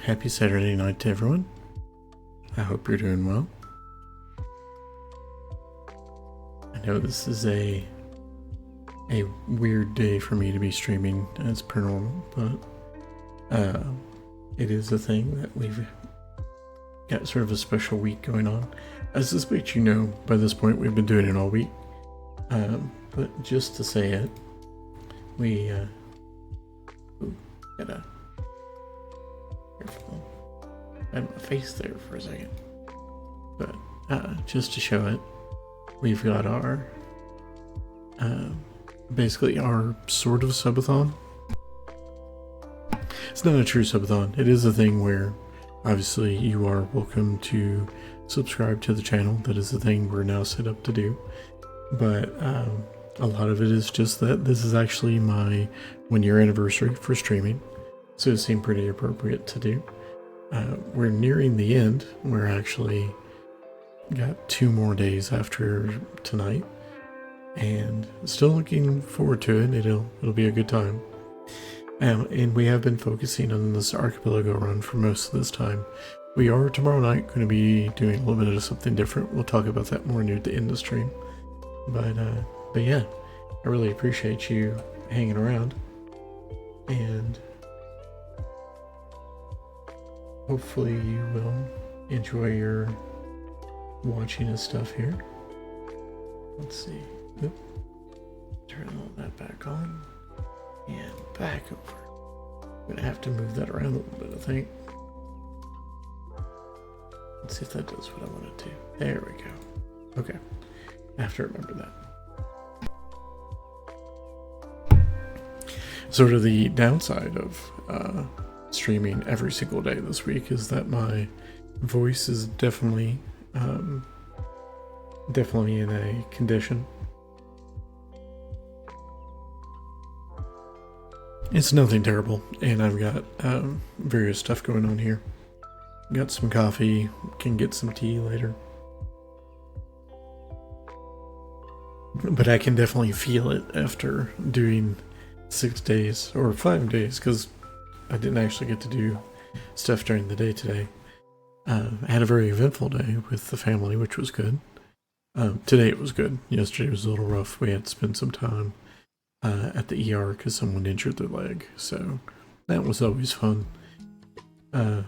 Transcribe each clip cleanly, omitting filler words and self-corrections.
Happy Saturday night to everyone. I hope you're doing well. I know this is a weird day for me to be streaming as per normal, but it is a thing that we've got sort of a special week going on. I suspect you know by this point we've been doing it all week, but just to say it, we gotta I had my face there for a second, but just to show it, we've got our basically our sort of subathon. It's not a true subathon. It is a thing where obviously you are welcome to subscribe to the channel. That is the thing we're now set up to do, but a lot of it is just that this is actually my 1-year anniversary for streaming, so it seemed pretty appropriate to do. We're nearing the end. We're actually got 2 more days after tonight, and still looking forward to it. It'll be a good time. And we have been focusing on this Archipelago run for most of this time. We are tomorrow night going to be doing a little bit of something different. We'll talk about that more near the end of the stream. But yeah, I really appreciate you hanging around, and hopefully you will enjoy your watching of stuff here. Let's see. Oop. Turn all that back on and back over. I'm gonna have to move that around a little bit, I think. Let's see if that does what I want it to. There we go. Okay. I have to remember that. Sort of the downside of streaming every single day this week is that my voice is definitely in a condition. It's nothing terrible, and I've got various stuff going on here. Got some coffee, can get some tea later. But I can definitely feel it after doing 6 days, or 5 days, because I didn't actually get to do stuff during the day today. I had a very eventful day with the family, which was good. Today it was good. Yesterday was a little rough. We had to spend some time at the ER because someone injured their leg, so that was always fun. And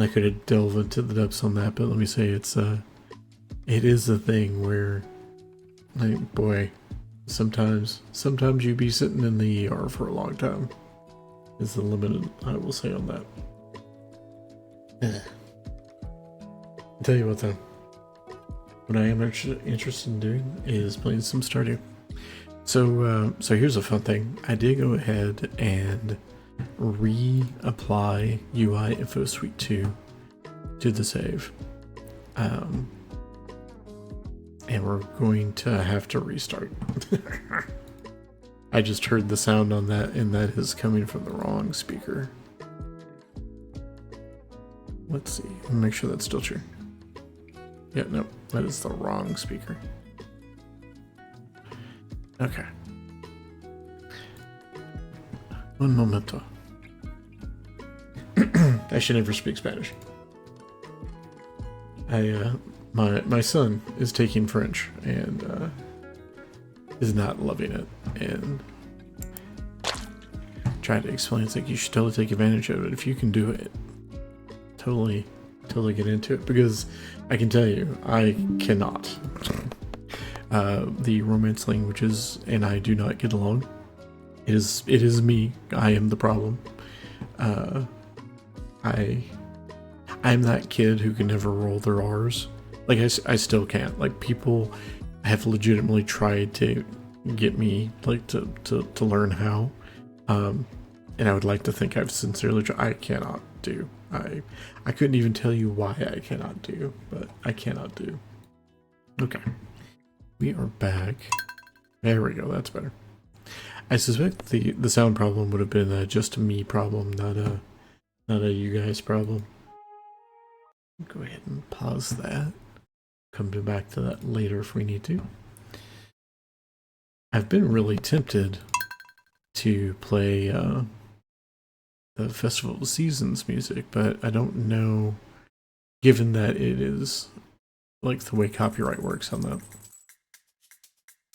I could have delved into the depths on that, but let me say it is a thing where, like, boy, sometimes you be sitting in the ER for a long time. Is the limit I will say on that. I'll tell you what though, what I am interested in doing is playing some Stardew. So here's a fun thing. I did go ahead and reapply UI info suite 2 to the save. And we're going to have to restart. I just heard the sound on that, and that is coming from the wrong speaker. Let's see. Make sure that's still true. Yeah, no, that is the wrong speaker. Okay. Un momento. I should never speak Spanish. My son is taking French and is not loving it, and trying to explain it's like you should totally take advantage of it if you can do it. Totally get into it, because I can tell you I cannot. The Romance languages and I do not get along. It is me. I am the problem. I'm that kid who can never roll their R's. Like I still can't. Like people have legitimately tried to get me like to learn how. And I would like to think I've sincerely tried. I cannot do. I couldn't even tell you why I cannot do, but I cannot do. Okay. We are back. There we go, that's better. I suspect the sound problem would have been just a me problem, not a you guys problem. Go ahead and pause that. Come back to that later if we need to. I've been really tempted to play the Festival of Seasons music, but I don't know, given that it is like the way copyright works on that.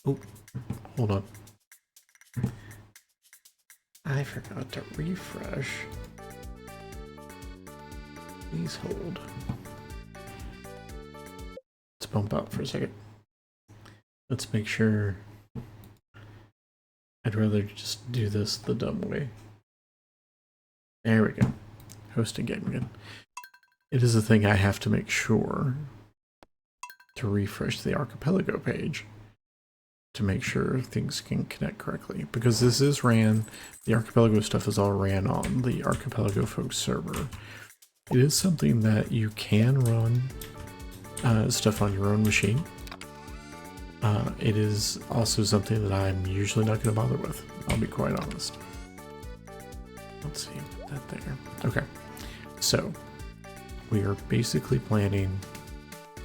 Oh, hold on. I forgot to refresh. Please hold. Let's bump out for a second. Let's make sure. I'd rather just do this the dumb way. There we go. Hosting game again. It is a thing I have to make sure to refresh the Archipelago page to make sure things can connect correctly, because this is ran, the Archipelago stuff is all ran on the Archipelago folks server. It is something that you can run stuff on your own machine. It is also something that I'm usually not going to bother with, I'll be quite honest. Let's see, put that there. Okay, so we are basically planning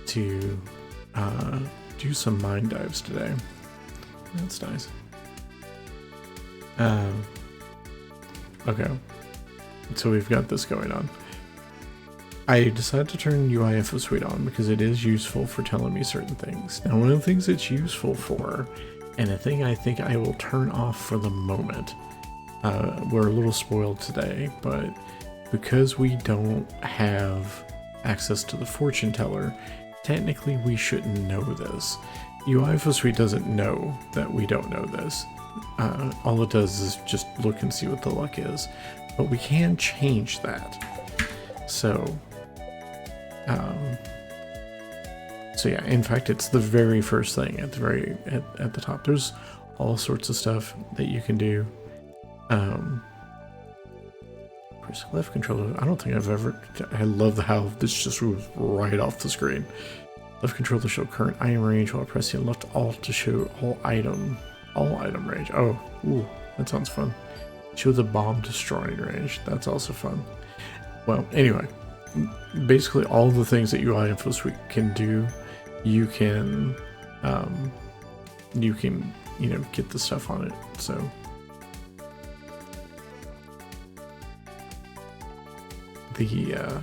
to do some mine dives today. That's nice. Okay, so we've got this going on. I decided to turn UI Info Suite on because it is useful for telling me certain things. Now, one of the things it's useful for, and a thing I think I will turn off for the moment, we're a little spoiled today, but because we don't have access to the fortune teller, technically we shouldn't know this. UI Info Suite doesn't know that we don't know this. All it does is just look and see what the luck is, but we can change that. So yeah, in fact, it's the very first thing at the at the top. There's all sorts of stuff that you can do. Press left controller. I don't think I've ever. I love how this just moves right off the screen. Left control to show current item range while pressing left alt to show all item range. Oh, ooh, that sounds fun. Show the bomb destroying range. That's also fun. Well, anyway, basically all the things that UI Info Suite can do, you can get the stuff on it. So the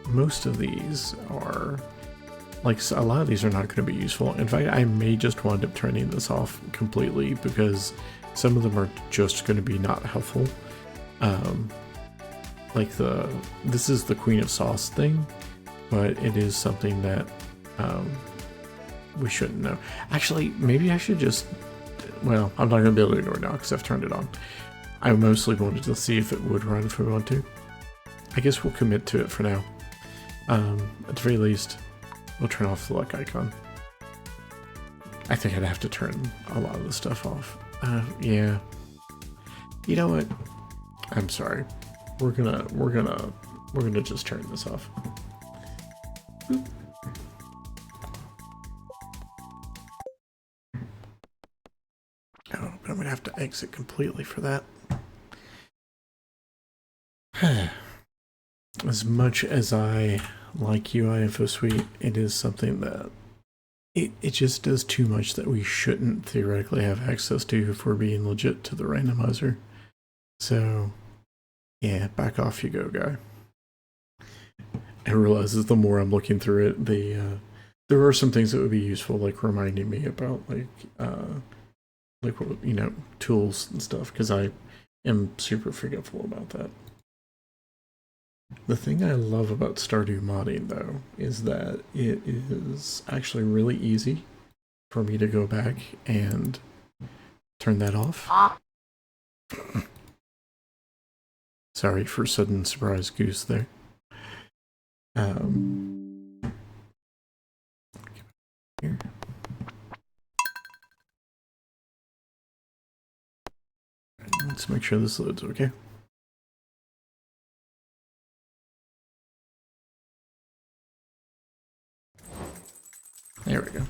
most of these are like, a lot of these are not going to be useful. In fact, I may just wind up turning this off completely because some of them are just going to be not helpful. Like this is the Queen of Sauce thing, but it is something that we shouldn't know. Actually, maybe I should just, well, I'm not going to be able to do it now because I've turned it on. I mostly wanted to see if it would run if we want to. I guess we'll commit to it for now. At the very least, we'll turn off the luck icon. I think I'd have to turn a lot of the stuff off. Yeah. You know what? I'm sorry. We're gonna just turn this off. Boop. Oh, but I'm gonna have to exit completely for that. As much as I like UI Info Suite, it is something that it just does too much that we shouldn't theoretically have access to if we're being legit to the randomizer. So, yeah, back off you go, guy. I realize that the more I'm looking through it, there are some things that would be useful, like reminding me about tools and stuff, because I am super forgetful about that. The thing I love about Stardew modding, though, is that it is actually really easy for me to go back and turn that off. Sorry for sudden surprise goose there. Here. Let's make sure this loads okay. There we go.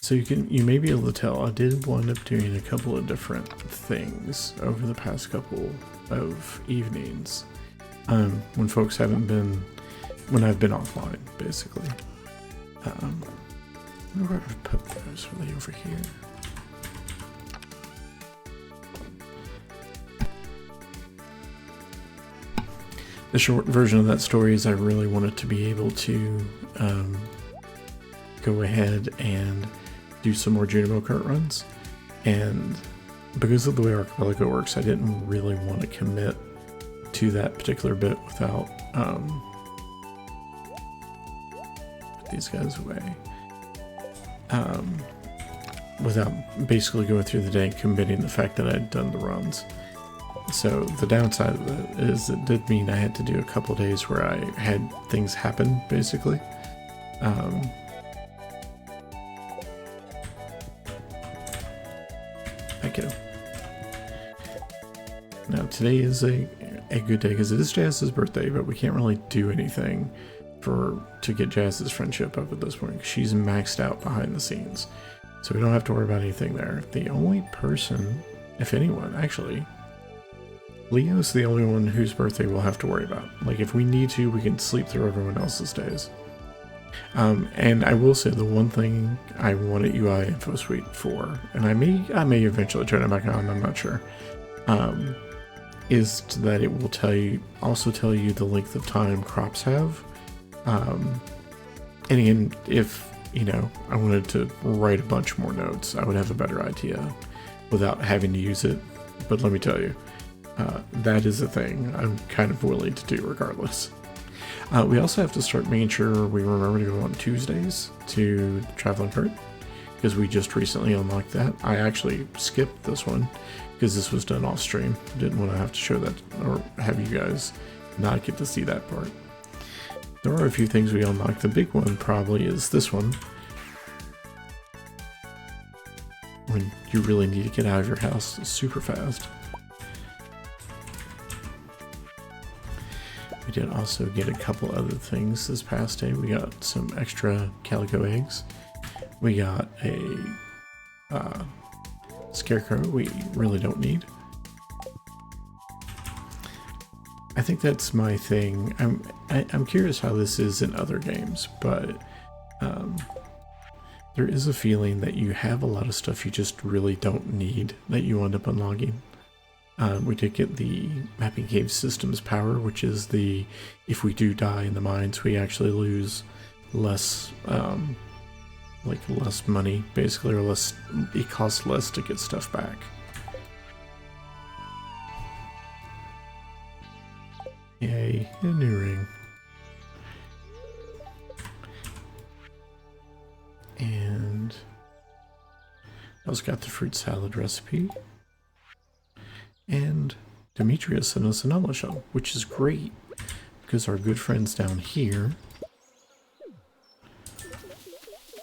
So you may be able to tell I did wind up doing a couple of different things over the past couple of evenings. When folks haven't been, when I've been offline, basically. Where did I put those? Are they over here? The short version of that story is I really wanted to be able to go ahead and do some more Junimo kart runs, and because of the way Archipelago works, I didn't really want to commit to that particular bit without put these guys away, without basically going through the day and committing the fact that I'd done the runs. So the downside of that is it did mean I had to do a couple days where I had things happen, basically. Thank you. Now today is a good day because it is Jazz's birthday, but we can't really do anything to get Jazz's friendship up at this point. She's maxed out behind the scenes, so we don't have to worry about anything there. The only person, if anyone, actually, Leo's the only one whose birthday we'll have to worry about. Like, if we need to, we can sleep through everyone else's days. And I will say the one thing I wanted UI Info Suite for, and I may eventually turn it back on, I'm not sure, is that it will also tell you the length of time crops have. And again, if, I wanted to write a bunch more notes, I would have a better idea without having to use it. But let me tell you, that is a thing I'm kind of willing to do regardless. We also have to start making sure we remember to go on Tuesdays to Traveling Kart, because we just recently unlocked that. I actually skipped this one because this was done off stream. Didn't want to have to show that or have you guys not get to see that part. There are a few things we unlocked. The big one probably is this one, when you really need to get out of your house super fast. We did also get a couple other things this past day. We got some extra calico eggs. We got a scarecrow we really don't need. I think that's my thing. I'm curious how this is in other games, but there is a feeling that you have a lot of stuff you just really don't need that you end up unlocking. We did get the Mapping Cave Systems power, which is if we do die in the mines, we actually lose less, less money, basically, or less, it costs less to get stuff back. Yay, a new ring. And I also got the fruit salad recipe. And Demetrius sent us an Nala shell, which is great because our good friends down here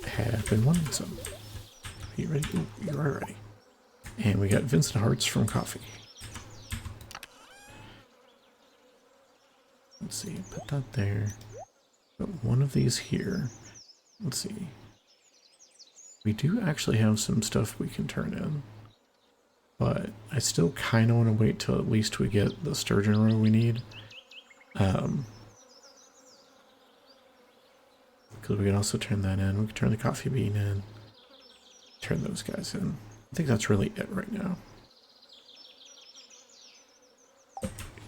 have been wanting some. Are you ready? Ooh, you are ready. And we got Vincent Hearts from coffee. Let's see, put that there. Put one of these here. Let's see. We do actually have some stuff we can turn in. But I still kind of want to wait till at least we get the sturgeon roe we need. Because we can also turn that in. We can turn the coffee bean in. Turn those guys in. I think that's really it right now.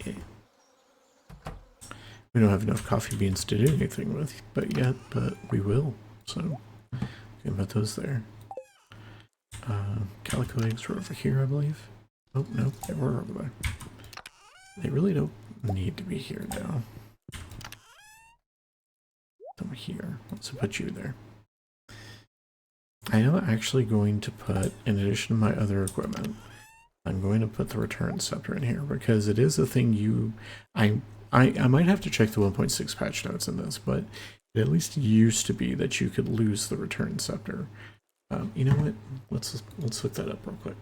Yeah. We don't have enough coffee beans to do anything with yet, but we will. So, we can put those there. Calico eggs were over here, I believe. Oh, no, they were over there. They really don't need to be here now. Over here. Let's put you there. I am actually going to put, in addition to my other equipment, I'm going to put the return scepter in here because it is a thing I might have to check the 1.6 patch notes in this, but it at least used to be that you could lose the return scepter. You know what? Let's look that up real quick.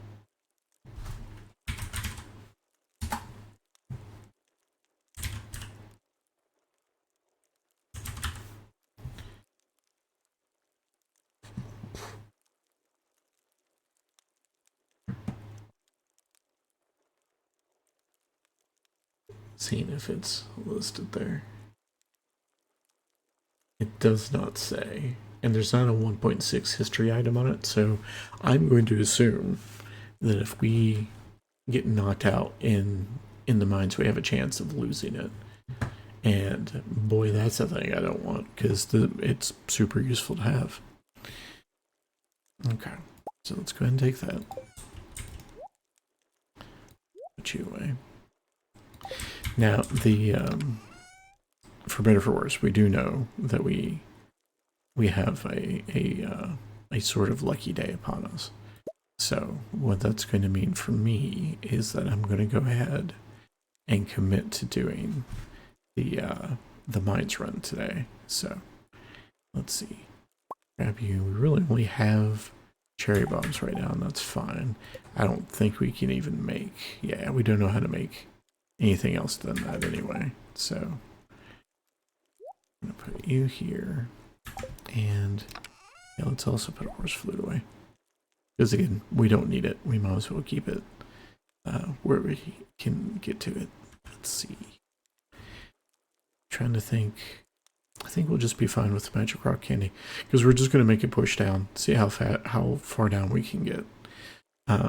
Seeing if it's listed there. It does not say. And there's not a 1.6 history item on it, so I'm going to assume that if we get knocked out in the mines, we have a chance of losing it. And boy, that's a thing I don't want, because it's super useful to have. Okay, so let's go ahead and take that. Put you away. Now, for better or for worse, we do know that we have a sort of lucky day upon us. So what that's going to mean for me is that I'm going to go ahead and commit to doing the mines run today. So let's see. Grab you. We really only have cherry bombs right now, and that's fine. I don't think we can even make. Yeah, we don't know how to make anything else than that anyway. So I'm gonna put you here, and yeah, let's also put a horse flute away. Because again, we don't need it. We might as well keep it where we can get to it. Let's see. Trying to think. I think we'll just be fine with the magic rock candy because we're just going to make it push down. See how far down we can get. I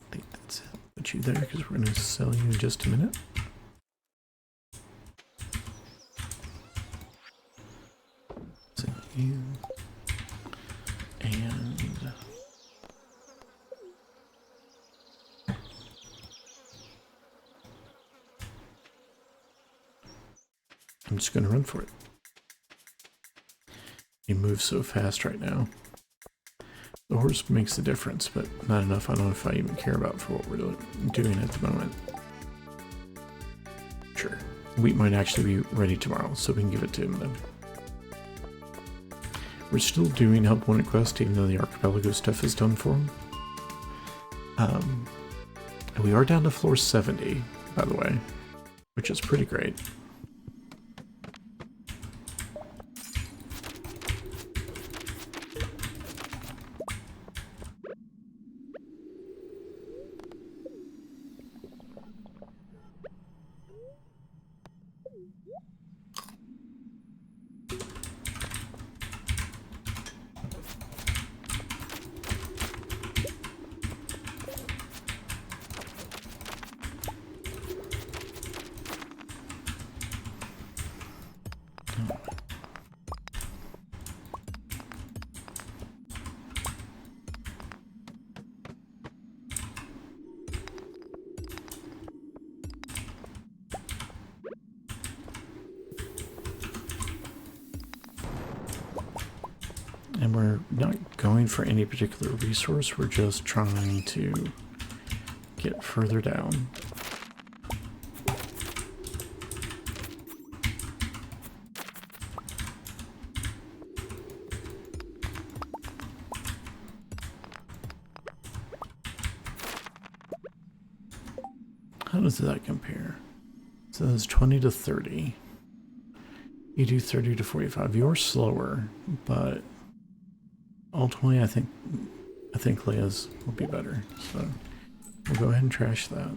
think that's it. Put you there because we're going to sell you in just a minute. Sell you. And I'm just going to run for it. He moves so fast right now. The horse makes a difference, but not enough. I don't know if I even care about for what we're doing at the moment. Sure. Wheat might actually be ready tomorrow, so we can give it to him then. We're still doing Help Wanted quest, even though the Archipelago stuff is done for him. And we are down to floor 70, by the way, which is pretty great. And we're not going for any particular resource, we're just trying to get further down. How does that compare? So that's 20 to 30. You do 30 to 45. You're slower, but ultimately I think Leia's will be better. So we'll go ahead and trash that.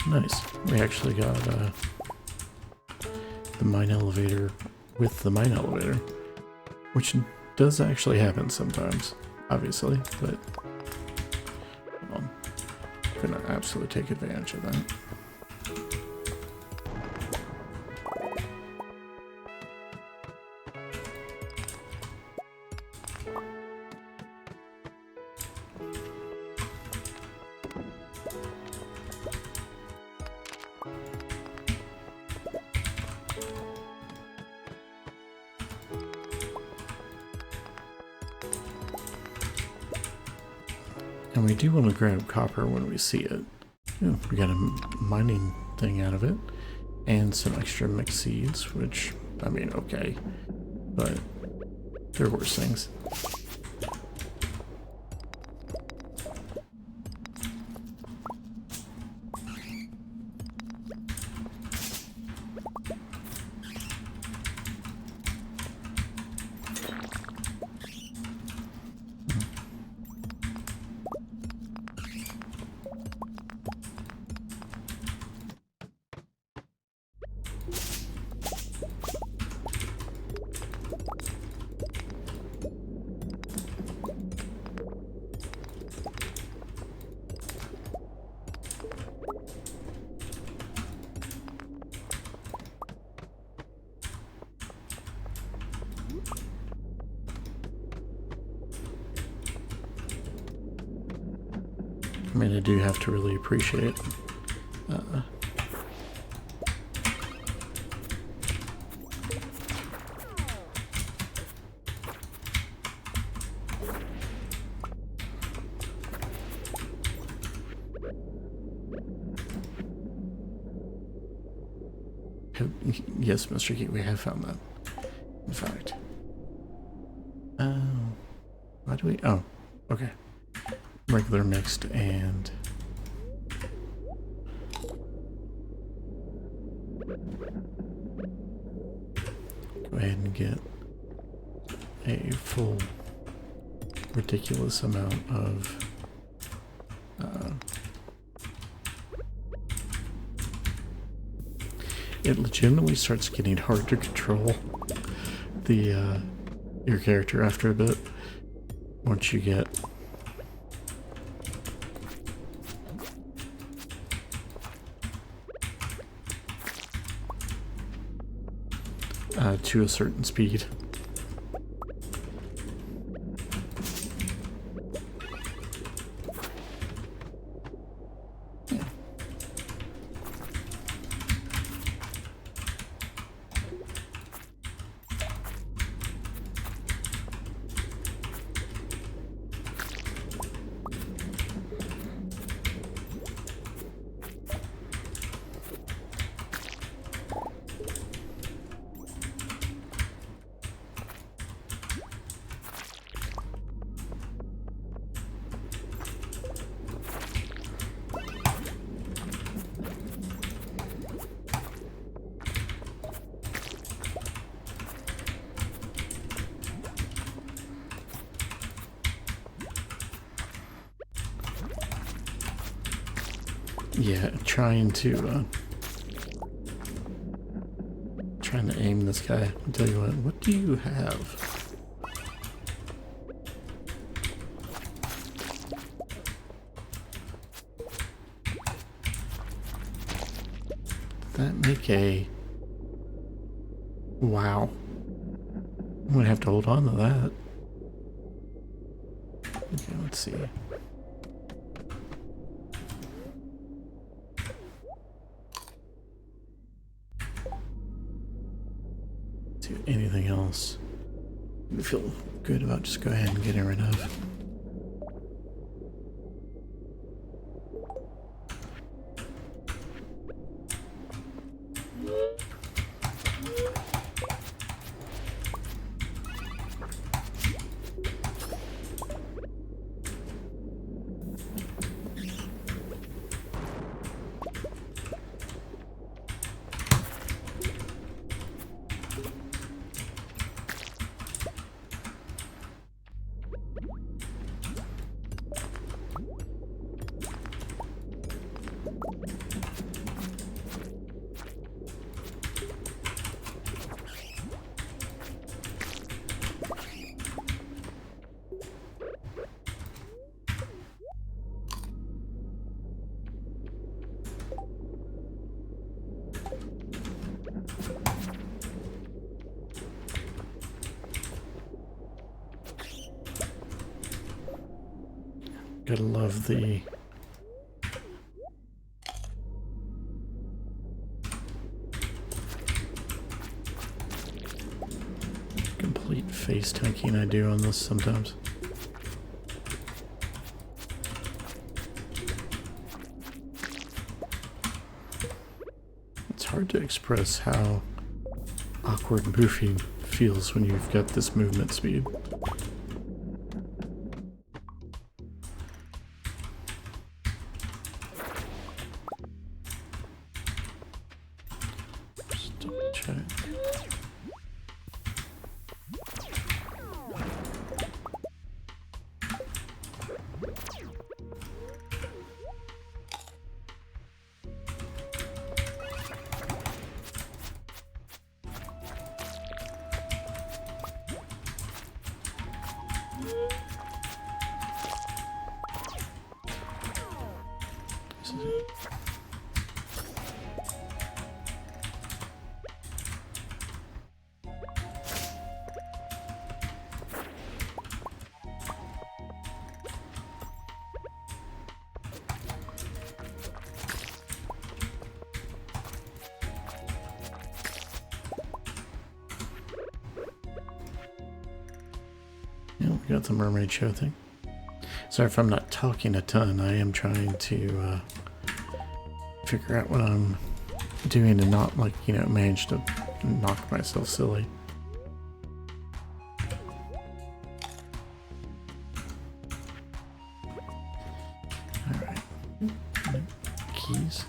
Nice. We actually got the mine elevator with the mine elevator, which does actually happen sometimes, obviously, but I'm gonna absolutely take advantage of that. And we do want to grab copper when we see it. Ooh, we got a mining thing out of it. And some extra mixed seeds, which, I mean, okay. But there are worse things. I mean, I do have to really appreciate yes, Mr. Geek, we have found that. In fact. Why do we... Oh, okay. Regular mixed and... Go ahead and get a full ridiculous amount of... It legitimately starts getting hard to control the your character after a bit. Once you get to a certain speed. Yeah, trying to aim this guy. I'll tell you what do you have? That make a... Wow. I'm gonna have to hold on to that. Okay, let's see. Anything else you feel good about, just go ahead and getting rid of. Gotta love the complete face tanking I do on this sometimes. It's hard to express how awkward moving feels when you've got this movement speed. We got the mermaid show thing. Sorry if I'm not talking a ton. I am trying to figure out what I'm doing and not, like, you know, manage to knock myself silly. Alright. Keys.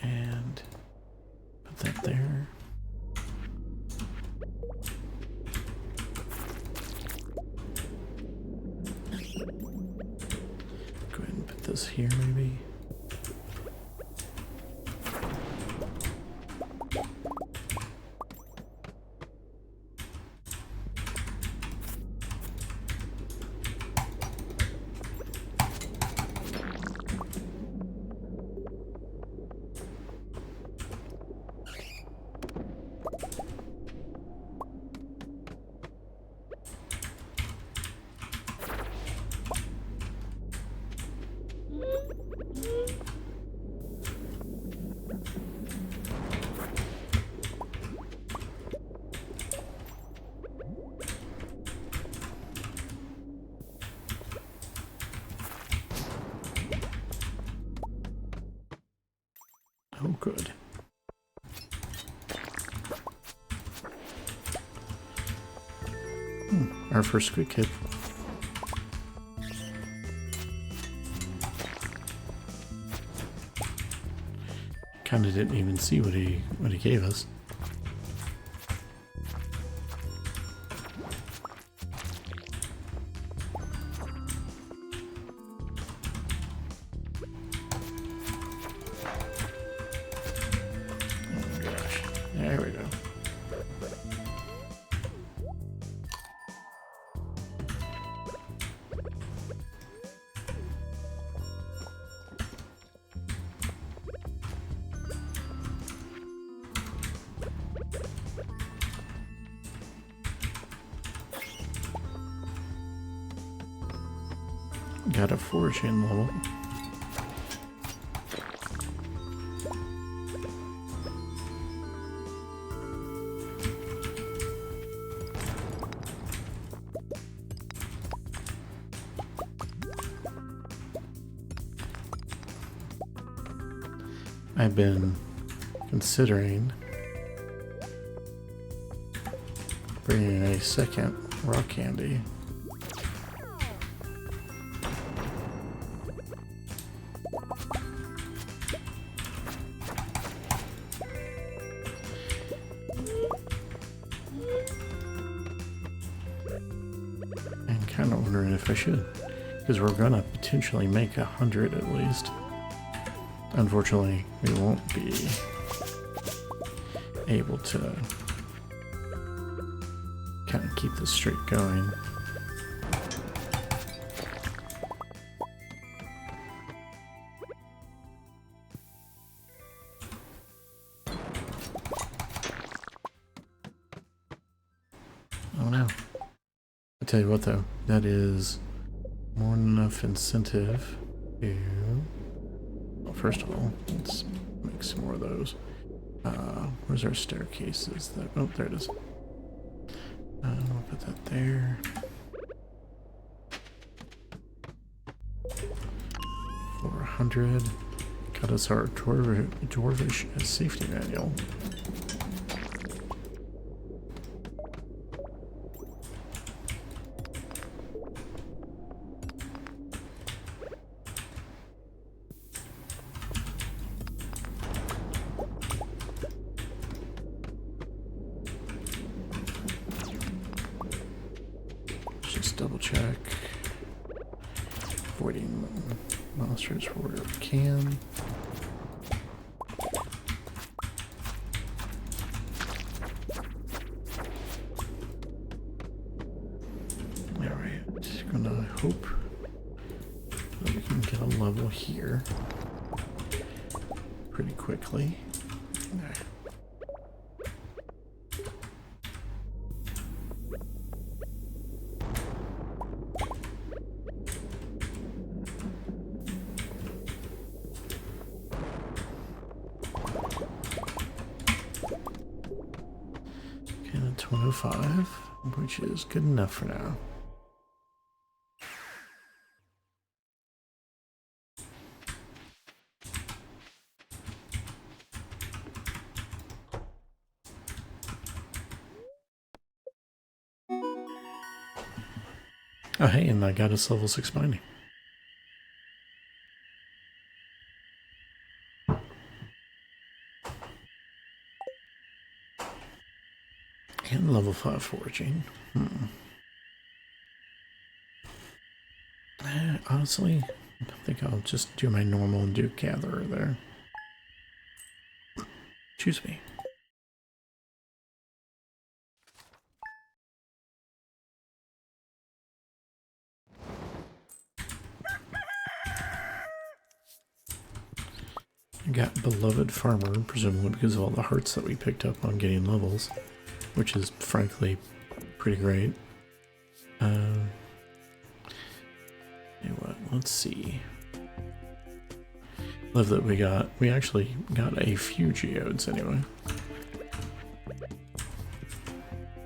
And put that there. Go ahead and put this here maybe. Oh, good. Our first squid kid. Kinda didn't even see what he gave us. Oh gosh. There we go. Got a foraging level. I've been considering bringing a second rock candy. And kind of wondering if I should, because we're gonna potentially make 100 at least. Unfortunately, we won't be able to kind of keep this streak going. Oh no. I tell you what though, that is more than enough incentive to... Well, first of all, let's make some more of those. Where's our staircases? Oh, there it is. We'll put that there. 400. Got us our dwarvish safety manual. Double check. Avoiding monsters where we can. Alright, just gonna hope that we can get a level here pretty quickly. There. And 205, which is good enough for now. Oh hey, and I got us level 6 mining. And level 5 foraging. Honestly, I think I'll just do my normal and do gatherer there. Choose me. I got beloved farmer, presumably because of all the hearts that we picked up on getting levels, which is frankly pretty great. Anyway, let's see. Love that we actually got a few geodes anyway.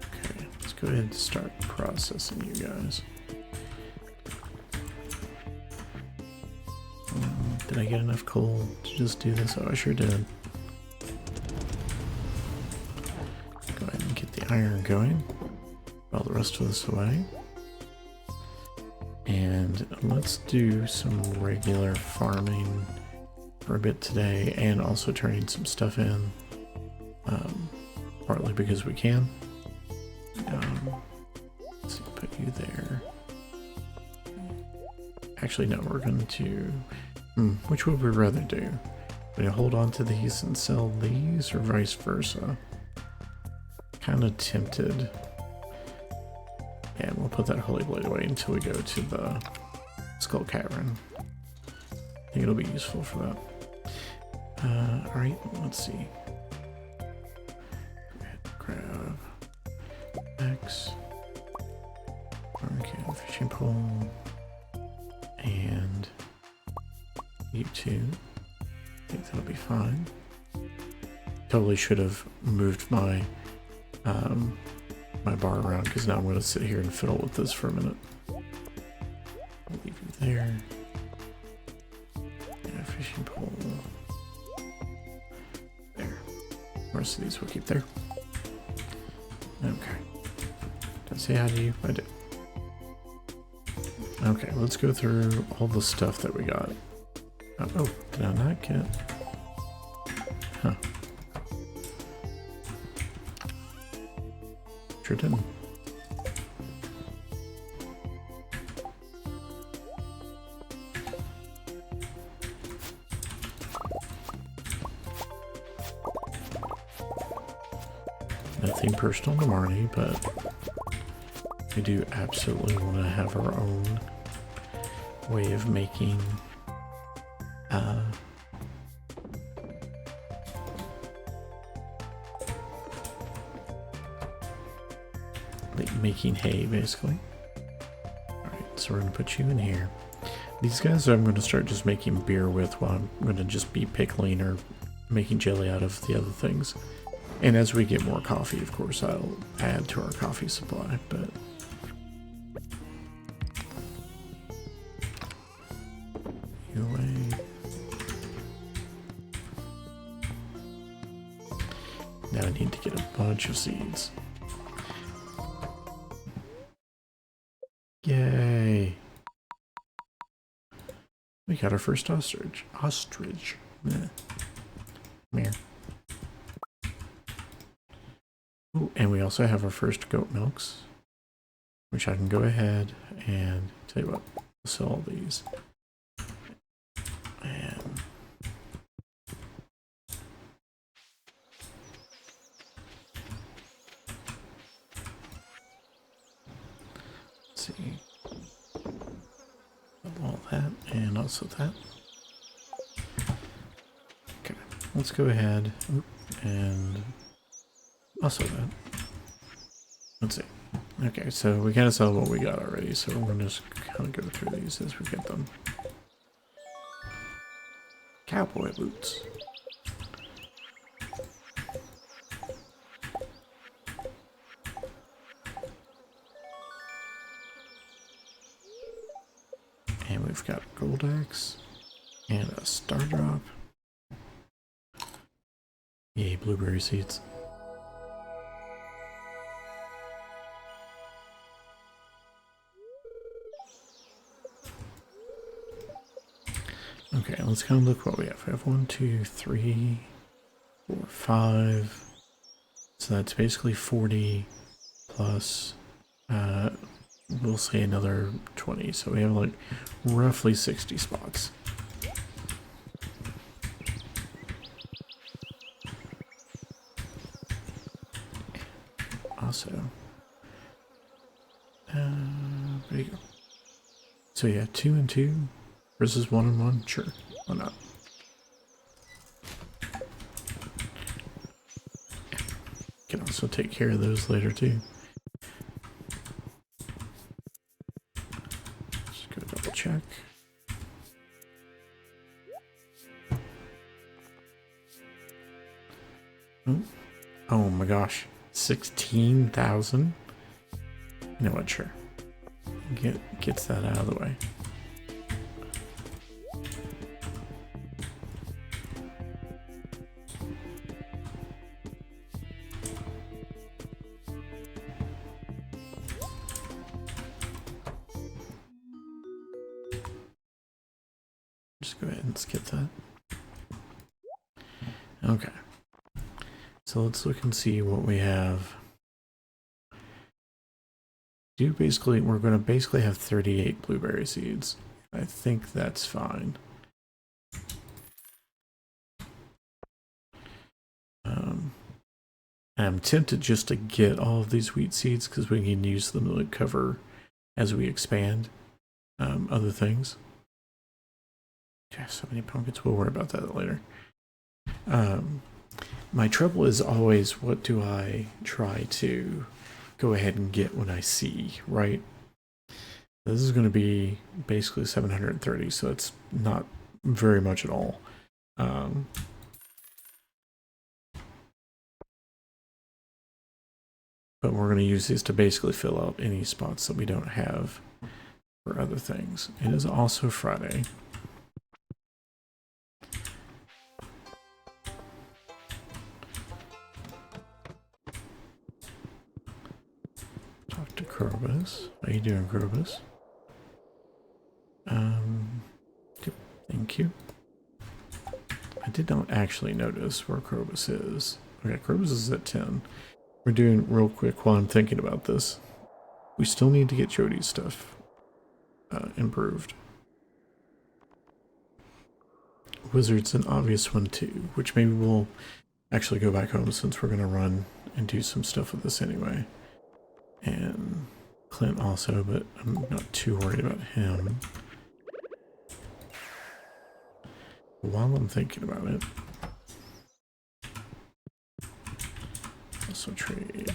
Okay, let's go ahead and start processing you guys. Did I get enough coal to just do this? Oh, I sure did. Go ahead and get the iron going. All the rest of this away. And let's do some regular farming for a bit today, and also turning some stuff in, partly because we can. Let's put you there. Actually, no, we're going to... which would we rather do? Do we hold on to these and sell these, or vice versa? Kind of tempted. And we'll put that Holy Blade away until we go to the Skull Cavern. I think it'll be useful for that. Alright, let's see. Go ahead and grab X. Okay, fishing pole. And you two. I think that'll be fine. Totally should have moved my my bar around, because now I'm going to sit here and fiddle with this for a minute. I'll leave you there. Yeah, fishing pole. rest of these we'll keep there. Okay. Did I say hi to you? I did. Okay, let's go through all the stuff that we got. Oh, did I not get... Huh. Sure didn't. Nothing personal to Marnie, but we do absolutely want to have our own way of making making hay, basically. Alright, so we're going to put you in here. These guys I'm going to start just making beer with, while I'm going to just be pickling or making jelly out of the other things. And as we get more coffee, of course, I'll add to our coffee supply, but... You away. Now I need to get a bunch of seeds. Yay! We got our first ostrich. Ostrich. Meh. Come here. Ooh, and we also have our first goat milks, which I can go ahead and tell you what, we'll sell all these. And let's see. All that and also that. Okay, let's go ahead and also that. Let's see. Okay, so we gotta sell what we got already, so we're gonna just kind of go through these as we get them. Cowboy boots. And we've got a gold axe and a star drop. Yay, blueberry seeds. Okay, let's kind of look what we have. We have 1, 2, 3, 4, 5. So that's basically 40 plus, we'll say another 20. So we have like roughly 60 spots. Also, there you go. So yeah, 2 and 2 versus 1 and 1. Sure, why not? Can also take care of those later too. Just go double check. Oh my gosh, 16,000. You know what? Sure. Gets that out of the way. Just go ahead and skip that. Okay. So let's look and see what we have. We're going to basically have 38 blueberry seeds. I think that's fine. I'm tempted just to get all of these wheat seeds because we can use them to cover as we expand other things. Okay, so many pumpkins. We'll worry about that later. My trouble is always, what do I try to go ahead and get when I see, right? This is going to be basically 730, so it's not very much at all. But we're going to use these to basically fill out any spots that we don't have for other things. It is also Friday. to Krobus. How you doing, Krobus? Yep, thank you. I did not actually notice where Krobus is. Okay, Krobus is at 10. We're doing real quick while I'm thinking about this. We still need to get Jody's stuff improved. Wizard's an obvious one too, which maybe we'll actually go back home since we're going to run and do some stuff with this anyway. And Clint also, but I'm not too worried about him. While I'm thinking about it, also trade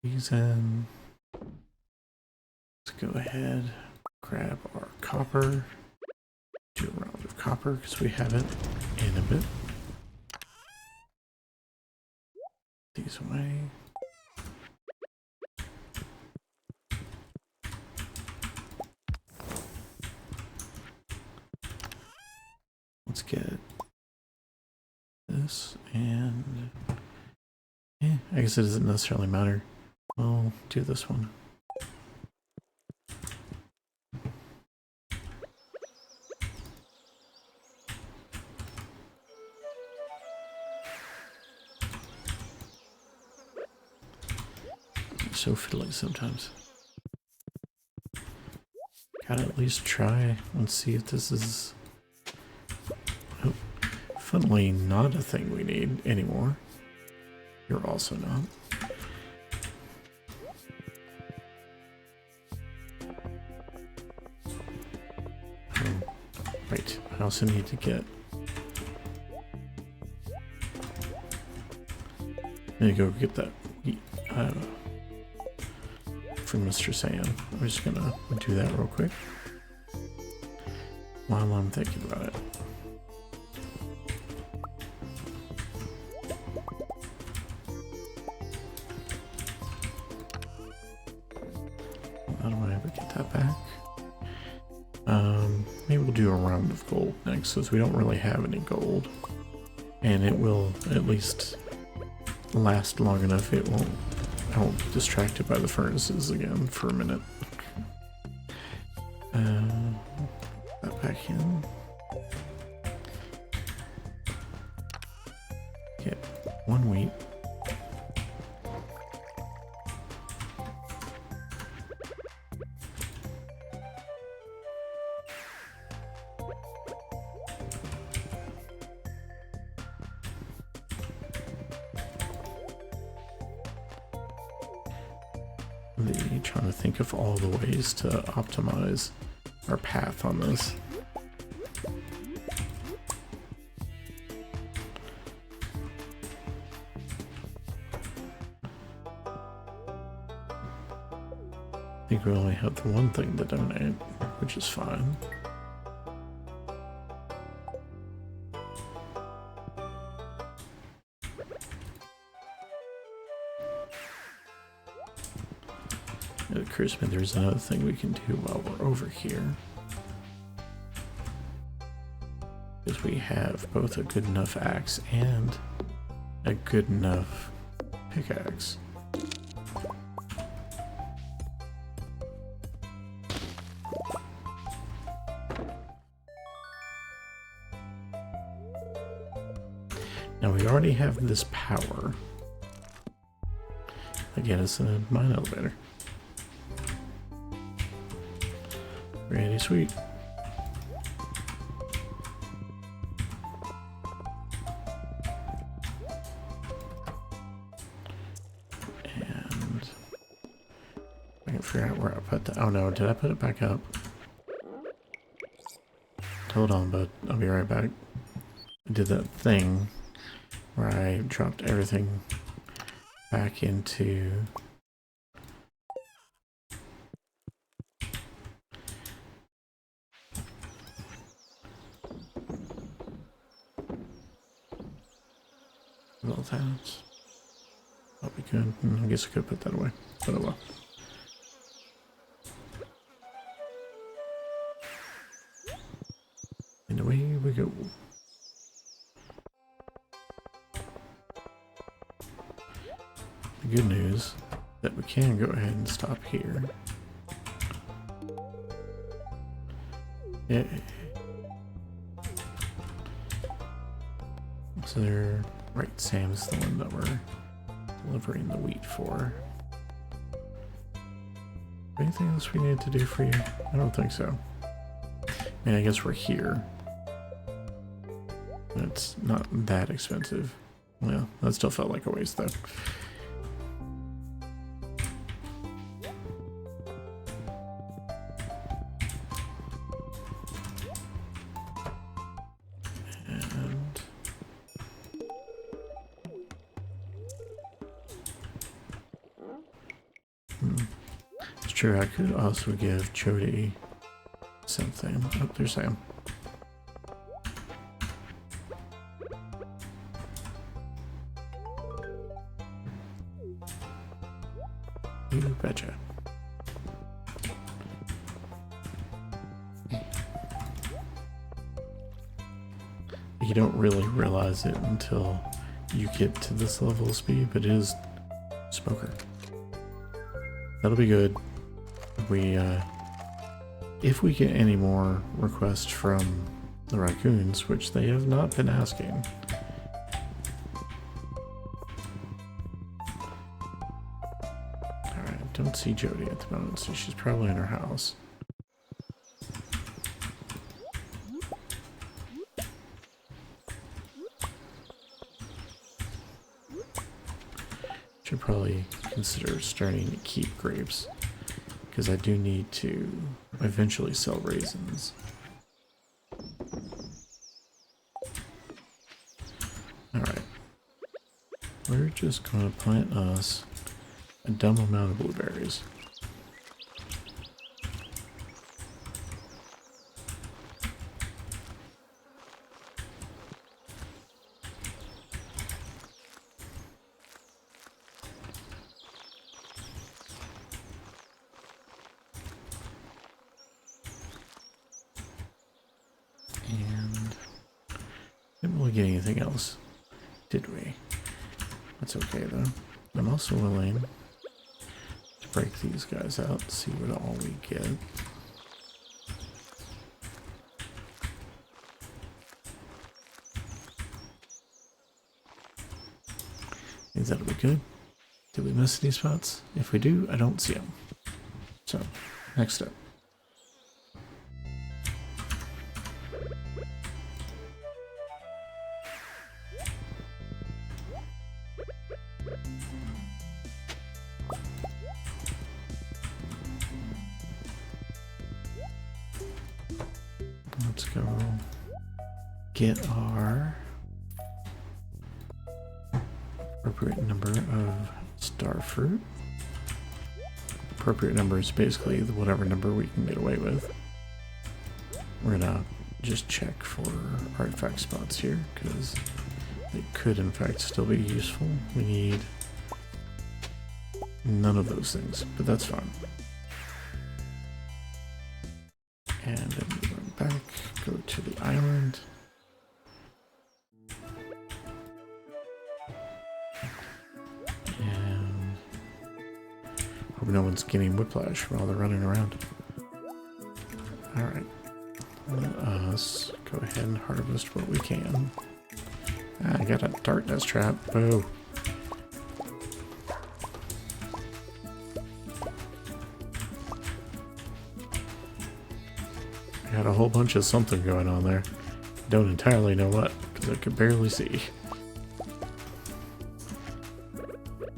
these in. Let's go ahead, grab our copper, do a round of copper because we have it in a bit. These away. Let's get this, and yeah, I guess it doesn't necessarily matter. I'll do this one. So fiddly sometimes. Gotta at least try and see if this is funnily not a thing we need anymore. You're also not. Oh, right. I also need to get. I need to go get that from Mr. Sam. I'm just gonna do that real quick while I'm thinking about it. How do I ever get that back? Maybe we'll do a round of gold next, since we don't really have any gold, and it will at least last long enough. It won't. I won't be distracted by the furnaces again for a minute. That back in. Get 1 wheat. Trying to think of all the ways to optimize our path on this. I think we only have the one thing to donate, which is fine. It occurs to me there's another thing we can do while we're over here. Because we have both a good enough axe and a good enough pickaxe. Now we already have this power. Again, it's a mine elevator. Pretty sweet. And I can figure out where I put that. Oh no, did I put it back up? Hold on, bud. I'll be right back. I did that thing where I dropped everything back into well, that's that'll be good. I guess I could put that away, but oh well. And away we go. good news that we can go ahead and stop here. Yeah. So they're right. Sam's the one that we're delivering the wheat for. Anything else we need to do for you? I don't think so. I mean, I guess we're here. It's not that expensive. Well, that still felt like a waste though. Sure, I could also give Jody something. Oh, there's Sam. You betcha. You don't really realize it until you get to this level of speed, but it is smoker. That'll be good. If we get any more requests from the raccoons, which they have not been asking. Alright, don't see Jody at the moment, so she's probably in her house. Should probably consider starting to keep grapes, because I do need to eventually sell raisins. Alright. We're just going to plant us a dumb amount of blueberries. Get anything else, did we? That's okay though. I'm also willing to break these guys out, see what all we get. I think that'll be good. Did we miss any spots? If we do, I don't see them. So, next step. Let's go get our appropriate number of star fruit. Appropriate number is basically whatever number we can get away with. We're gonna just check for artifact spots here because they could in fact still be useful. We need none of those things, but that's fine. And then we run back, go to the island. And hope no one's getting whiplash while they're running around. Alright. Let us go ahead and harvest what we can. Ah, I got a darkness trap. Boo. Got a whole bunch of something going on there. Don't entirely know what, because I could barely see.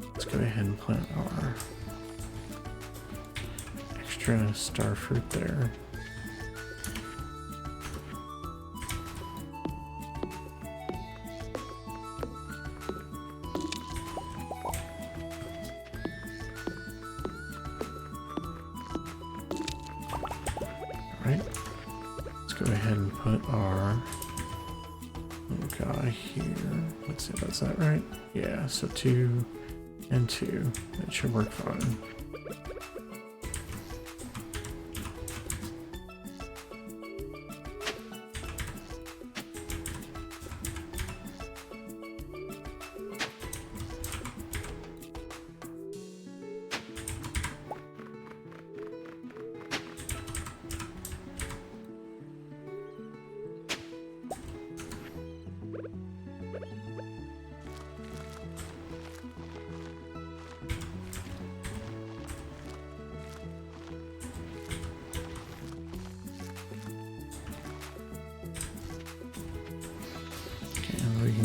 Let's go ahead and plant our extra star fruit there. Alright. Go ahead and put our little guy here. Let's see if that's that right. Yeah, so 2 and 2. That should work fine.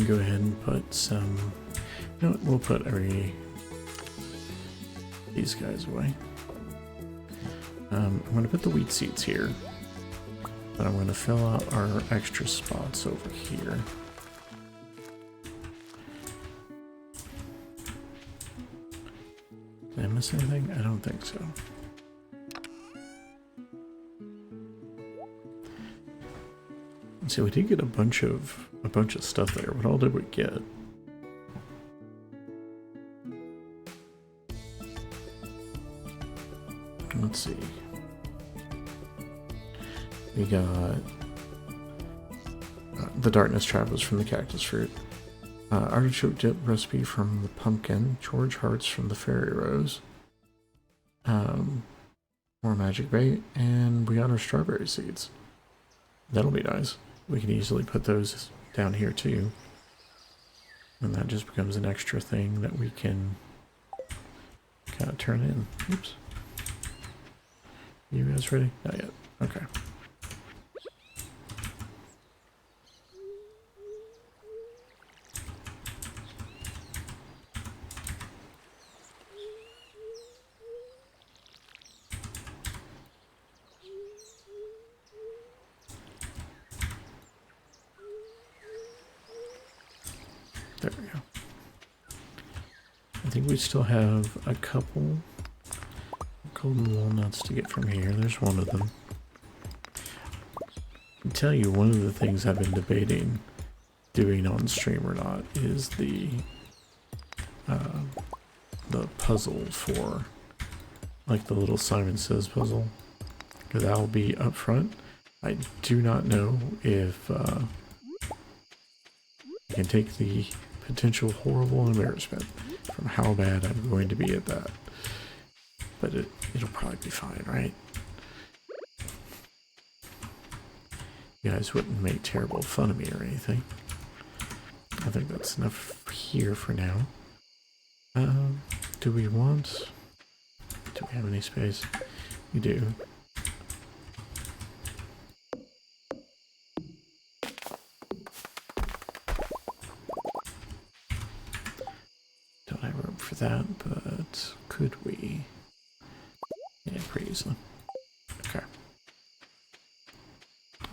can go ahead and put some, you know what, we'll put these guys away. I'm going to put the wheat seeds here, but I'm going to fill out our extra spots over here. Did I miss anything? I don't think so. So we did get a bunch of stuff there. What all did we get? Let's see. We got the darkness trap was from the cactus fruit. Artichoke dip recipe from the pumpkin. George hearts from the fairy rose. More magic bait, and we got our strawberry seeds. That'll be nice. We can easily put those down here too. And that just becomes an extra thing that we can kind of turn in. Oops. You guys ready? Not yet. Okay. There we go. I think we still have a couple golden walnuts to get from here. There's one of them. I can tell you one of the things I've been debating doing on stream or not is the puzzle for, like, the little Simon Says puzzle. That'll be up front. I do not know if I can take the potential horrible embarrassment from how bad I'm going to be at that. But it'll probably be fine, right? You guys wouldn't make terrible fun of me or anything. I think that's enough here for now. Do we have any space? We do. Don't have room for that, but could we? Yeah, pretty easily. Okay.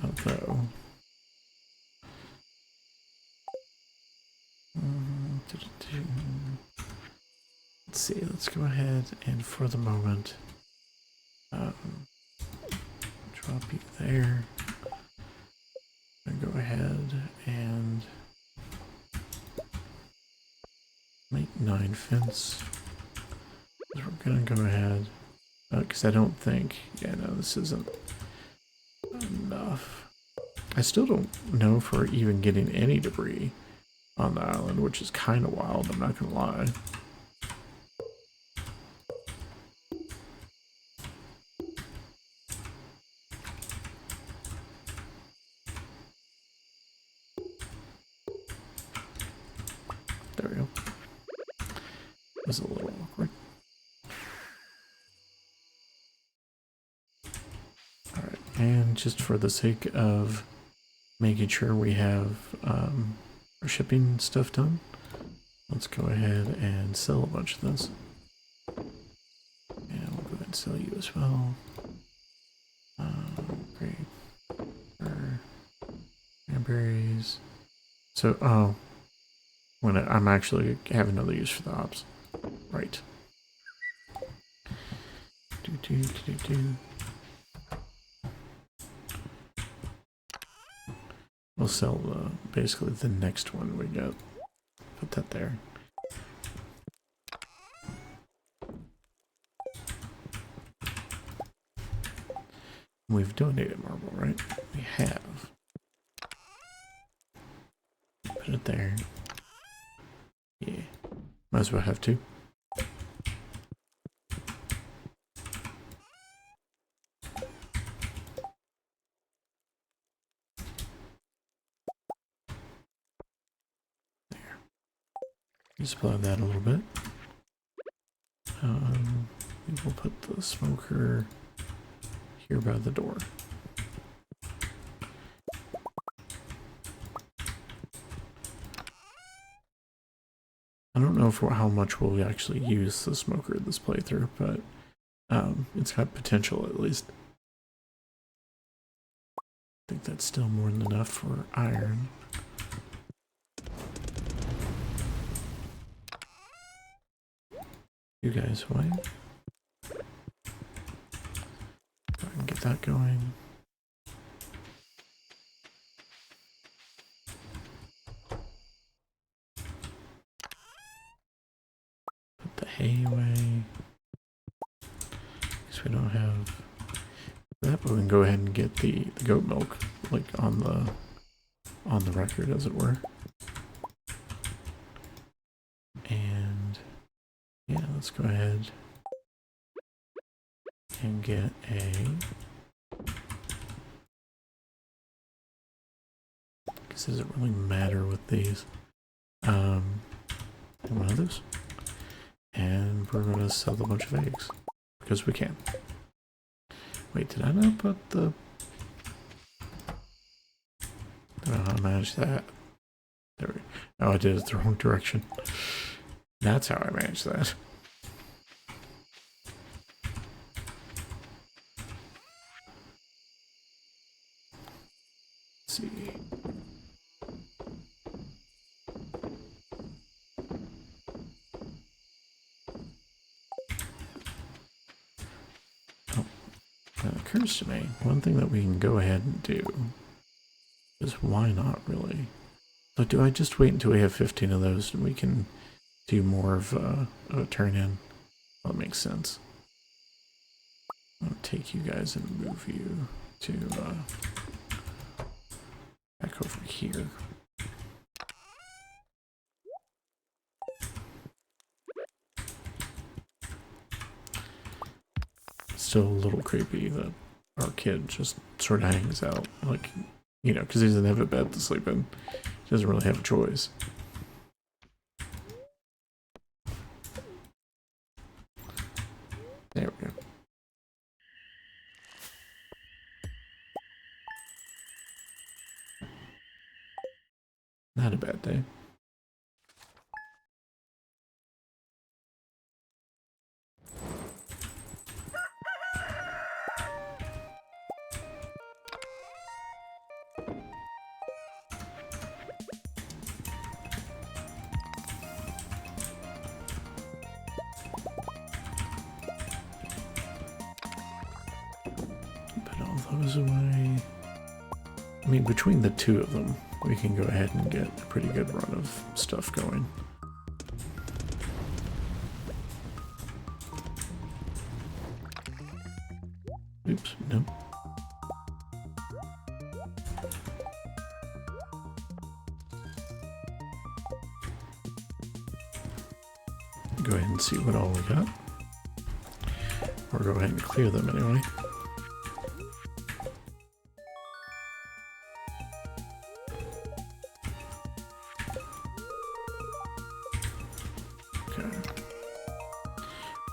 Although, let's see. Let's go ahead and, for the moment, drop you there. And go ahead and make 9 fence. We're gonna go ahead. Because I don't think, yeah, no, this isn't enough. I still don't know if we're even getting any debris on the island, which is kind of wild, I'm not gonna lie. There we go. It was a little awkward. And just for the sake of making sure we have our shipping stuff done, let's go ahead and sell a bunch of this. And we'll go ahead and sell you as well. Great. Cranberries. So, when I'm actually have another use for the hops. Right. We'll sell basically the next one we got. Put that there. We've donated marble, right? We have. Put it there. Yeah. Might as well have two. Supply that a little bit. We'll put the smoker here by the door. I don't know how much we'll actually use the smoker this playthrough, but it's got potential at least. I think that's still more than enough for iron. You guys wait. I can get that going. Put the hay away. Because we don't have that, but we can go ahead and get the goat milk, like on the record, as it were. And yeah, let's go ahead and get a. Because does it really matter with these? One of those, and we're gonna sell a bunch of eggs because we can. Wait, did I not put the? I don't know how to manage that. There we go. Oh, I did it the wrong direction. That's how I manage that. Let's see. Oh, that occurs to me. One thing that we can go ahead and do is why not really? So do I just wait until we have 15 of those and we can do more of a turn in? Well, that makes sense. I'm gonna take you guys and move you to back over here. Still a little creepy that our kid just sort of hangs out, like, you know, because he doesn't have a bed to sleep in. He doesn't really have a choice. There we go. Not a bad day. Put all those away. I mean, between the two of them, we can go ahead and get a pretty good run of stuff going. Oops, no. Go ahead and see what all we got. Or go ahead and clear them anyway. Okay.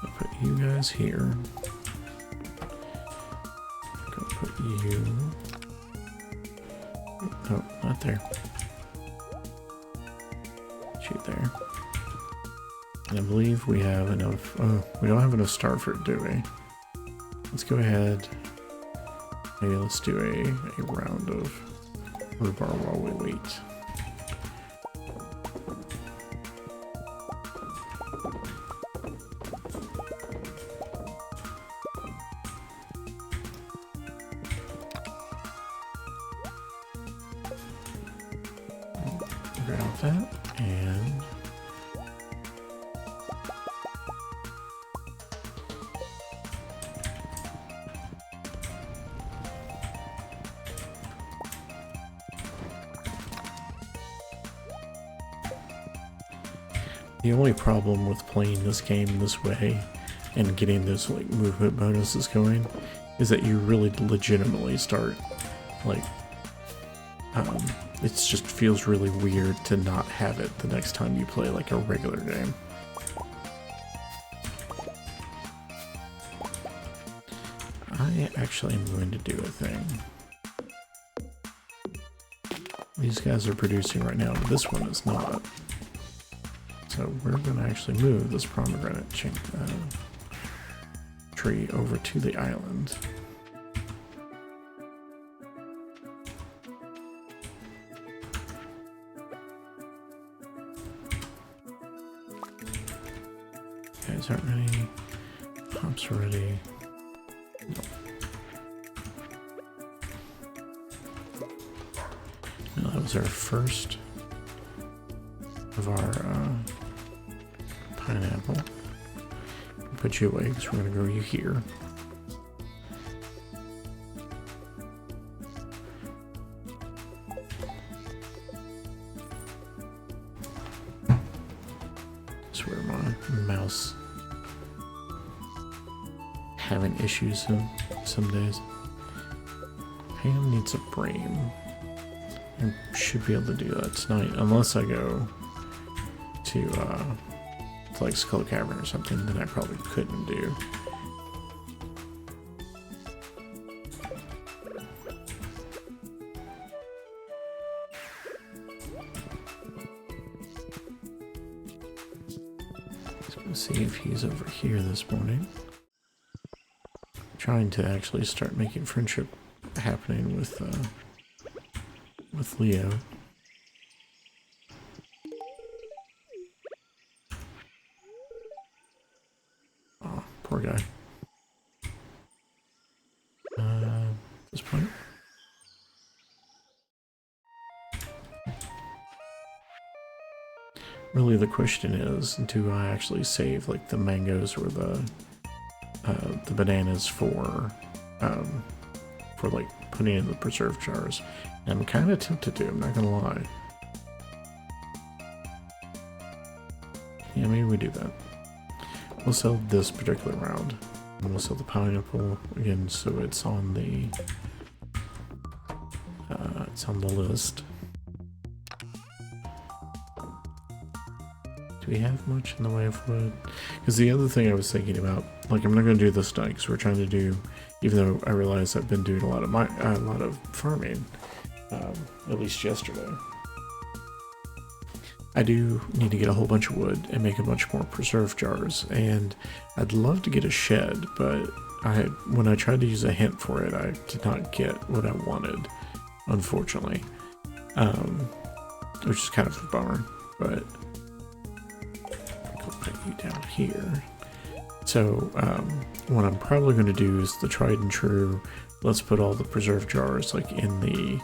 I'll put you guys here. Go put you. No, not there. Shoot there. And I believe we have enough. Oh, we don't have enough starfruit, do we? Let's go ahead. Maybe let's do a round of rhubarb while we wait. Grab that and the only problem with playing this game this way and getting those like movement bonuses going is that you really legitimately start like it just feels really weird to not have it the next time you play like a regular game. I actually am going to do a thing. These guys are producing right now, but this one is not. So we're going to actually move this pomegranate tree over to the island. Guys, aren't any hops ready? Nope. No, that was our first of our pineapple. Put you away because we're going to grow you here. That's where my mouse having issues some days. Pam needs a brain. I should be able to do that tonight, unless I go to like Skull Cavern or something that I probably couldn't do. Let's go see if he's over here this morning. Trying to actually start making friendship happening with Leo. Oh, poor guy. At this point. Really the question is, do I actually save like the mangoes or the bananas for like putting in the preserve jars? And I'm kind of tempted to, I'm not gonna lie. Yeah, maybe we do that. We'll sell this particular round. And we'll sell the pineapple again, so it's on the list. Do we have much in the way of wood? Because the other thing I was thinking about, like, I'm not going to do this tonight because we're trying to do, even though I realize I've been doing a lot of farming, at least yesterday. I do need to get a whole bunch of wood and make a bunch more preserve jars, and I'd love to get a shed, but when I tried to use a hint for it, I did not get what I wanted, unfortunately, which is kind of a bummer, but I'll put you down here. So what I'm probably going to do is the tried and true, let's put all the preserve jars like in the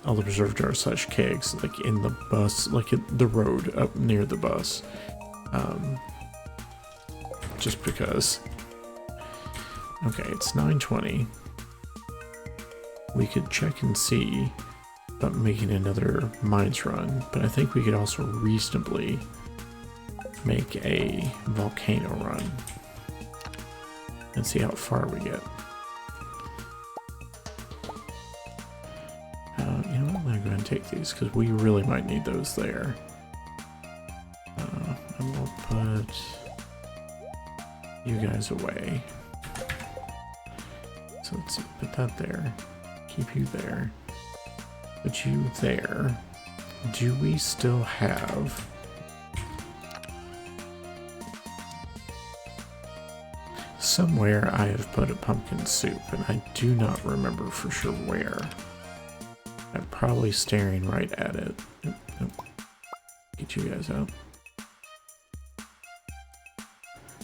all the preserve jars / kegs like in the bus, like at the road up near the bus, just because. Okay, it's 9:20. We could check and see about making another mines run, but I think we could also reasonably make a volcano run and see how far we get. You know what, I'm gonna go ahead and take these because we really might need those there. And we'll put you guys away. So let's put that there. Keep you there. Put you there. Do we still have... Somewhere I have put a pumpkin soup, and I do not remember for sure where. I'm probably staring right at it. Nope. Get you guys out.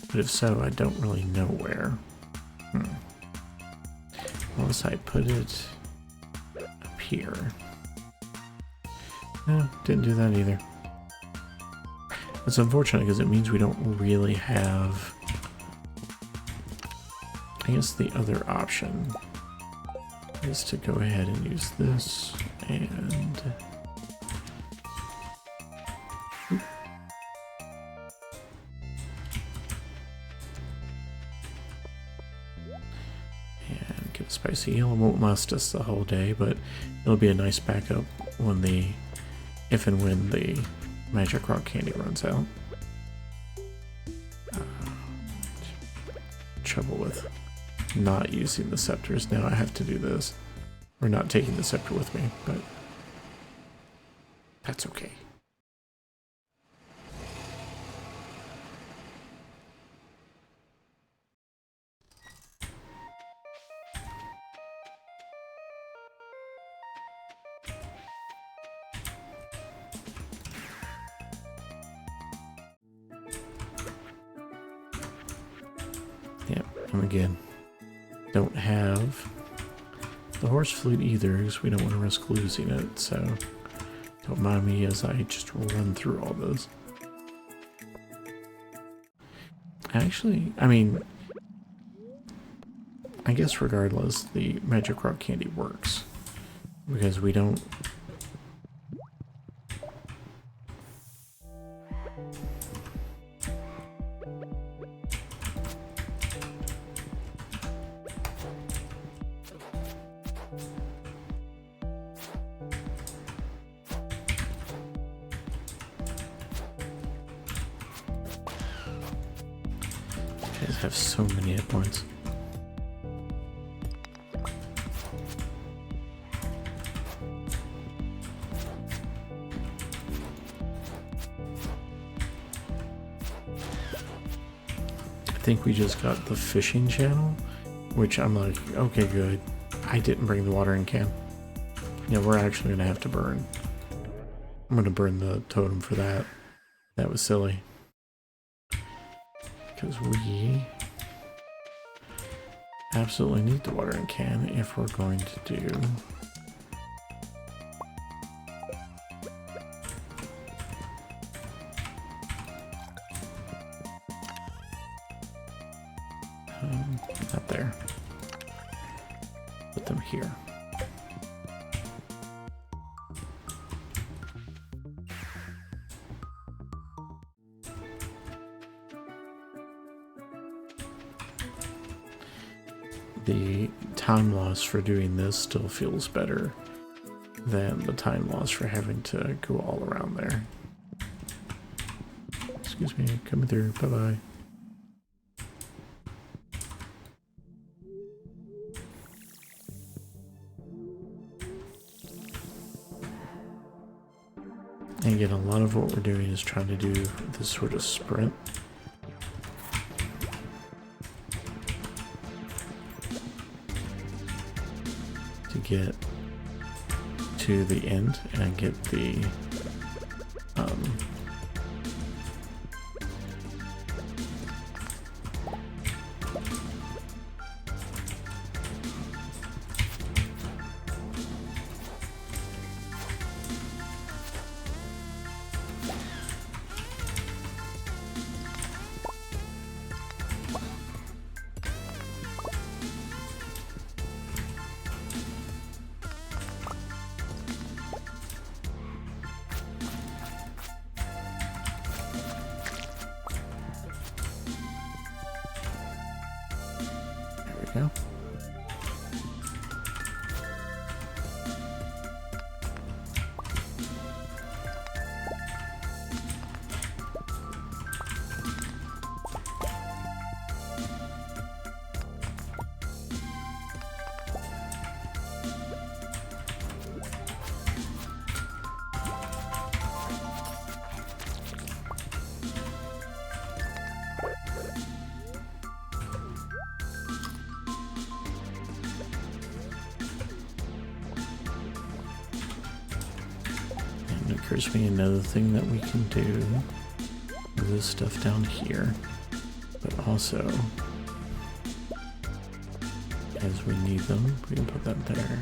But if so, I don't really know where. Unless I put it up here. No, didn't do that either. It's unfortunate because it means we don't really have... I guess the other option is to go ahead and use this and... And get a spicy yellow. Won't last us the whole day, but it'll be a nice backup when if and when the magic rock candy runs out. Trouble with not using the scepters. Now I have to do this. Or not taking the scepter with me, but that's okay. And again, don't have the horse flute either, because we don't want to risk losing it, so don't mind me as I just run through all those. Actually, I mean, I guess regardless, the magic rock candy works, because we don't... have so many hit points. I think we just got the fishing channel, which I'm like, okay, good. I didn't bring the watering can. Yeah, we're actually gonna have to burn. I'm gonna burn the totem for that. That was silly. Because we absolutely need the watering can if we're going to do not there. Put them here. The time loss for doing this still feels better than the time loss for having to go all around there. Excuse me, coming through. Bye-bye. And again, a lot of what we're doing is trying to do this sort of sprint. To get to the end and get the go. It occurs to me another thing that we can do with this stuff down here, but also as we need them, we can put that there.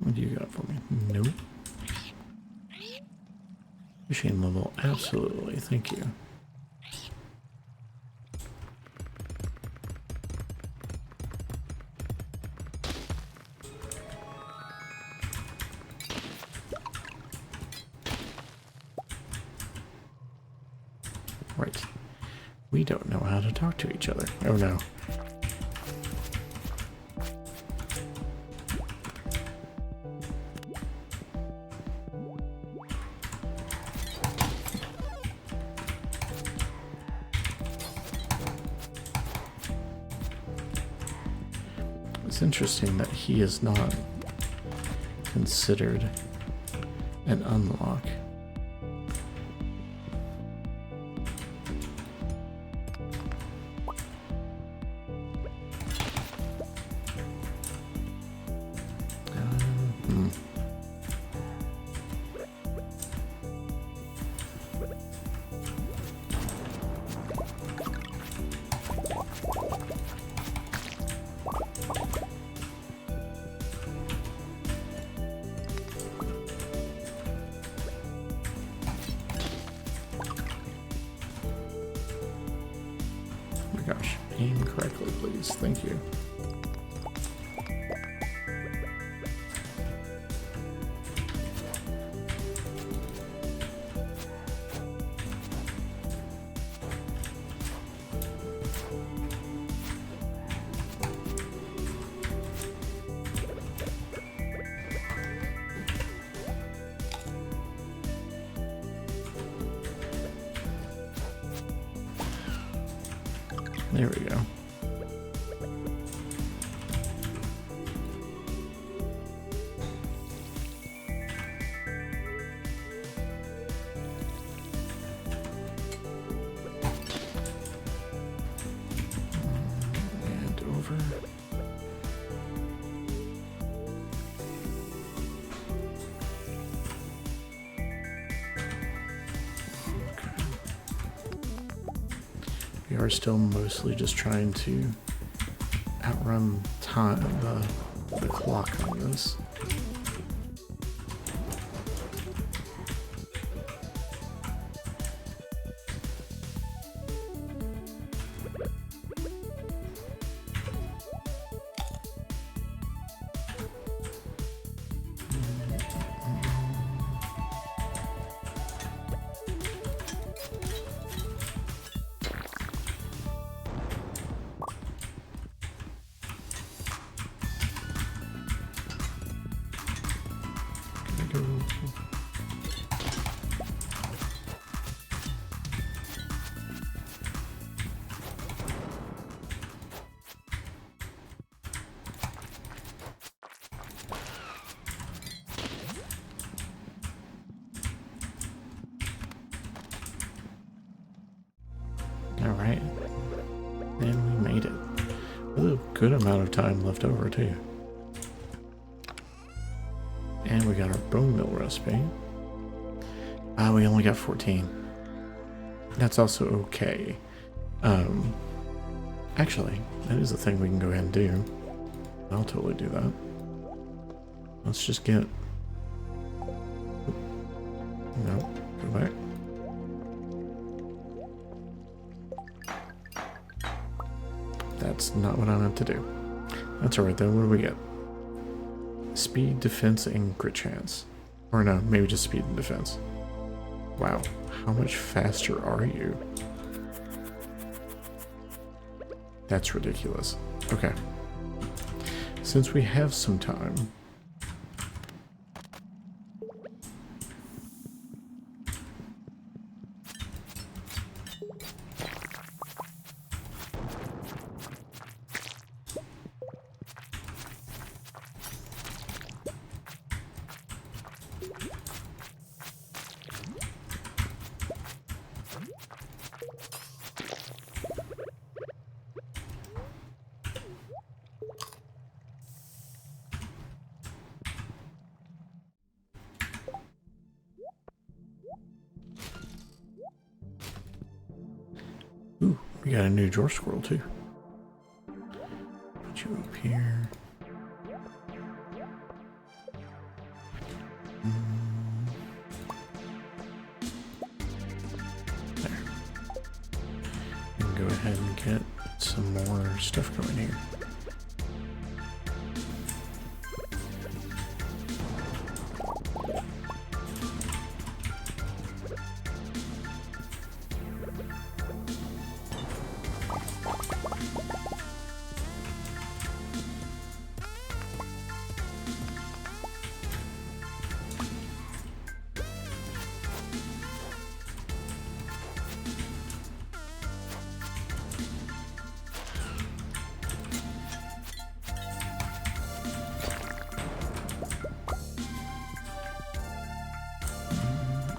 What do you got for me? Nope. Machine level, absolutely. Thank you. Right. We don't know how to talk to each other. Oh no. It's interesting that he is not considered an unlock. correctly, please. Thank you. There we go. And over. We are still mostly just trying to outrun time, the clock on this. Go. All right, and we made it with a good amount of time left over too. And we got our bone meal recipe. We only got 14. That's also okay. Actually, that is a thing we can go ahead and do. I'll totally do that. Let's just get... No, go back. That's not what I meant to do. That's alright though. What do we get? Speed, defense, and crit chance. Or no, maybe just speed and defense. Wow, how much faster are you? That's ridiculous. Okay. Since we have some time... Ooh, we got a new drawer squirrel too. Put you up here. There. We can go ahead and get some more stuff going here.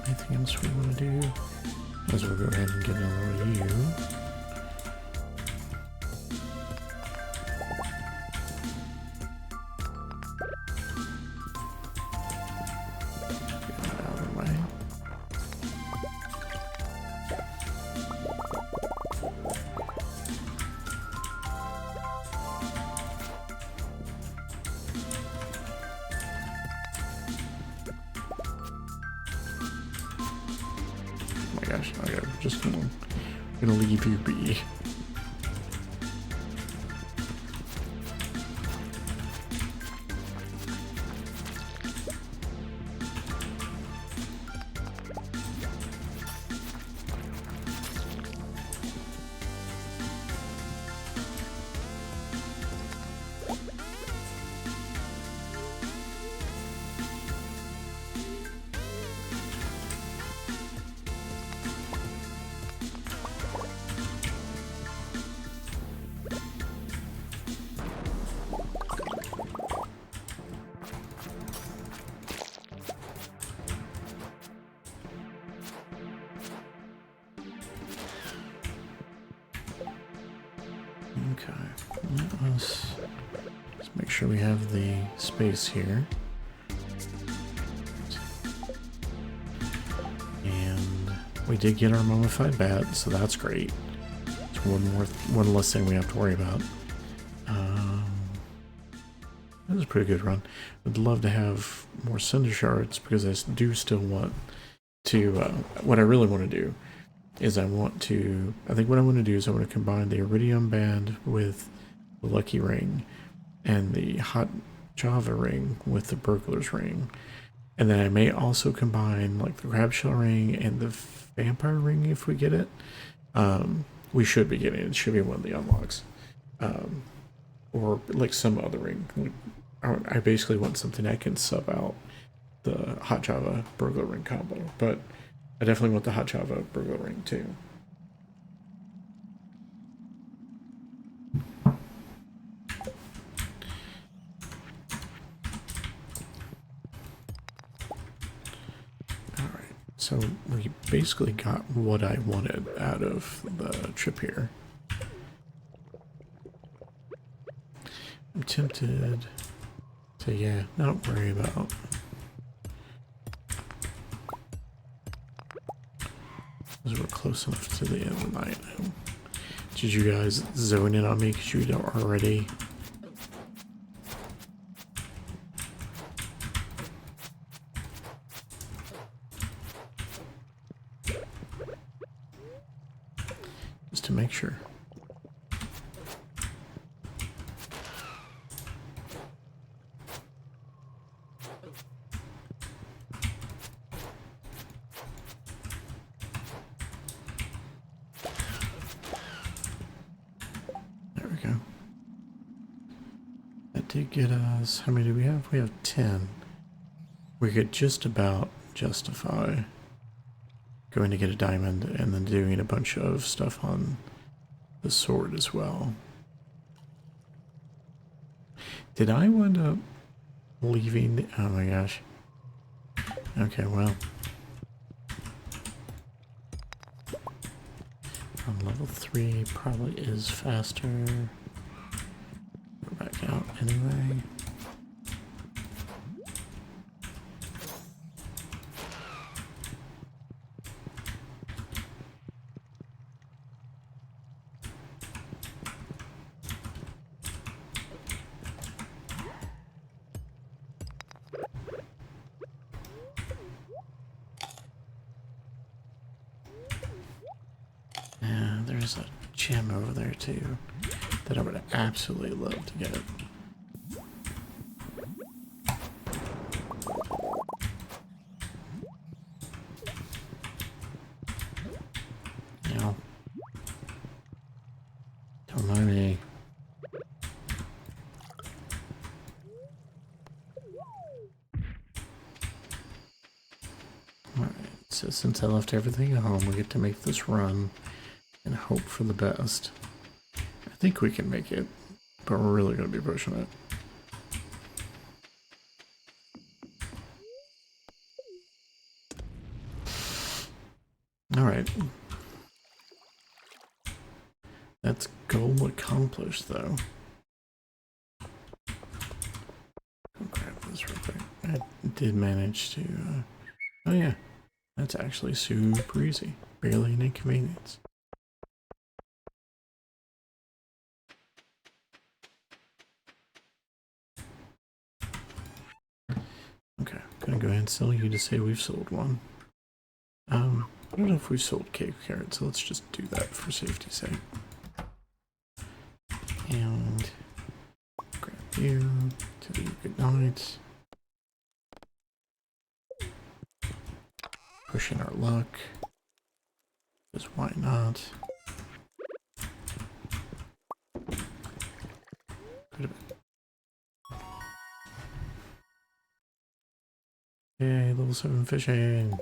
Anything else we want to do? As we'll go ahead and get another one of you. Get that out of the way. Oh my gosh, okay, just gonna leave you be. Okay, let's make sure we have the space here. And we did get our mummified bat, so that's great. It's one less thing we have to worry about. That was a pretty good run. I'd love to have more cinder shards because I do still want to. What I really want to do is I think what I want to do is I want to combine the iridium band with the lucky ring and the hot java ring with the burglar's ring. And then I may also combine like the crab shell ring and the vampire ring if we get it. We should be getting it. It should be one of the unlocks. Or like some other ring. I basically want something I can sub out the hot java burglar ring combo. But I definitely want the hot java burglar ring too. So we basically got what I wanted out of the trip here. I'm tempted to, yeah, not worry about. Because we're close enough to the end of the night. Did you guys zone in on me because you already... Just to make sure. There we go. That did get us... How many do we have? We have 10. We could just about justify going to get a diamond and then doing a bunch of stuff on the sword as well. Did I wind up leaving? Oh my gosh. Okay, well. On level 3 probably is faster. We're back out anyway. There's a gem over there too that I would absolutely love to get. No. Don't mind me. Alright, so since I left everything at home, we get to make this run and hope for the best. I think we can make it, but we're really going to be pushing it. Alright. That's goal accomplished, though. Oh crap, this real quick. I did manage to... oh yeah, that's actually super easy. Barely an inconvenience. Okay, I'm gonna go ahead and sell you to say we've sold one. I don't know if we've sold cave carrots, so let's just do that for safety's sake. And grab you, tell you good night. Push in our luck. Because why not? Yay, level 7 fishing.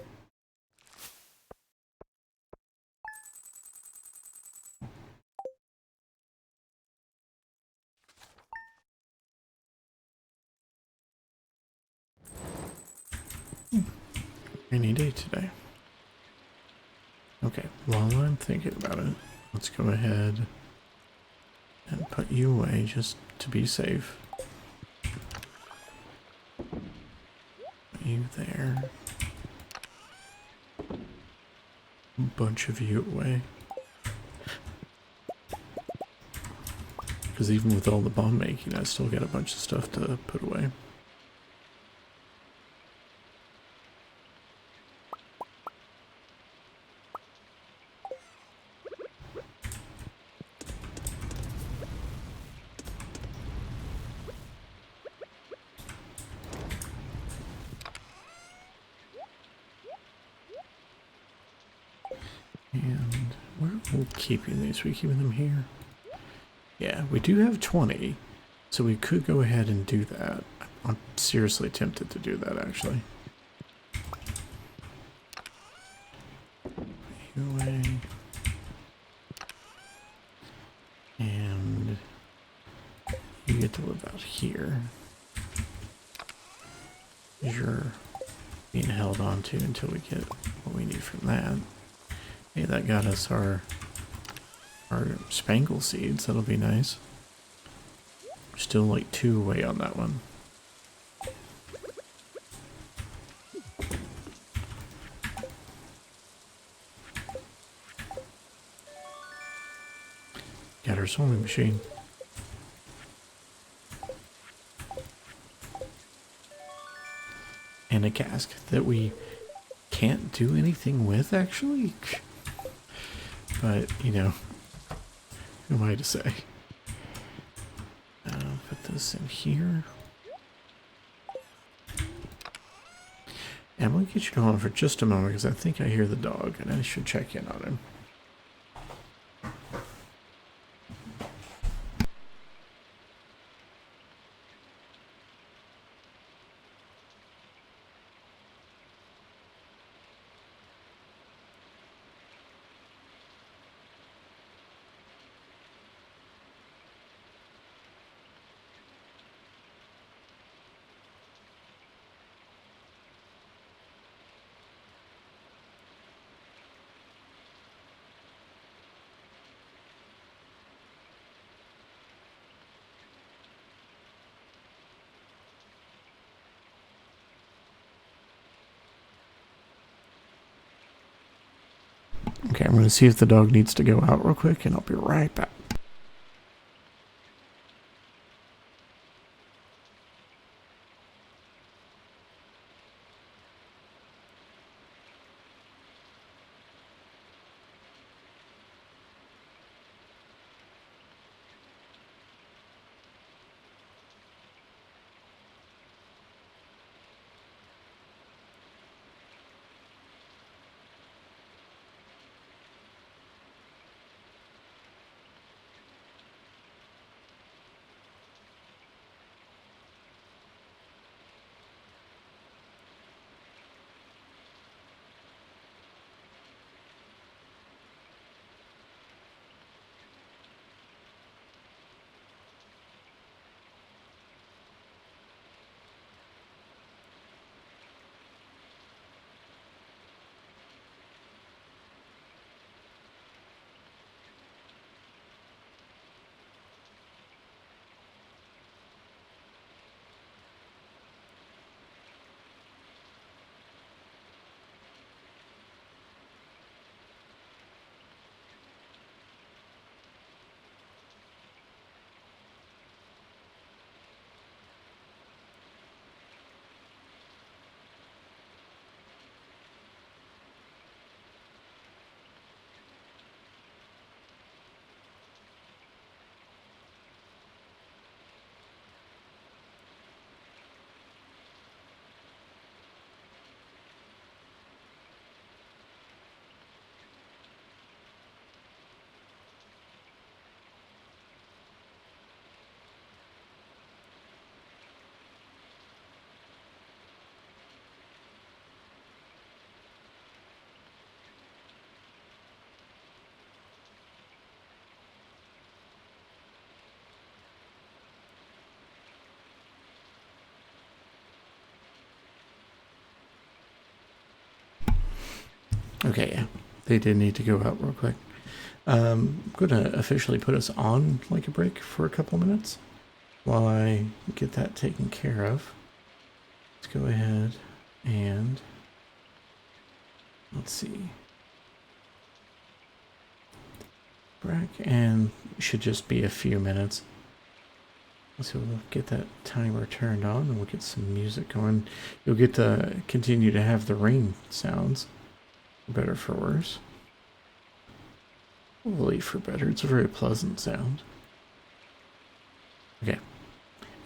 Rainy day today. Okay, while I'm thinking about it, let's go ahead And put you away just to be safe. Put you there. A bunch of you away. Because even with all the bomb making, I still got a bunch of stuff to put away. And where are we keeping these? Are we keeping them here? Yeah, we do have 20, so we could go ahead and do that. I'm seriously tempted to do that, actually. Away. And you get to live out here. You're being held on to until we get what we need from that. Hey, that got us our spangle seeds. That'll be nice. Still like 2 away on that one. Got our sewing machine. And a cask that we can't do anything with, actually. But, you know, who am I to say? Put this in here. And I'm going to get you to hold on for just a moment because I think I hear the dog and I should check in on him. Okay, I'm going to see if the dog needs to go out real quick, and I'll be right back. Okay, yeah. They did need to go out real quick. I'm going to officially put us on like a break for a couple minutes while I get that taken care of. Let's go ahead and let's see. Break, and it should just be a few minutes. So we'll get that timer turned on and we'll get some music going. You'll get to continue to have the rain sounds, for better for worse. Hopefully for better. It's a very pleasant sound. Okay.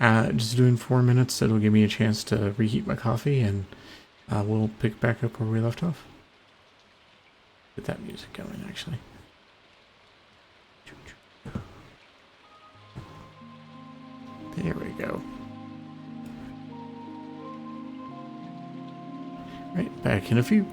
Just doing 4 minutes. That'll give me a chance to reheat my coffee, and we'll pick back up where we left off. Get that music going, actually. There we go. Right, back in a few.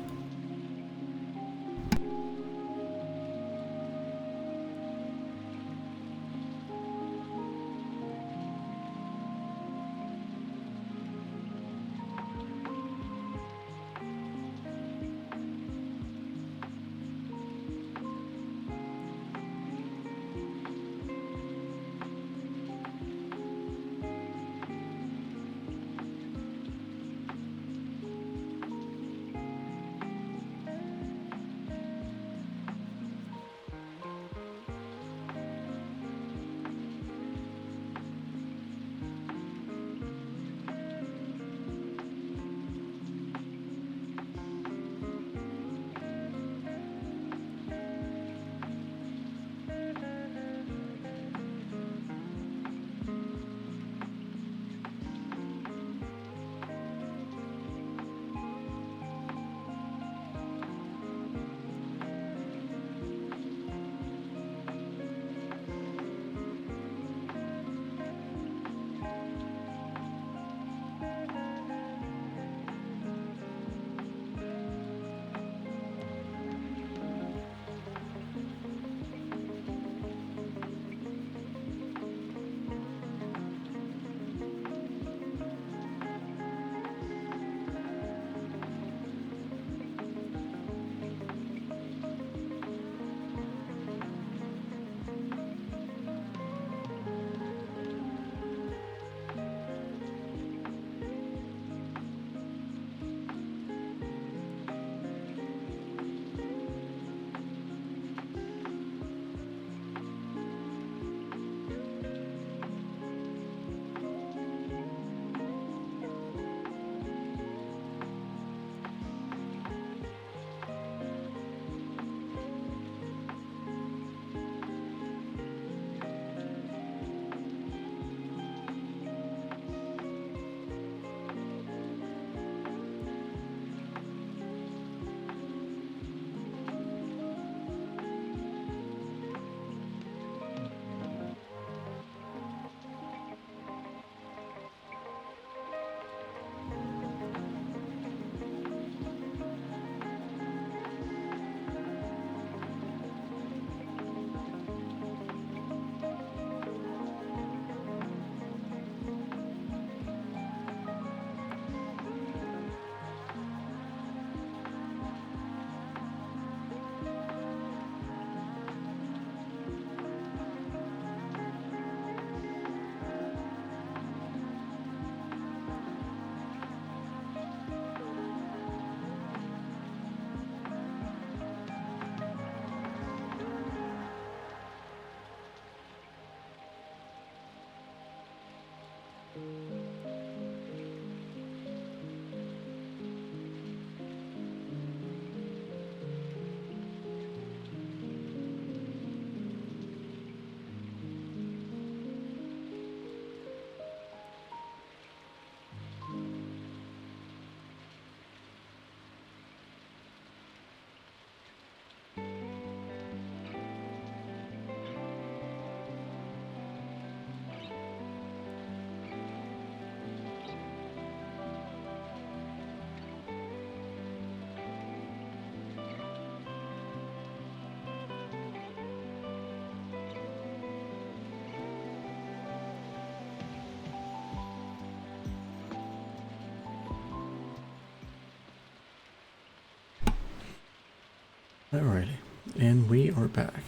Alrighty, and we are back.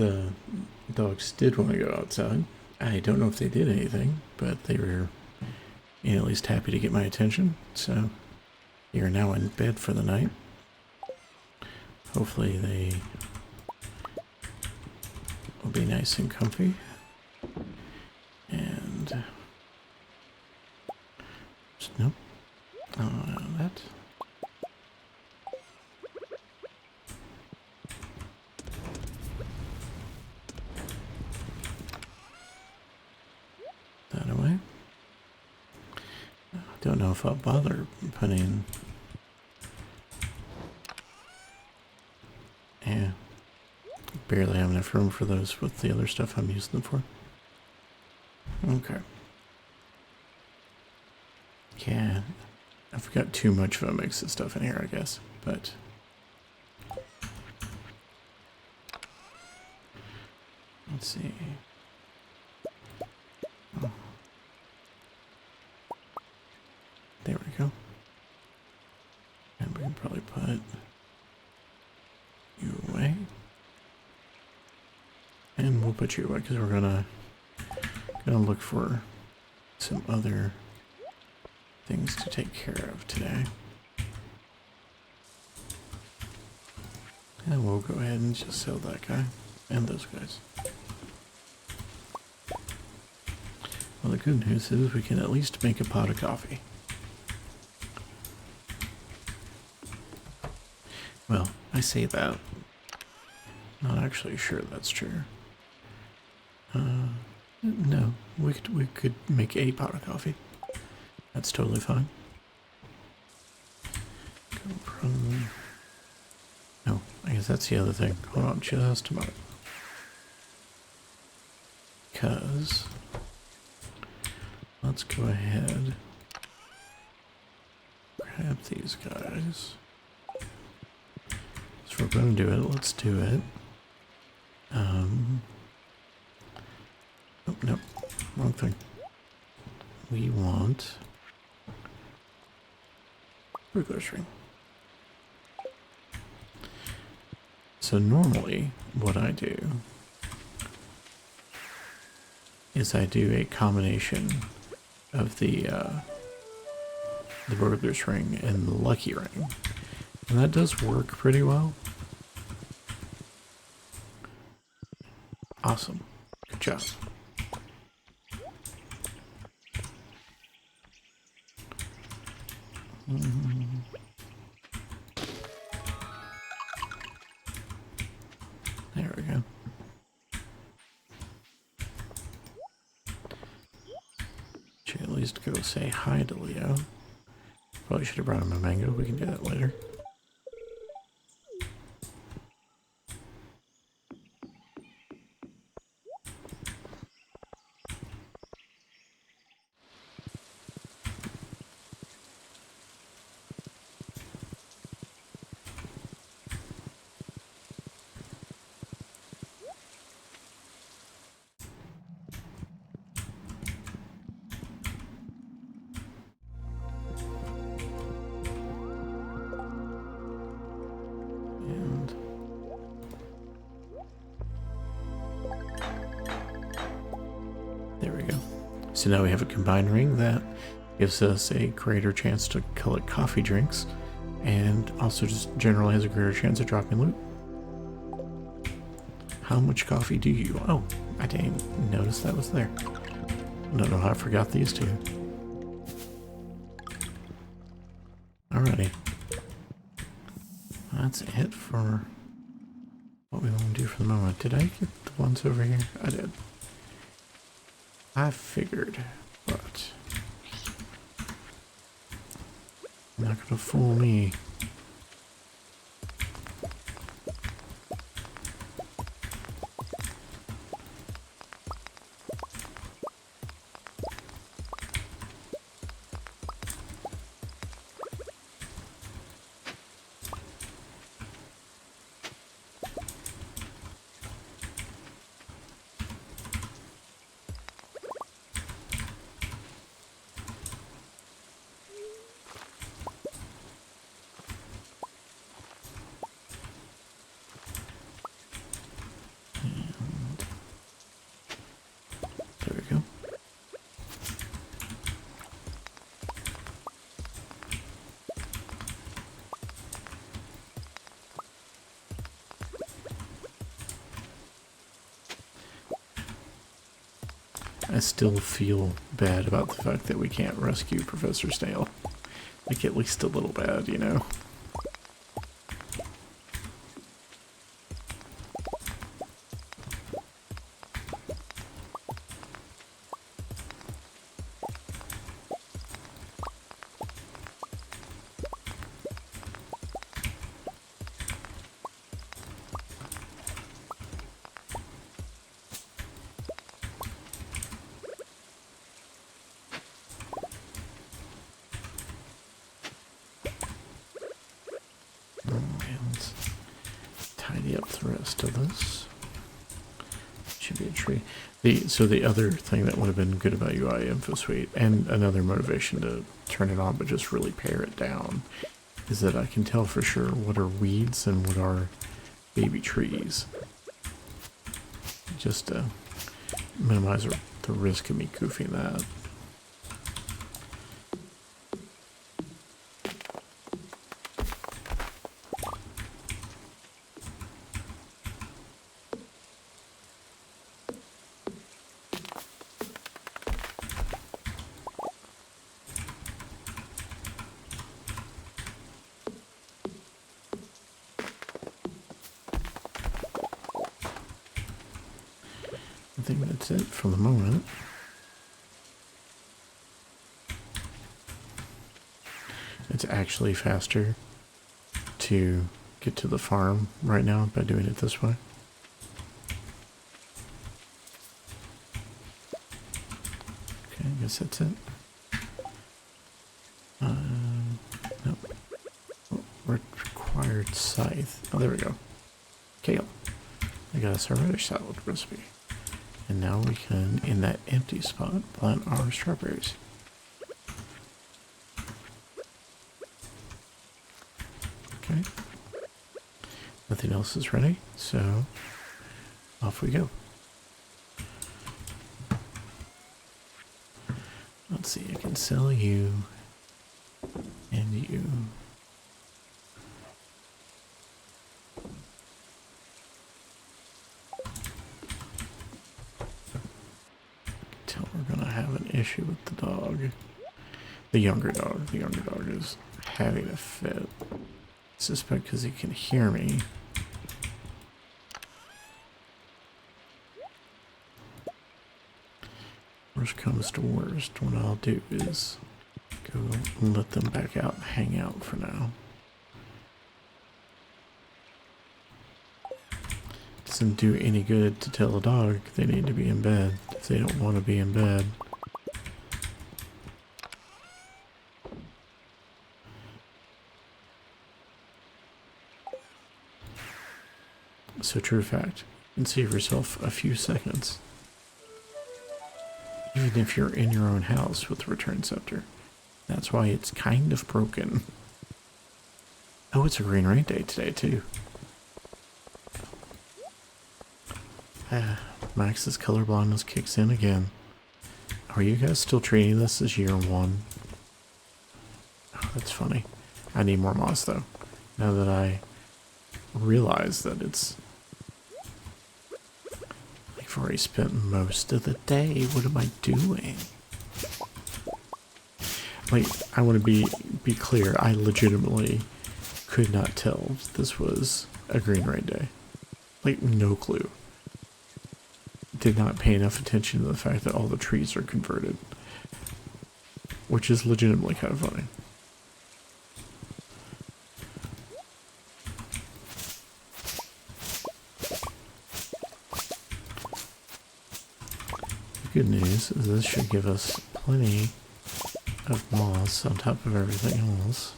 the dogs did want to go outside. I don't know if they did anything, but they were at least happy to get my attention. So they are now in bed for the night. Hopefully they will be nice and comfy. And nope. That. That away. Don't know if I'll bother putting. Yeah. Barely have enough room for those with the other stuff I'm using them for. Okay. Yeah. I've got too much of a mix of stuff in here, I guess. But let's see. Oh. There we go. And we can probably put you away. And we'll put you away because we're gonna look for some other things to take care of today. And we'll go ahead and just sell that guy and those guys. Well, the good news is we can at least make a pot of coffee. Well, I say that. Not actually sure that's true. No, we could make a pot of coffee. That's totally fine. Go from... No, I guess that's the other thing. Hold on just a moment. Because... let's go ahead. Grab these guys. So we're going to do it. Let's do it. Oh, no. Wrong thing. We want... burglar string. So normally what I do is I do a combination of the burglar's ring and the lucky ring, and that does work pretty well. Awesome, good job. There we go. Should at least go say hi to Leo. Probably should have brought him a mango. We can do that later. There we go. So now we have a combined ring that gives us a greater chance to collect coffee drinks, and also just generally has a greater chance of dropping loot. How much coffee do you want? Oh, I didn't notice that was there. I don't know how I forgot these two. Alrighty. That's it for what we want to do for the moment. Did I get the ones over here? I did. I figured, but not gonna fool me. I still feel bad about the fact that we can't rescue Professor Snail. Like, at least a little bad, you know? Tidy up the rest of this. Should be a tree. So the other thing that would have been good about UI Info Suite, and another motivation to turn it on but just really pare it down, is that I can tell for sure what are weeds and what are baby trees. Just to minimize the risk of me goofing that. I think that's it for the moment. It's actually faster to get to the farm right now by doing it this way. Okay, I guess that's it. Nope. Oh, required scythe. Oh, there we go. Kale. I got us a radish salad recipe. And now we can, in that empty spot, plant our strawberries. Okay. Nothing else is ready, so off we go. Let's see, I can sell you and you. We're gonna have an issue with the dog. The younger dog. The younger dog is having a fit. I suspect because he can hear me. Worst comes to worst, what I'll do is go and let them back out and hang out for now. Doesn't do any good to tell a dog they need to be in bed if they don't want to be in bed. So true fact, you can save yourself a few seconds. Even if you're in your own house with the return scepter. That's why it's kind of broken. Oh, it's a green rain day today too. Max's color blindness kicks in again. Are you guys still treating this as year one? Oh, that's funny. I need more moss though. Now that I realize that it's... I've already spent most of the day. What am I doing? Like, I want to be clear. I legitimately could not tell this was a green rain day. Like, no clue. Did not pay enough attention to the fact that all the trees are converted. Which is legitimately kind of funny. The good news is this should give us plenty of moss on top of everything else.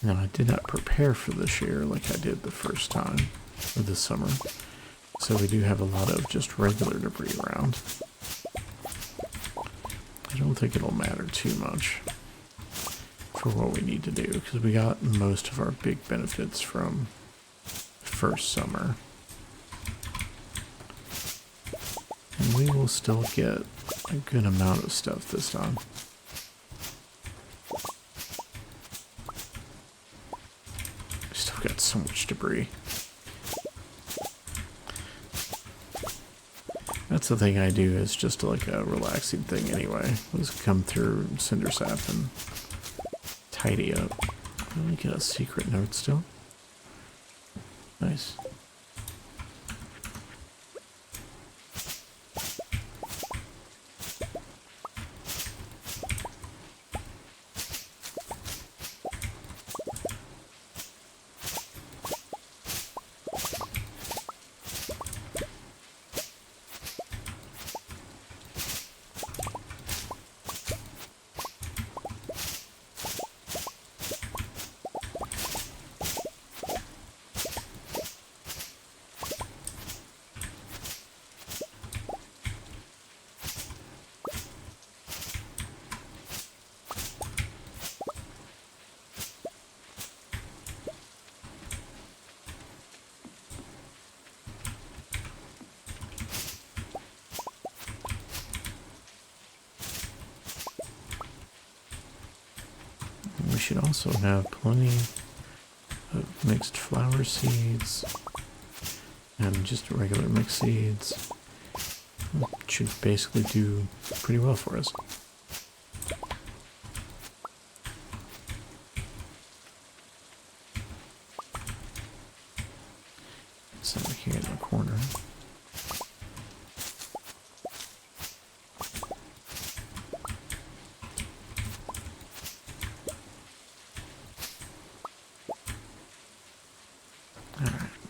Now, I did not prepare for this year like I did the first time, or this summer, so we do have a lot of just regular debris around. I don't think it'll matter too much for what we need to do, because we got most of our big benefits from first summer. And we will still get a good amount of stuff this time. so much debris. That's the thing I do, is just like a relaxing thing anyway. Just come through Cinder Sap and tidy up. Let me get a secret note still. Nice. We should also have plenty of mixed flower seeds and just regular mixed seeds. It should basically do pretty well for us. So here in the corner.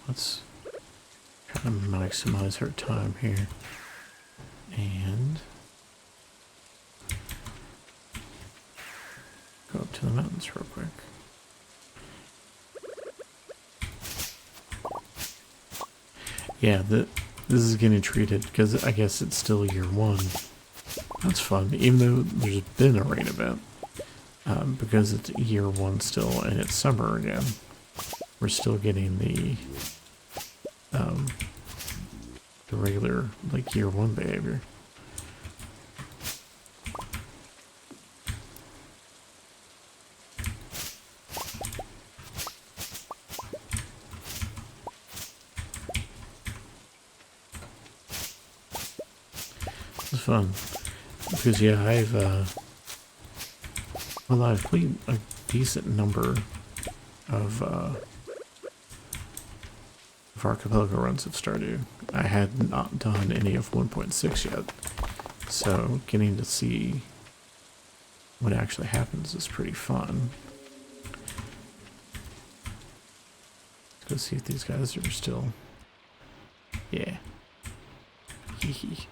Let's try to maximize our time here. And go up to the mountains real quick. Yeah, this is getting treated because I guess it's still year one. That's fun, even though there's been a rain event. Because it's year one still and it's summer again. We're still getting the regular, like, year one behavior. It's fun. Because, yeah, I've played a decent number of Archipelago runs of Stardew. I had not done any of 1.6 yet, so getting to see what actually happens is pretty fun. Let's go see if these guys are still... Yeah. Hee.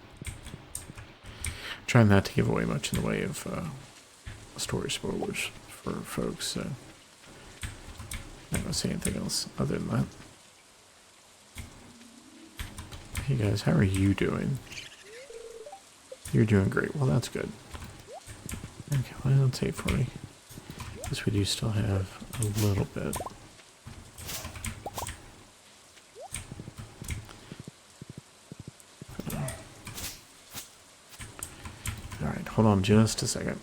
Trying not to give away much in the way of story spoilers for folks, so I'm not going to say anything else other than that. Hey guys, how are you doing? You're doing great. Well, that's good. Okay, well, let's say 40. Guess we do still have a little bit. Alright, hold on just a second.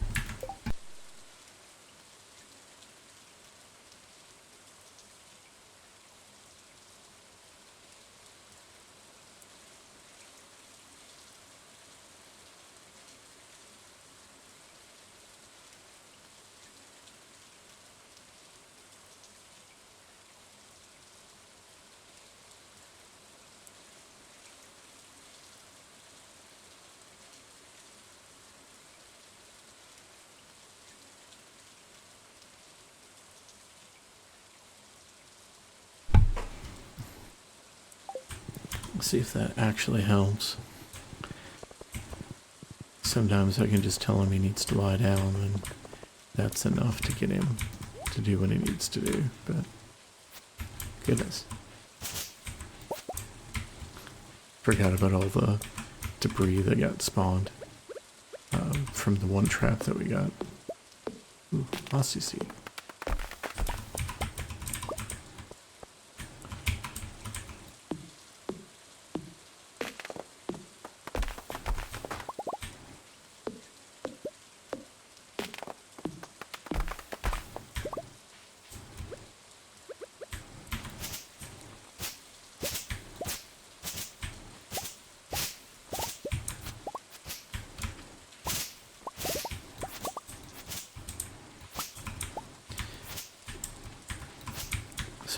Let's see if that actually helps. Sometimes I can just tell him he needs to lie down, and that's enough to get him to do what he needs to do, but goodness. Forgot about all the debris that got spawned from the one trap that we got. Ooh, Mossy Seed.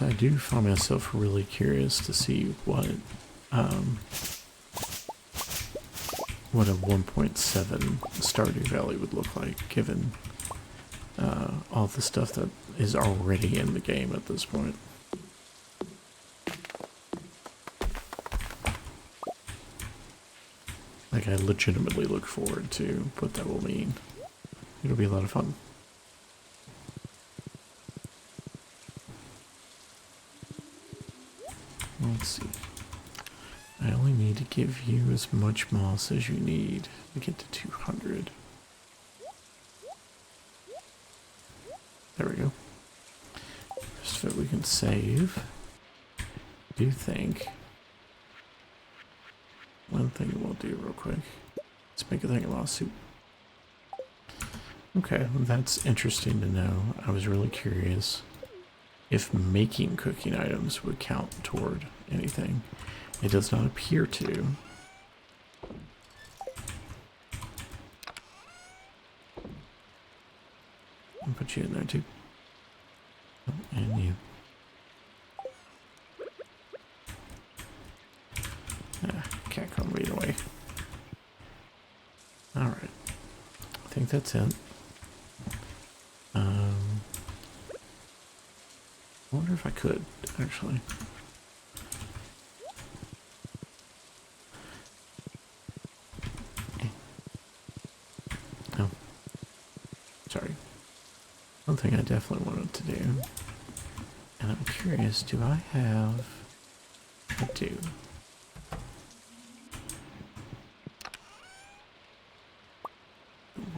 So I do find myself really curious to see what a 1.7 Stardew Valley would look like, given all the stuff that is already in the game at this point. Like, I legitimately look forward to what that will mean. It'll be a lot of fun. Let's see. I only need to give you as much moss as you need to get to 200. There we go. Just so we can save. I do think one thing we'll do real quick. Let's make a thing of moss soup. Okay, well, that's interesting to know. I was really curious if making cooking items would count toward anything. It does not appear to. I'll put you in there too. Oh, and you. Can't come right away. Alright. I think that's it. I wonder if I could, actually. Oh. Sorry. One thing I definitely wanted to do, and I'm curious, do I have... I do.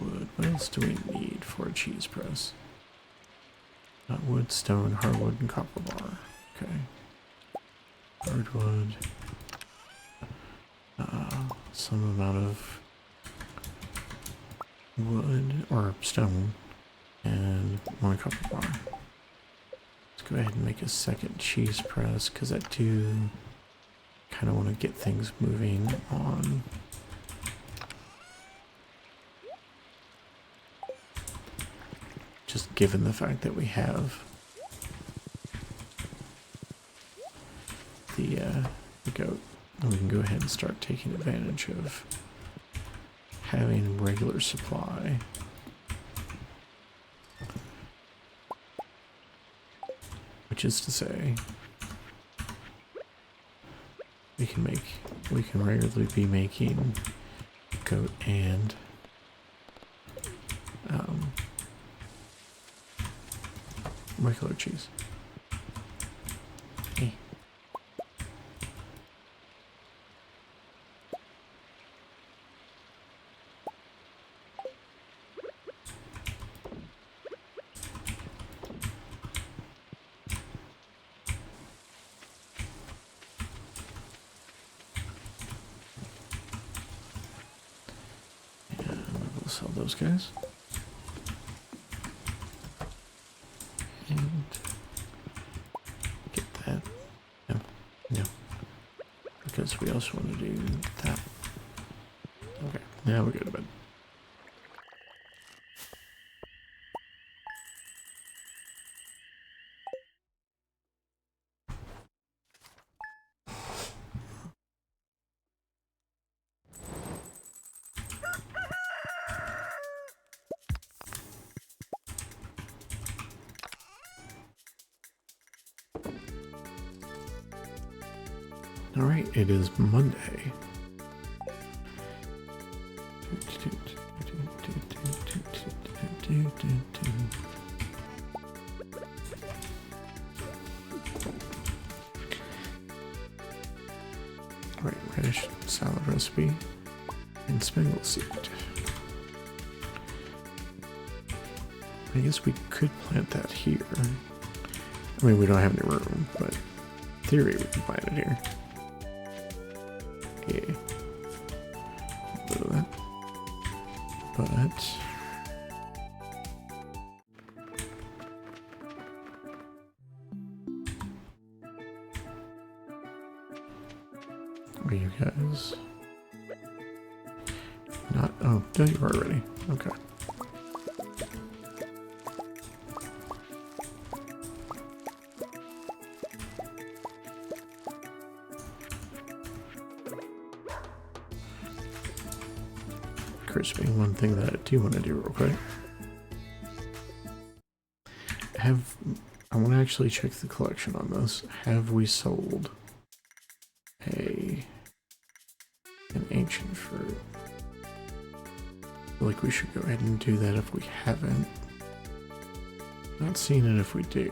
Wood. What else do we need for a cheese press? Wood, stone, hardwood, and copper bar. Okay. Hardwood. Some amount of wood or stone and one copper bar. Let's go ahead and make a second cheese press because I do kind of want to get things moving on. Just given the fact that we have the goat, and we can go ahead and start taking advantage of having regular supply. Which is to say, we can regularly be making goat and regular cheese. Hey. And we'll sell those guys. And get that. No. Because we also want to do that. Okay, now we go to bed. All right, it is Monday. All right, radish salad recipe and spangle seed. I guess we could plant that here. I mean, we don't have any room, but in theory we can plant it here. Yeah. A bit of that. But are you guys not? Oh, no, you are ready. Okay. occurs to me, one thing that I do want to do real quick. I want to actually check the collection on this. Have we sold an ancient fruit? I feel like we should go ahead and do that if we haven't. Not seeing it if we do.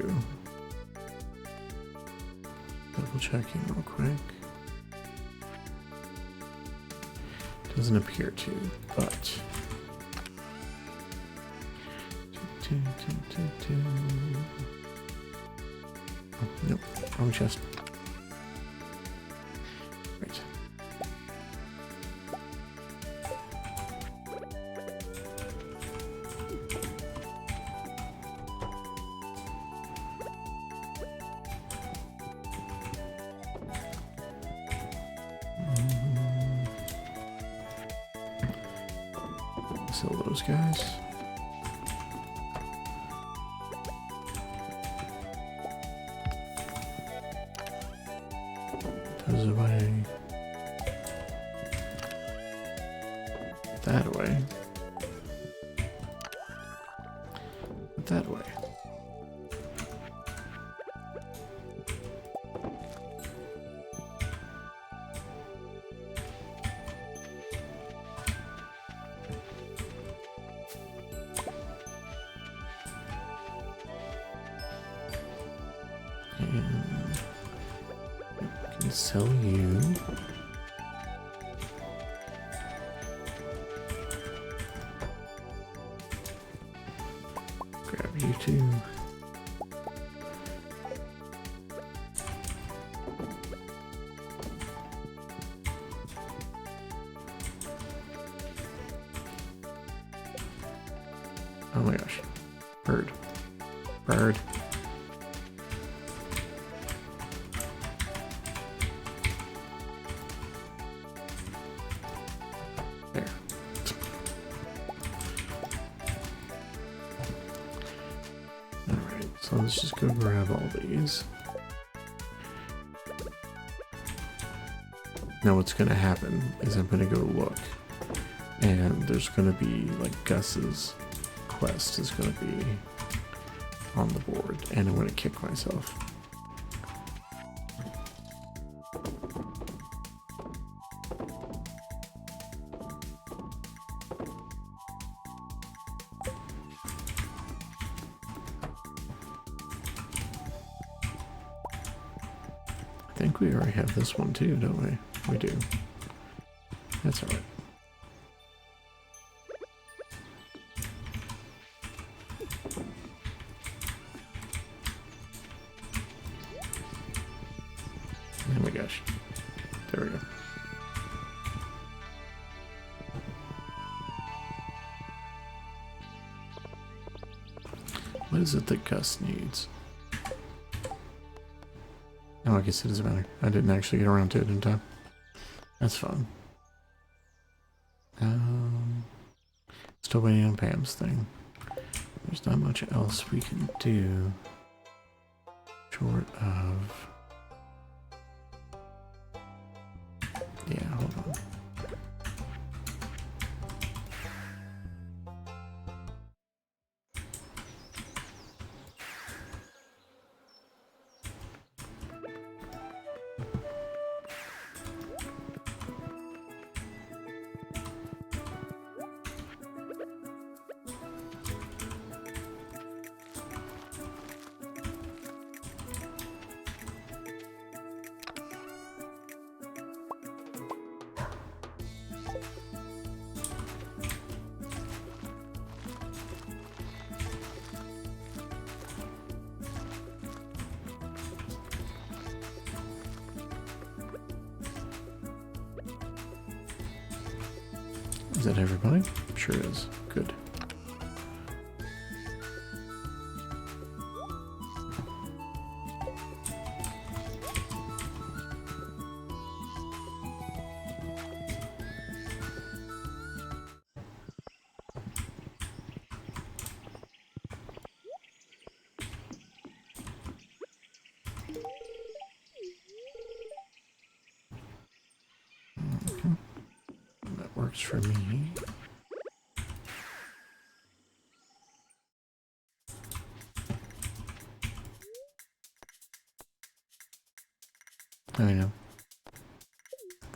Double checking real quick. Doesn't appear to, but oh, nope, wrong chest. Right. Sell those guys. Those away. That way. That way. And I can sell you. Grab you too. Oh my gosh. Bird. Bird. There. Alright, so let's just go grab all these. Now what's gonna happen is I'm gonna go look, and there's gonna be like Gus's quest is gonna be on the board, and I'm gonna kick myself. I think we already have this one too, don't we? We do. That's alright. Oh my gosh. There we go. What is it that Gus needs? Oh, I guess it doesn't matter. I didn't actually get around to it in time. That's fun. Still waiting on Pam's thing. There's not much else we can do short of... Yeah, hold on. Is that everybody? Sure is. Good. That works for me.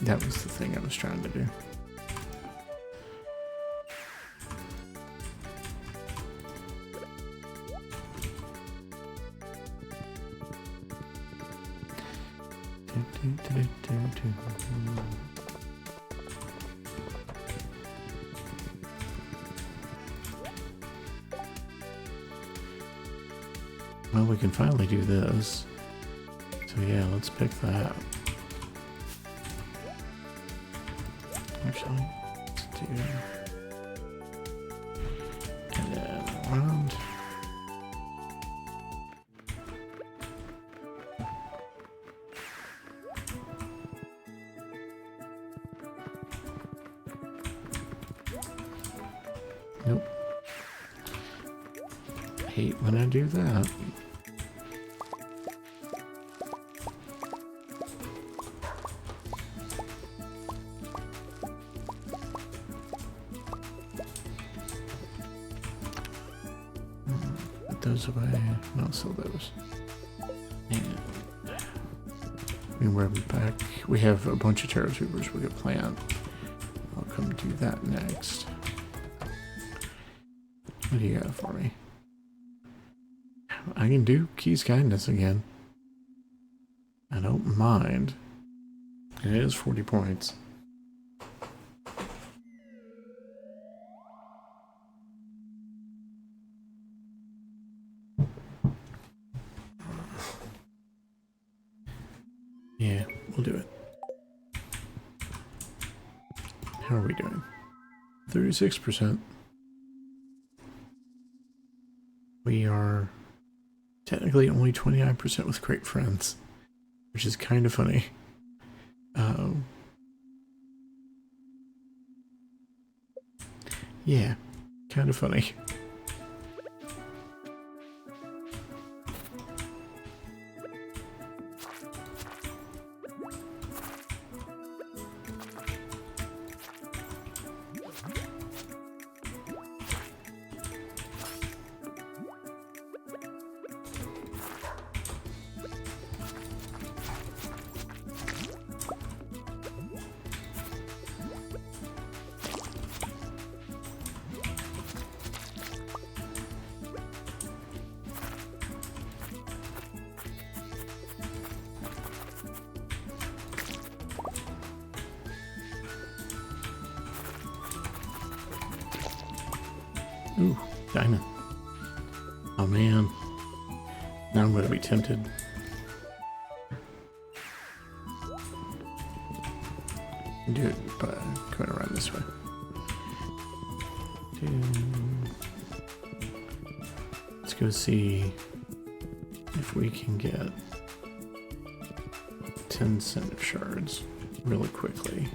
That was the thing I was trying to do. Well, we can finally do this. So yeah, let's pick that. Actually, let's do and then around. Nope. Hate when I do that. Put those away. No, sell those. And we're back. We have a bunch of terror tubers we could plant. I'll come do that next. What do you got for me? I can do Key's Kindness again. I don't mind. It is 40 points. Yeah, we'll do it. How are we doing? 36%. We are technically only 29% with great friends, which is kind of funny. Yeah, kind of funny. Ooh, diamond. Oh man. Now I'm going to be tempted. Do it by going around this way. Let's go see if we can get 10 center shards really quickly.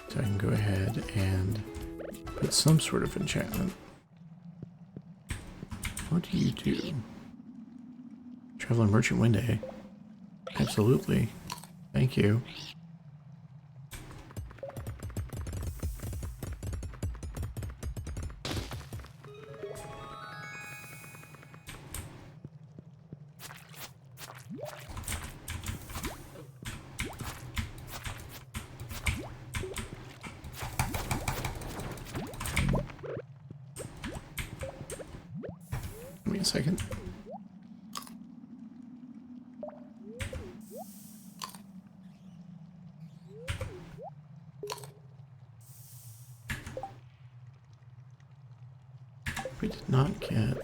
So I can go ahead and put some sort of enchantment. What do you do? Traveler Merchant Winday. Absolutely. Thank you. Give me a second. We did not get...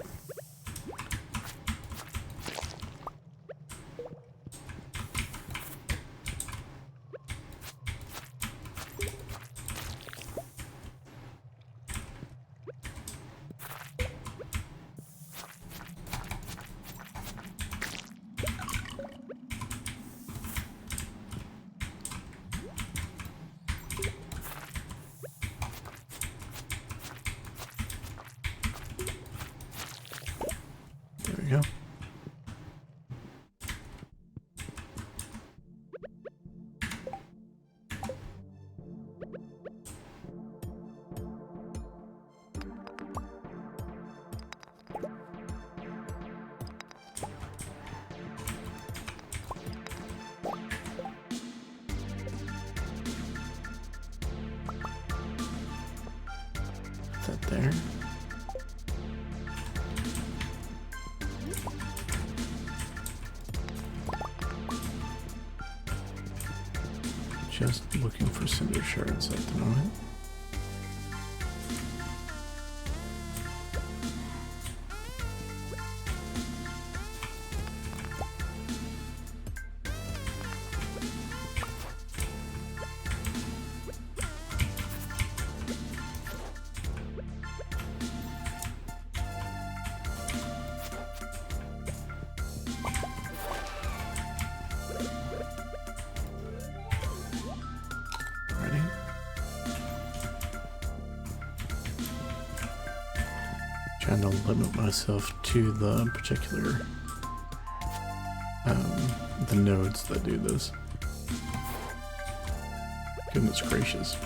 there. Just looking for cinder shards at the moment. Trying to limit myself to the particular the nodes that do this. Goodness gracious.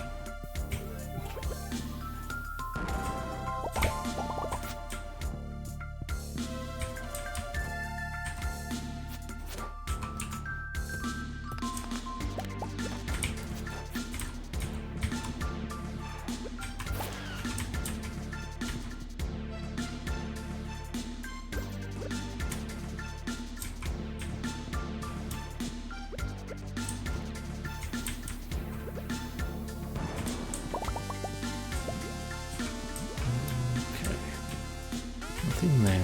Nothing there.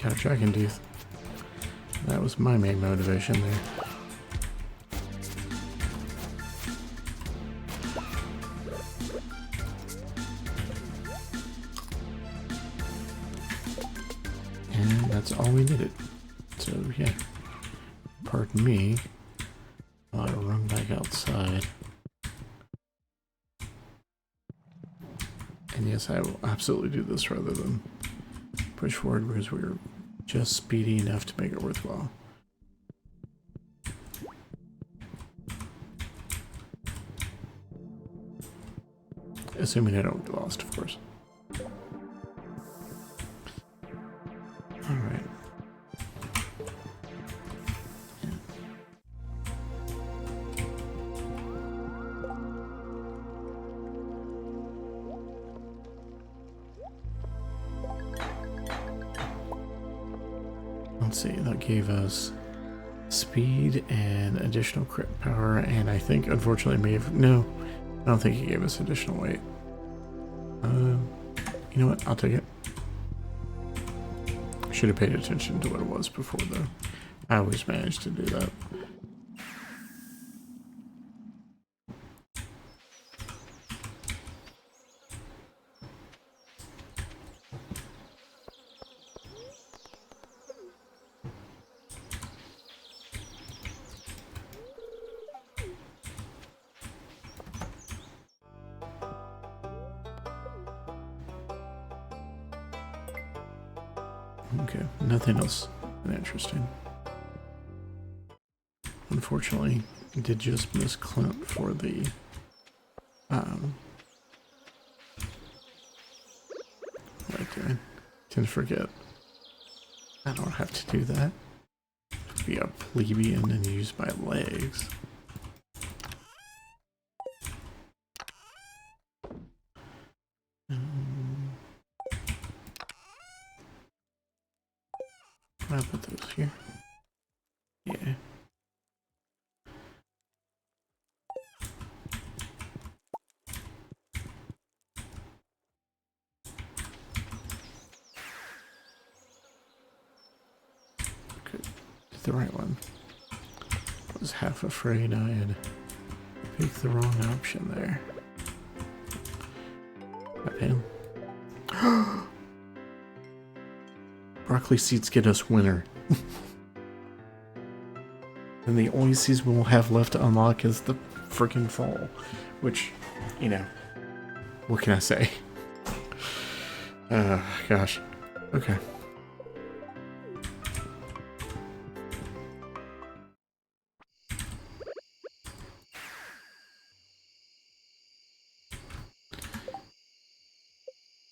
Got a dragon tooth. That was my main motivation there. And that's all we needed. So yeah, pardon me while I run back outside. And yes, I will absolutely do this rather than push forward because we're just speedy enough to make it worthwhile. Assuming I don't get lost, of course. Alright. Let's see, that gave us speed and additional crit power, and I think, unfortunately, may have... No, I don't think he gave us additional weight. You know what? I'll take it. Should have paid attention to what it was before, though. I always managed to do that. Okay, nothing else interesting. Unfortunately, I did just miss Clint for the what am I doing? Tend to forget. I don't have to do that. Be a plebeian and use my legs. I'll put those here. Yeah. Good. Did the right one. I was half afraid I had picked the wrong option there. That him. Broccoli seeds get us winter. And the only season we'll have left to unlock is the freaking fall. Which, you know, what can I say? Gosh. Okay.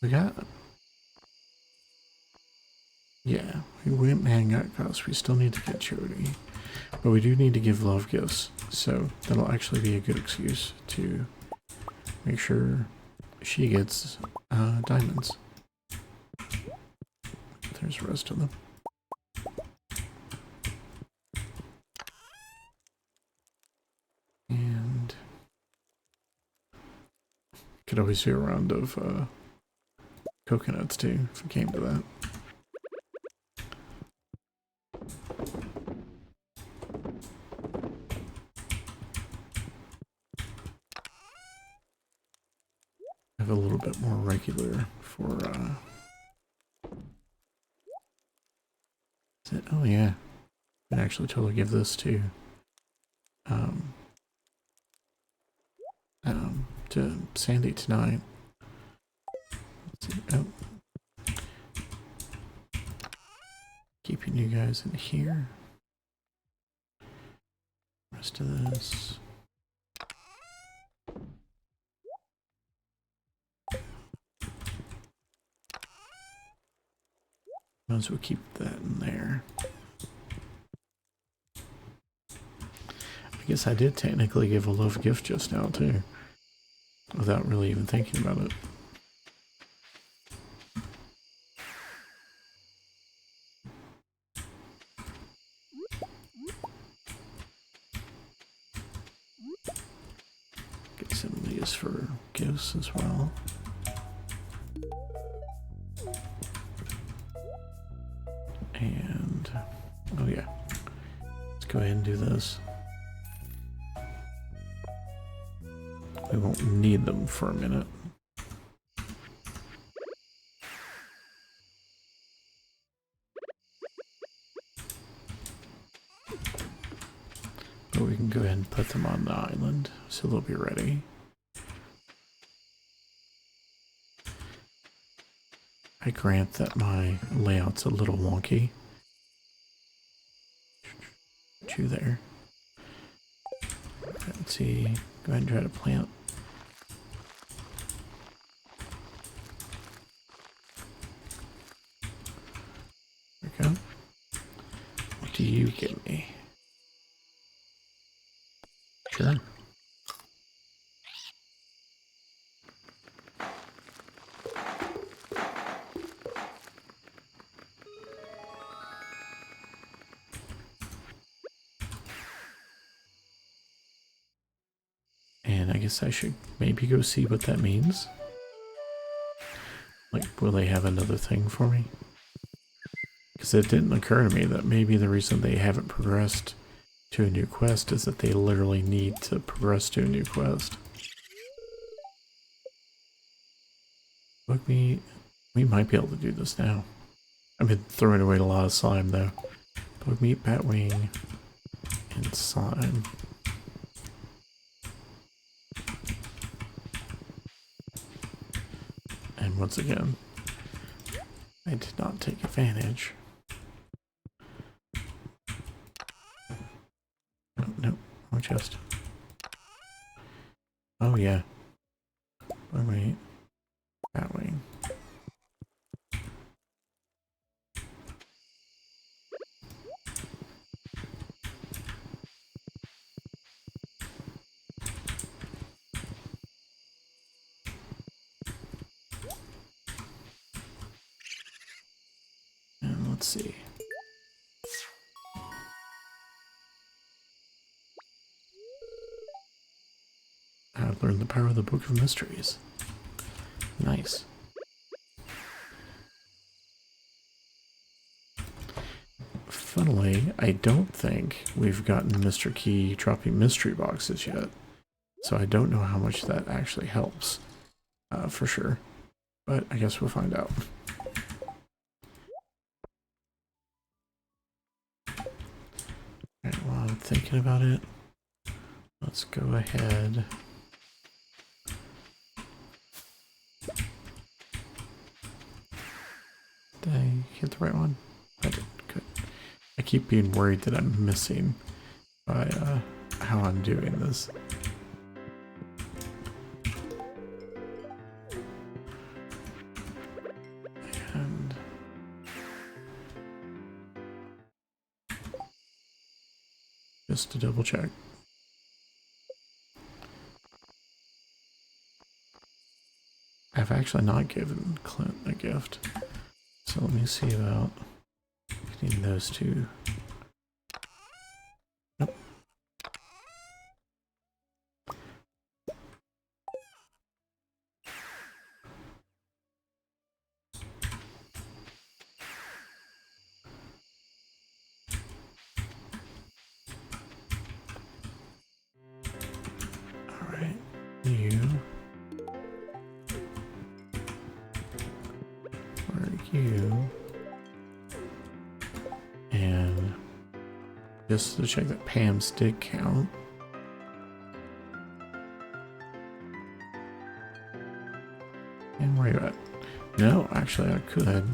We got... Yeah, we went and got Gus. We still need to get Jody. But we do need to give love gifts. So that'll actually be a good excuse to make sure she gets diamonds. There's the rest of them. And could always do a round of coconuts too, if it came to that. Have a little bit more regular for is it? Oh yeah, I can actually totally give this to Sandy tonight. Let's see. Oh, keeping you guys in here. Rest of this. Might as well keep that in there. I guess I did technically give a love gift just now too, without really even thinking about it. Get some of these for gifts as well. And, oh yeah, let's go ahead and do this. We won't need them for a minute. But we can go ahead and put them on the island so they'll be ready. I grant that my layout's a little wonky. Two there. Let's see. Go ahead and try to plant. There we go. What do you give me? Sure. And I guess I should maybe go see what that means. Like, will they have another thing for me? Because it didn't occur to me that maybe the reason they haven't progressed to a new quest is that they literally need to progress to a new quest. Bug meat. We might be able to do this now. I've been throwing away a lot of slime though. Bug meat, bat wing, and slime. And once again, I did not take advantage. Oh, no, wrong chest. Oh yeah. Bug meat, bat wing. Let's see. I've learned the power of the Book of Mysteries. Nice. Funnily, I don't think we've gotten Mr. Key dropping mystery boxes yet. So I don't know how much that actually helps. For sure. But I guess we'll find out. Alright, while I'm thinking about it, let's go ahead. Did I hit the right one? I did. Good. I keep being worried that I'm missing by how I'm doing this. just to double check. I've actually not given Clint a gift. So let me see about getting those two. Nope. All right, you. Where are you? And just to check that Pam's did count. And where are you at? No, actually I could.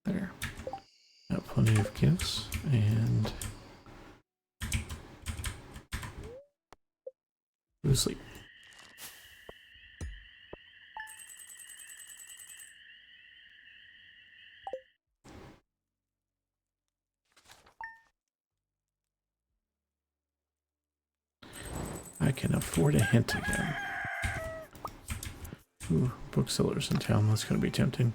There. Got plenty of gifts and go to sleep. I can afford a hint again. Ooh, booksellers in town. That's going to be tempting.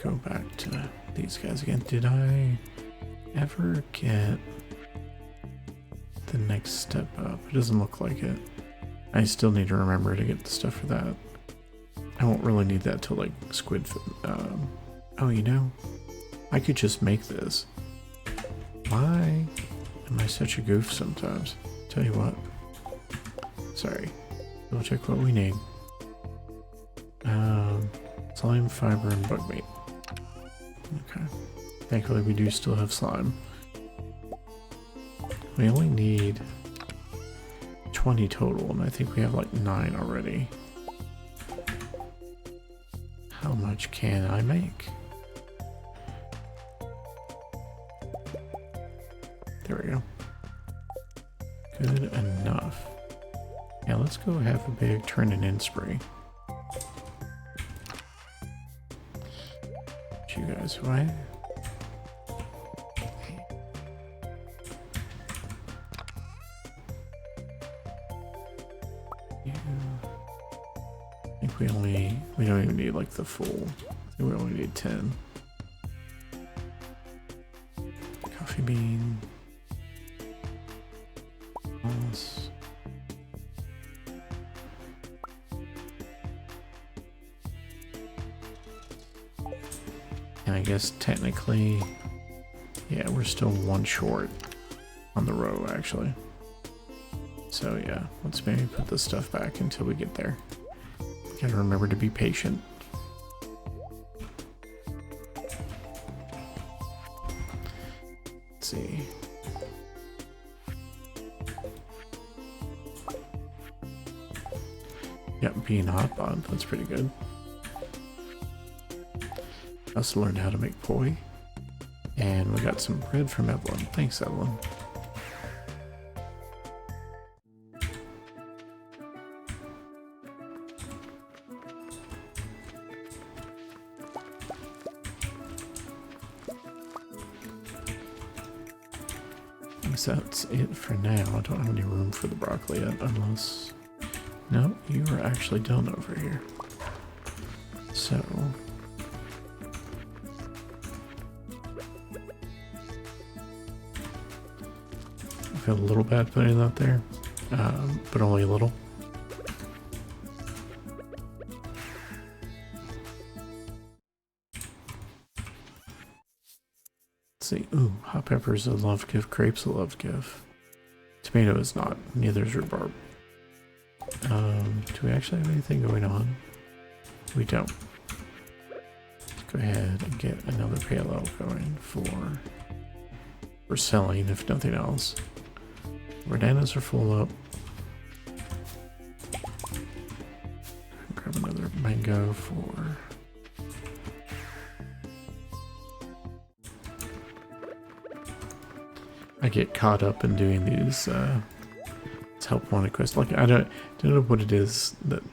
Go back to these guys again. Did I ever get the next step up? It doesn't look like it. I still need to remember to get the stuff for that. I won't really need that till like squid. Oh, you know, I could just make this. Why am I such a goof sometimes? Tell you what. Sorry. We'll check what we need. Slime, fiber, and bug meat. Okay. Thankfully, we do still have slime. We only need 20 total, and I think we have like 9 already. How much can I make? There we go. Good enough. Yeah, let's go have a big turning in spree. You guys away. Yeah. I think we don't even need like the full. I think we only need 10. Coffee bean. Moss. I guess technically, yeah, we're still 1 short on the row actually. So yeah, let's maybe put this stuff back until we get there. Gotta remember to be patient. Let's see. Yep, being hot bod, that's pretty good. I also learned how to make poi. And we got some bread from Evelyn. Thanks, Evelyn. I guess that's it for now. I don't have any room for the broccoli yet, unless... No, you are actually done over here. So... I feel a little bad putting that there, but only a little. Let's see. Ooh, hot pepper is a love gift. Grapes a love gift. Tomato is not. Neither is rhubarb. Do we actually have anything going on? We don't. Let's go ahead and get another pale ale going for selling, if nothing else. Bananas are full up. Grab another mango. go for... I get caught up in doing these help wanted quests. Like I don't know what it is that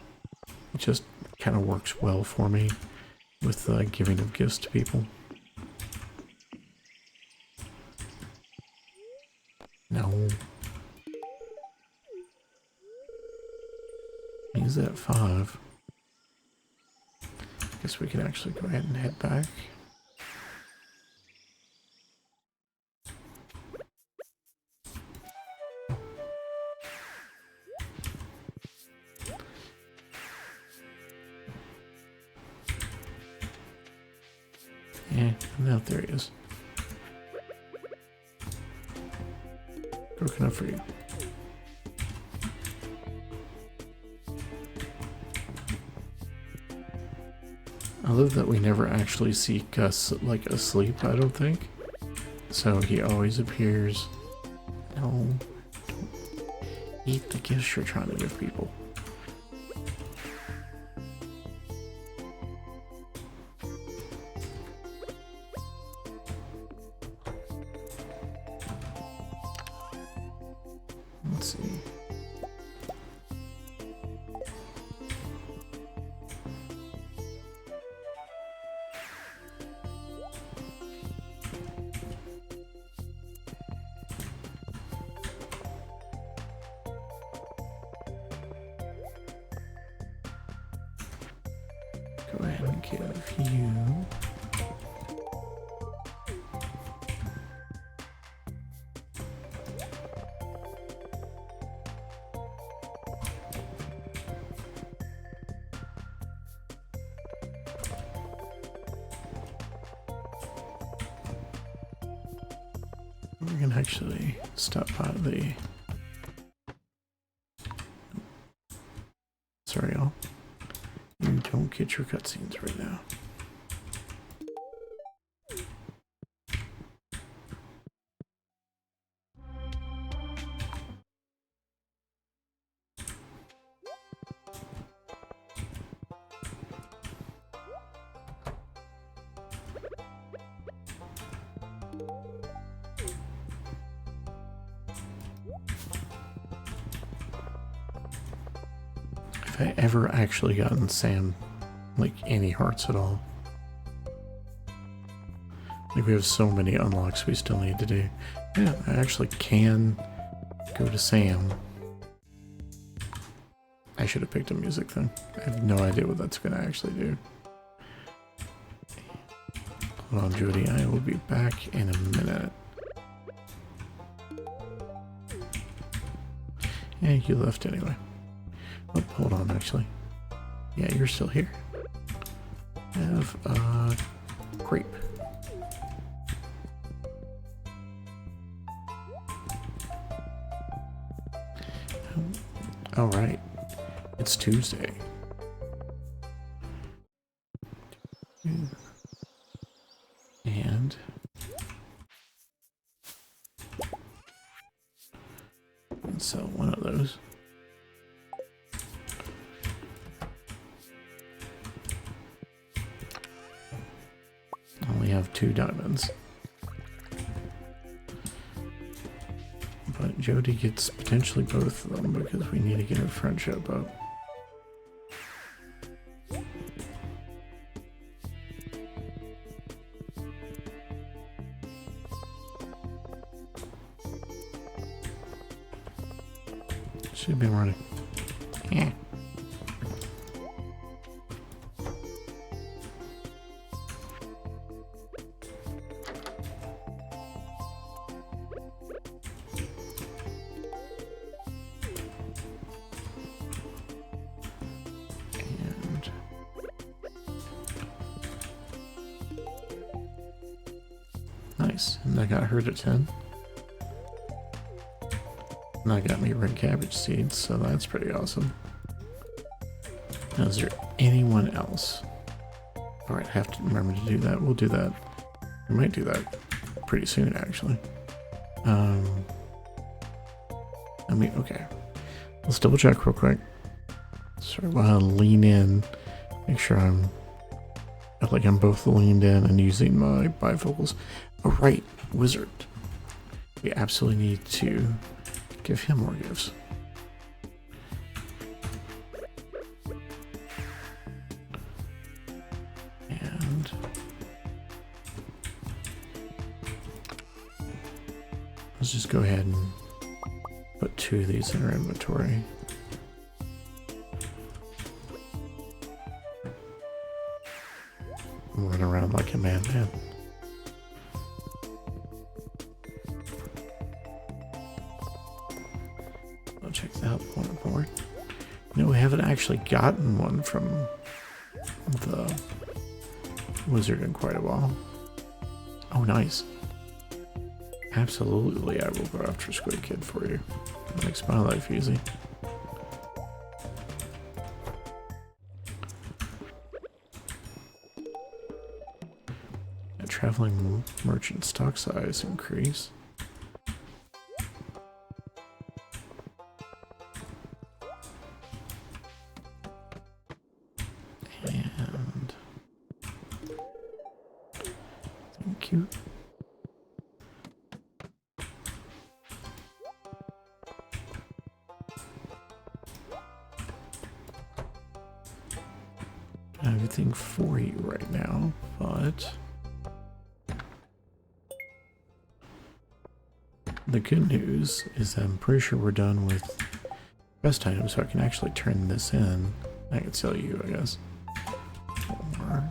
just kind of works well for me with giving of gifts to people. No. Use that 5. Guess we can actually go ahead and head back. Yeah, now there he is. Broken up for you. I love that we never actually see Gus like asleep, I don't think. So he always appears. No, don't eat the gifts you're trying to give people. Let's see. Go ahead and give you... We're gonna actually stop by the... Sorry, y'all. You don't get your cutscenes right now. Have I ever actually gotten Sam, like, any hearts at all? Like, we have so many unlocks we still need to do. Yeah, I actually can go to Sam. I should have picked a music thing. I have no idea what that's going to actually do. Hold on, Jody. I will be back in a minute. Yeah, you left anyway. Oh, hold on, actually. Yeah, you're still here. Have a grape. All right, it's Tuesday. And let's sell one of those. Only have 2 diamonds. But Jody gets potentially both of them because we need to get her friendship up. Should be running. Yeah. Nice. And I got her to 10. And I got me red cabbage seeds, so that's pretty awesome. Now, is there anyone else? Alright, I have to remember to do that. We'll do that. We might do that pretty soon, actually. I mean, okay. Let's double check real quick. Sorry, while I lean in Make sure I'm both leaned in and using my bifocals. Oh right, wizard. We absolutely need to give him more gifts. And let's just go ahead and put 2 of these in our inventory. Run around like a madman. I'll check that one more. You know, we haven't actually gotten one from the wizard in quite a while. Oh, nice. Absolutely, I will go after Squid Kid for you. It makes my life easy. A traveling merchant stock size increase. And thank you. Everything for you right now, but the good news is that I'm pretty sure we're done with best items, so I can actually turn this in. I can sell you, I guess. Or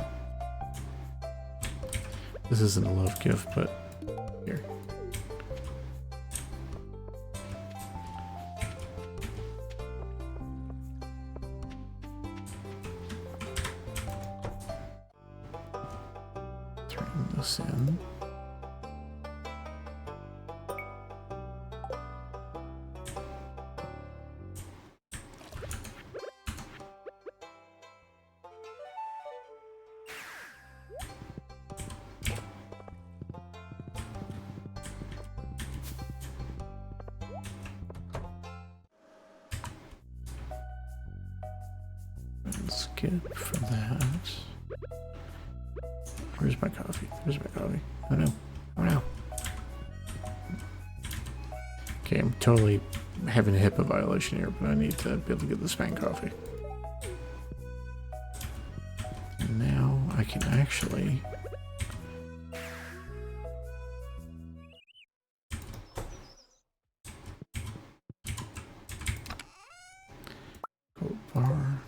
this isn't a love gift, but here. Turn this in. Skip for that. Where's my coffee? Where's my coffee? Oh no. Oh no. Okay, I'm totally having a HIPAA violation here, but I need to be able to get the span coffee. And now I can actually gold bar.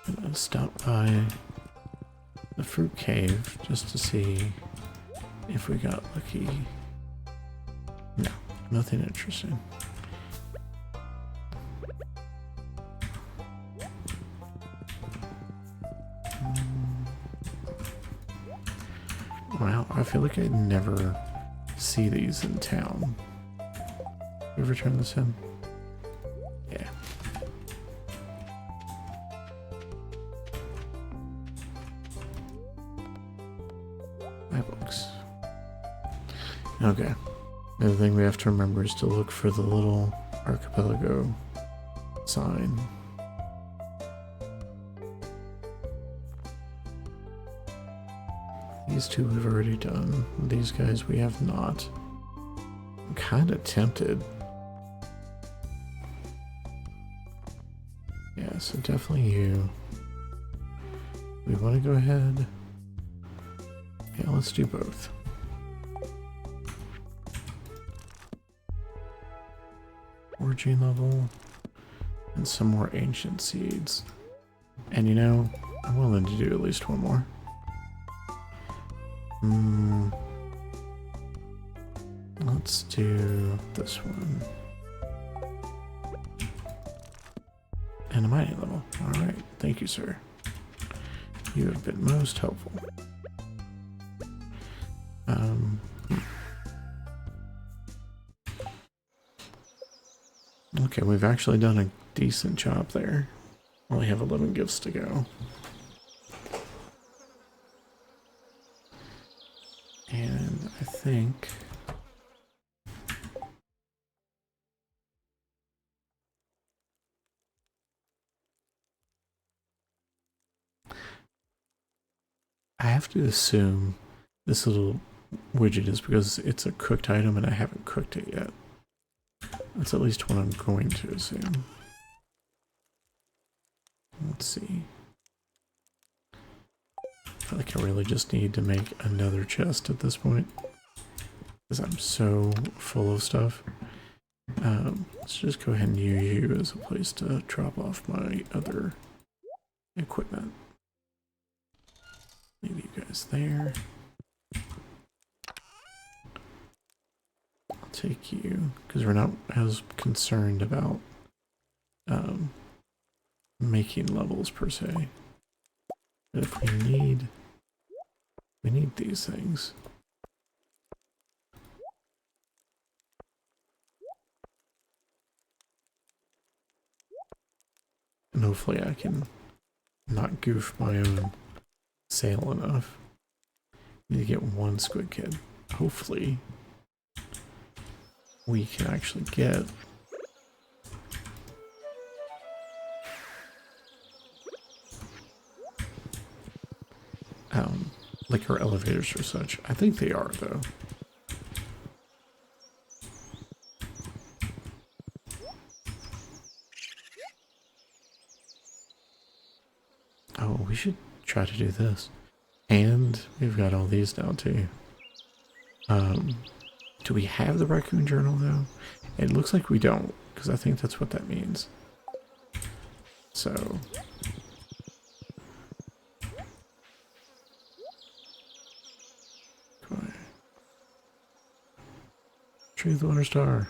I'm gonna stop by the fruit cave just to see if we got lucky. No, nothing interesting. Wow, I feel like I never see these in town. You ever turn this in? Yeah. My books. Okay. The other thing we have to remember is to look for the little Archipelago sign. These two we've already done. These guys we have not. I'm kind of tempted. Yeah, so definitely you. We want to go ahead. Yeah, let's do both. Origin level. And some more ancient seeds. And you know, I'm willing to do at least one more. Let's do this one. And a mining level. Alright, thank you, sir. You have been most helpful. Okay, we've actually done a decent job there. Only have 11 gifts to go. And I think... I have to assume this little widget is because it's a cooked item and I haven't cooked it yet. That's at least what I'm going to assume. Let's see. I feel like I really just need to make another chest at this point, because I'm so full of stuff. Let's just go ahead and use you as a place to drop off my other equipment. Leave you guys there. I'll take you, because we're not as concerned about making levels per se. But if we need these things. And hopefully I can not goof my own sail enough. Need to get one squid kid. Hopefully we can actually get like our elevators or such. I think they are though. Oh, we should try to do this. And we've got all these now too. Do we have the raccoon journal though? It looks like we don't, because I think that's what that means. So Tree of the Winter Star.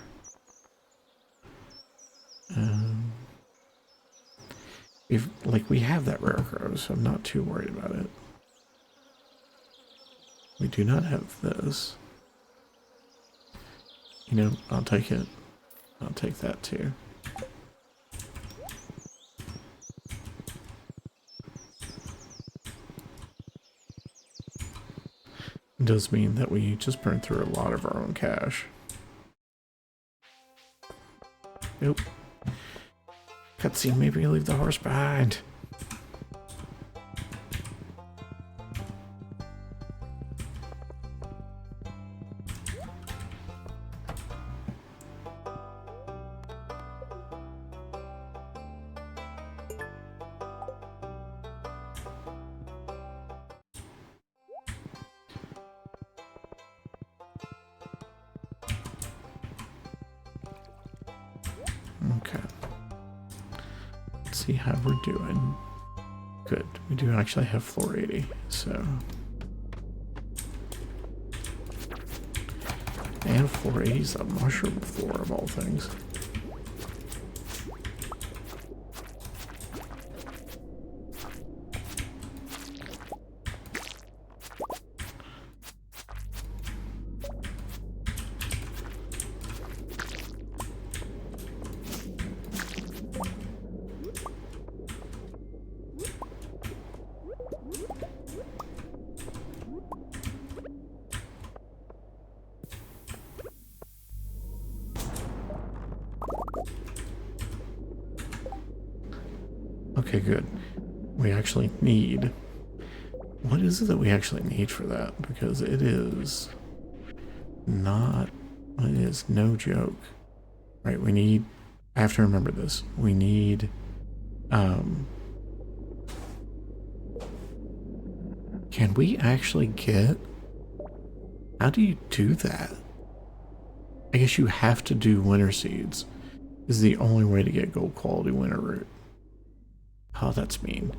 We have that rare crow, so I'm not too worried about it. We do not have this. You know, I'll take it. I'll take that too. It does mean that we just burn through a lot of our own cash. Nope. Cutscene, maybe leave the horse behind. Okay. Let's see how we're doing. Good. We do actually have floor 80, so. And floor 80 is a mushroom floor of all things. Okay, good. We actually need... What is it that we actually need for that? Because it is not... It is no joke. Right, we need... I have to remember this. We need... Can we actually get... How do you do that? I guess you have to do winter seeds. This is the only way to get gold quality winter root. Oh, that's mean.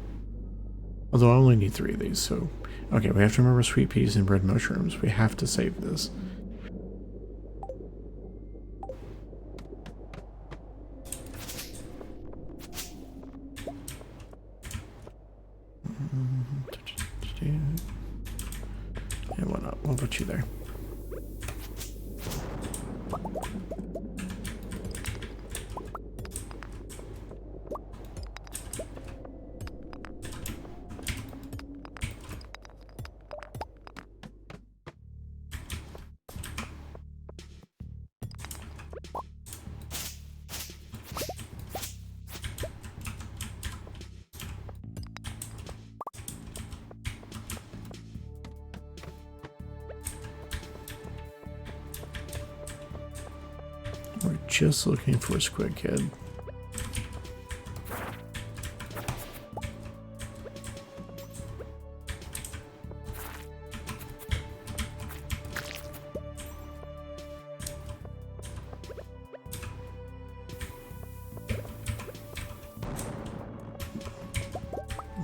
Although I only need 3 of these, so... Okay, we have to remember sweet peas and red mushrooms. We have to save this. put you there. We're just looking for a squid kid.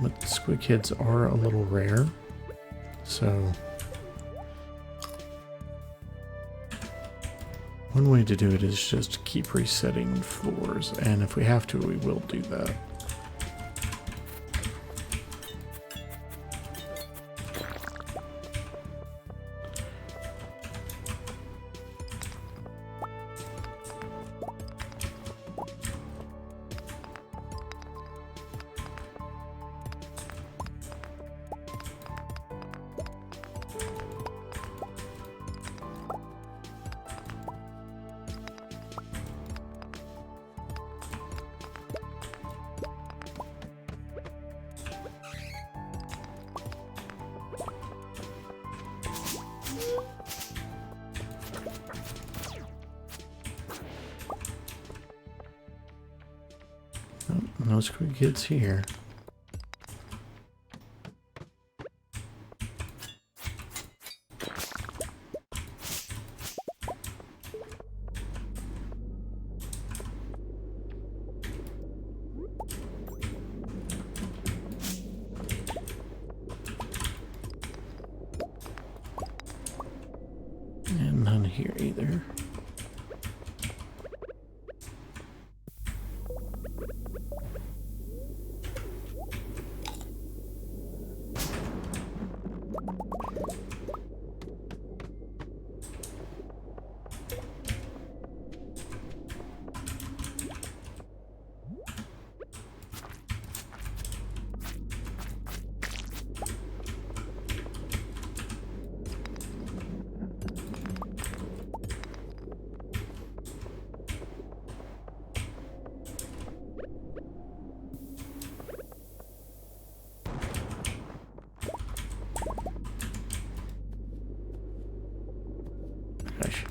But squid kids are a little rare, so one way to do it is just keep resetting floors, and if we have to, we will do that. No squid kids here. And none here either. Gosh.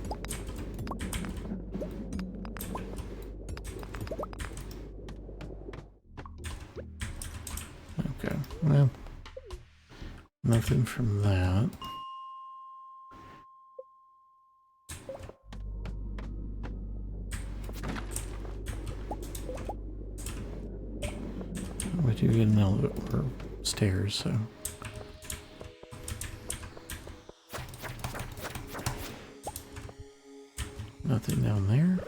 Okay, well, nothing from that. We do get an elevator or stairs, so. Nothing down there.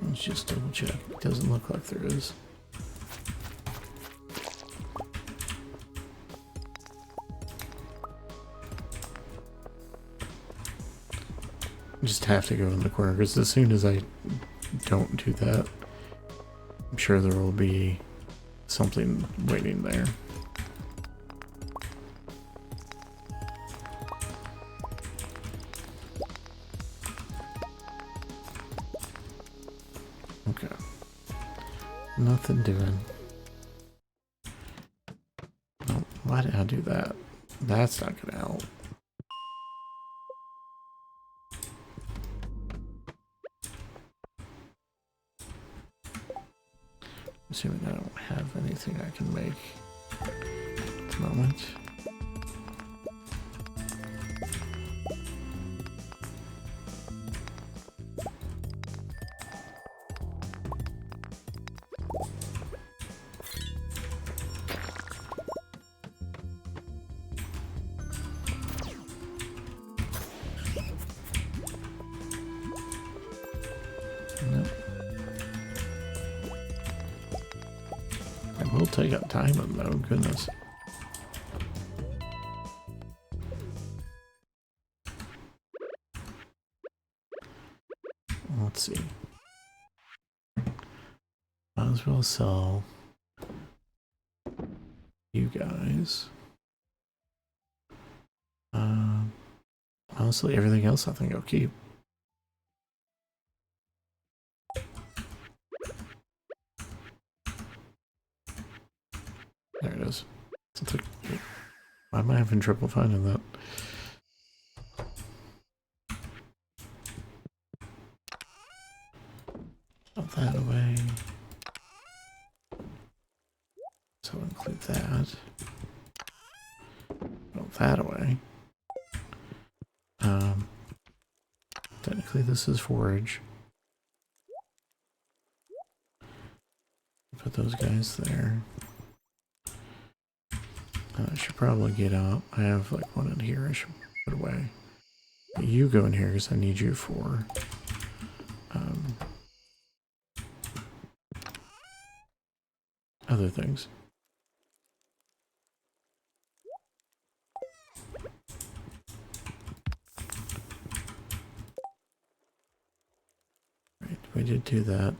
Let's just double check. It doesn't look like there is. Just have to go in the corner, because as soon as I don't do that, I'm sure there will be something waiting there. Okay. Nothing doing. Oh, why did I do that? That's not gonna help. Assuming I don't have anything I can make at the moment. take a diamond though, goodness. Let's see. Might as well sell you guys. Honestly, everything else I think I'll keep. There it is. Why am I having trouble finding that? Put that away. So include that. Put that away. Technically this is forage. Put those guys there. I should probably get up. I have like one in here I should put away. But you go in here because I need you for other things. Right, we did do that.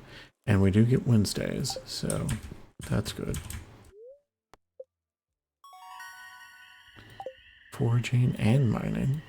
And we do get Wednesdays, so that's good. Foraging and mining.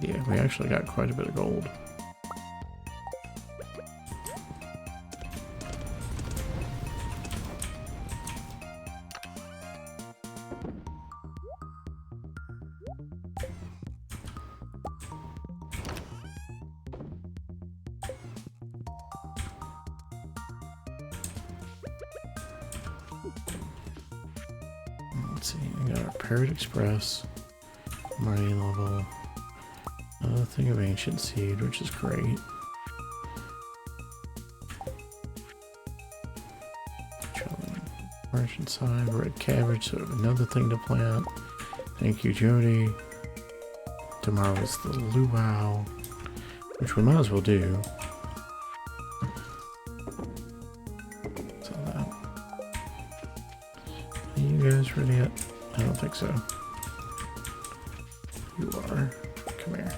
Yeah, we actually got quite a bit of gold. Let's see, we got our Parrot Express, mining level, another thing of ancient seed, which is great. Merchant side, red cabbage, so another thing to plant. Thank you, Jody. Tomorrow is the luau, which we might as well do. So that. Are you guys ready yet? I don't think so. You are. Come here.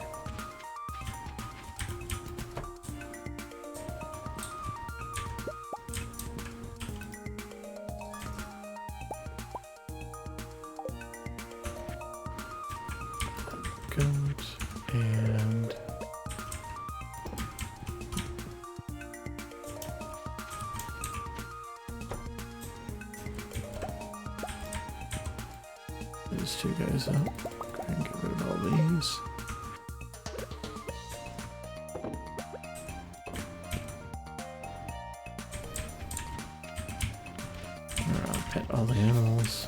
And these two guys up. Go ahead and get rid of all these. I'll pet all the animals.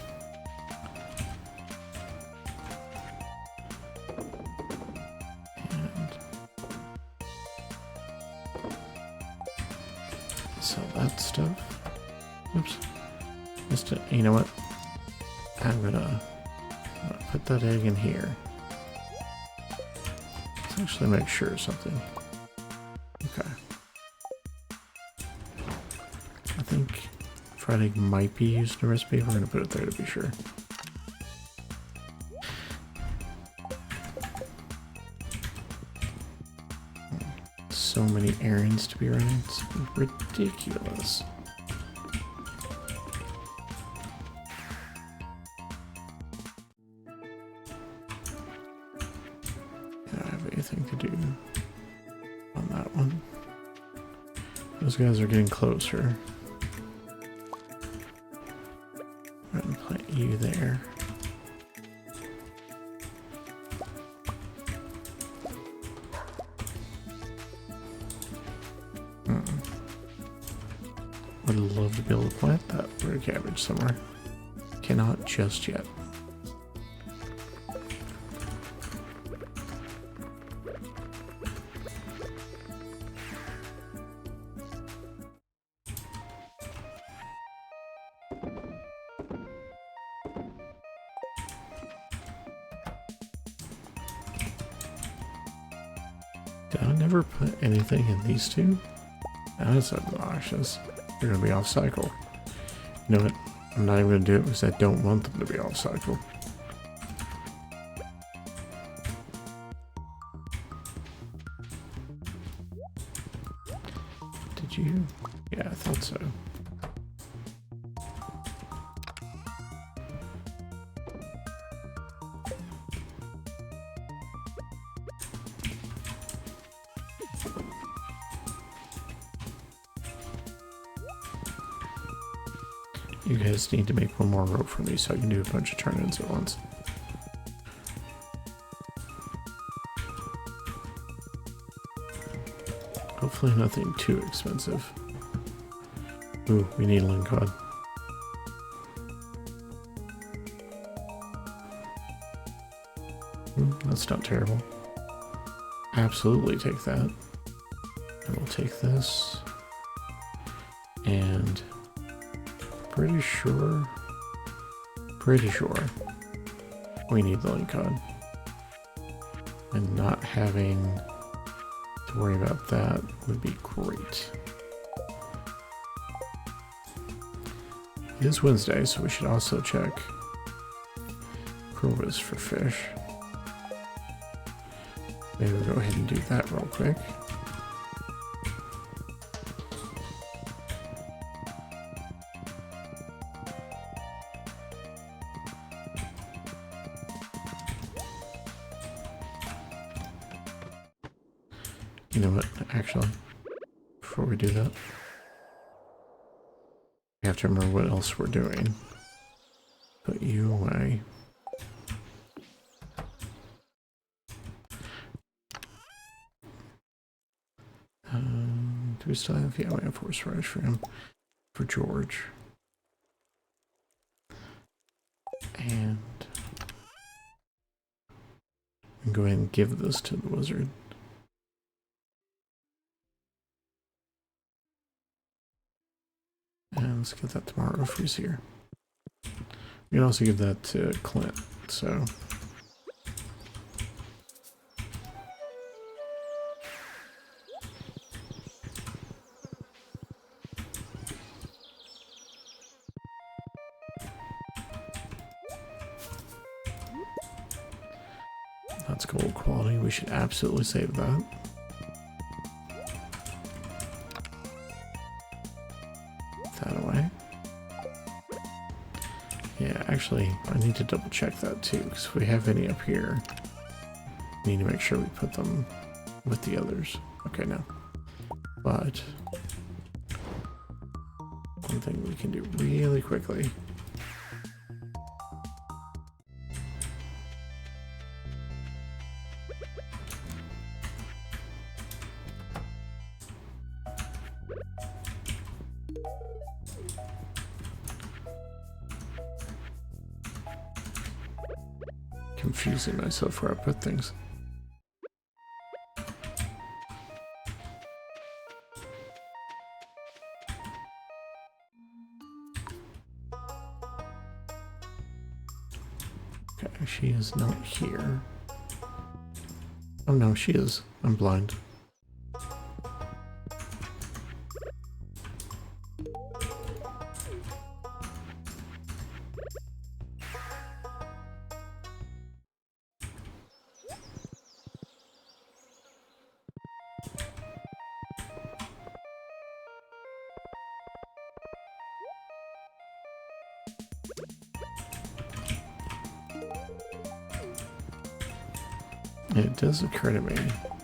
Sell that stuff. Oops. Missed it. You know what? I'm gonna put that egg in here. Let's actually make sure of something. Okay. I think fried egg might be used in a recipe. We're gonna put it there to be sure. So many errands to be running. It's ridiculous. I don't have anything to do on that one. Those guys are getting closer. I'm going to plant you there. Would love to be able to plant that red cabbage somewhere. Cannot just yet. Did I never put anything in these two? That's obnoxious. They're gonna be off cycle. You know what? I'm not even gonna do it because I don't want them to be off cycle. Did you? Yeah, I thought so. You guys need to make one more rope for me so I can do a bunch of turn-ins at once. Hopefully nothing too expensive. Ooh, we need a lingcod. That's not terrible. Absolutely take that. And we'll take this. And pretty sure we need the lingcod. And not having to worry about that would be great. It is Wednesday, so we should also check Provis for fish. Maybe we'll go ahead and do that real quick. You know what, actually, before we do that, we have to remember what else we're doing. Put you away. Do we still have, yeah, we have horse rides for him, for George. And go ahead and give this to the wizard. And let's get that tomorrow if he's here. We can also give that to Clint, so. That's gold quality. We should absolutely save that. That away. Yeah, actually, I need to double check that too, because if we have any up here, we need to make sure we put them with the others. Okay, no. But one thing we can do really quickly. Confusing myself where I put things. Okay, she is not here. Oh no, she is. I'm blind. It does occur to me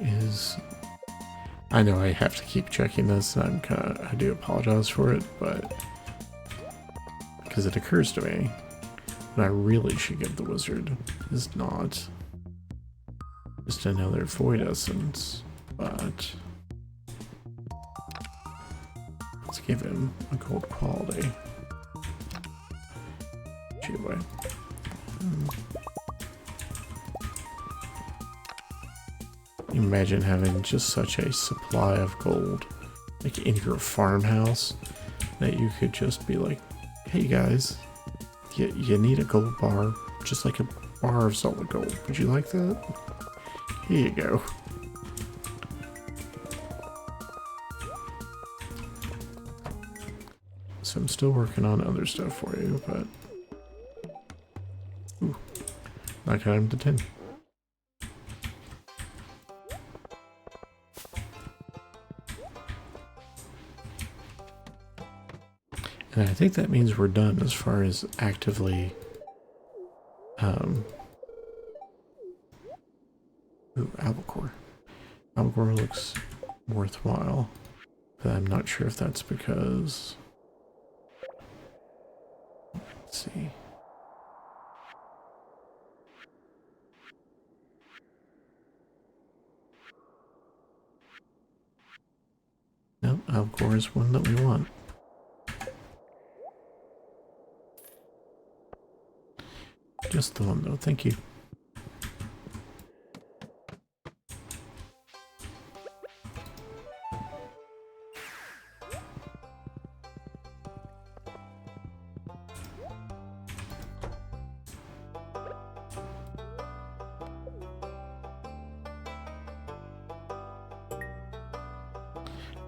is, I know I have to keep checking this, and I do apologize for it, but because it occurs to me that I really should give the wizard is not just another void essence, but let's give him a gold quality. Anyway. Imagine having just such a supply of gold, like in your farmhouse, that you could just be like Hey guys, you need a gold bar, just like a bar of solid gold. Would you like that? Here you go. So I'm still working on other stuff for you, but... Ooh, knock item to 10. And I think that means we're done as far as actively... Ooh, albacore. Albacore looks worthwhile, but I'm not sure if that's because... Let's see. Nope, albacore is one that we want. Just the one though, thank you.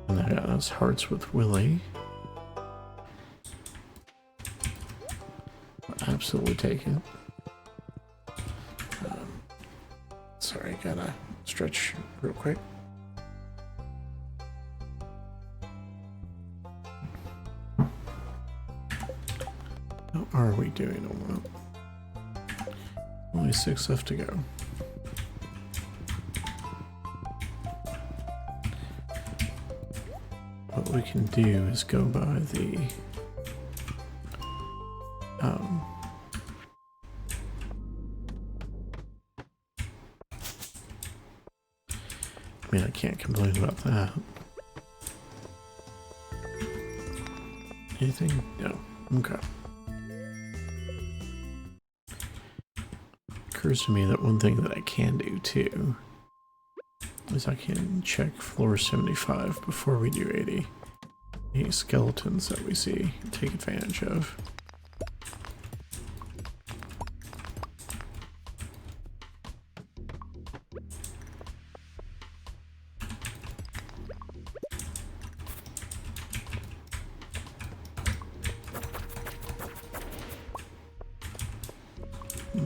And I got those hearts with Willy. I'll absolutely take it. Sorry, gotta stretch real quick. How are we doing on that? Only 6 left to go. What we can do is go by the I mean, I can't complain about that. Anything? No. Okay. Occurs to me that one thing that I can do too is I can check floor 75 before we do 80. Any skeletons that we see, take advantage of.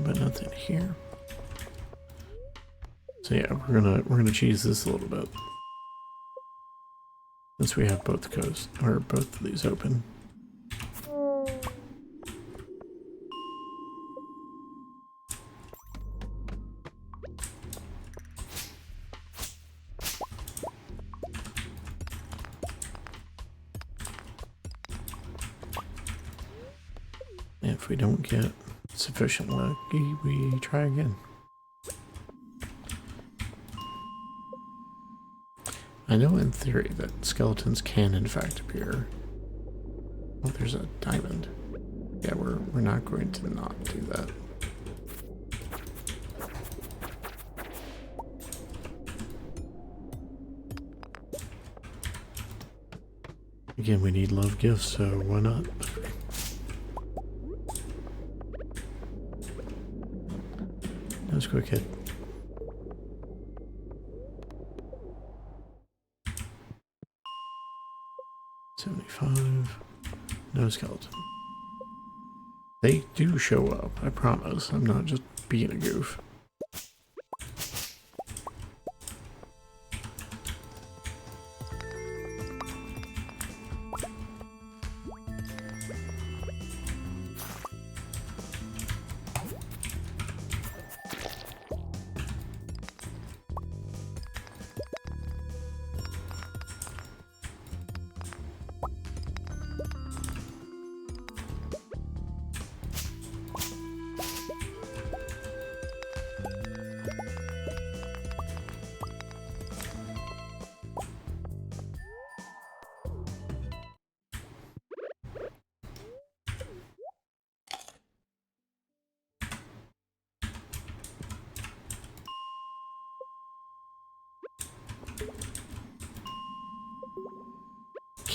But nothing here. So yeah, we're gonna cheese this a little bit. Since we have both coasts or both of these open. And if we don't get sufficient lucky, we try again. I know in theory that skeletons can in fact appear. Oh, there's a diamond. Yeah, we're not going to not do that. Again, we need love gifts, so why not? Let's quick hit. No skeleton. They do show up, I promise. I'm not just being a goof.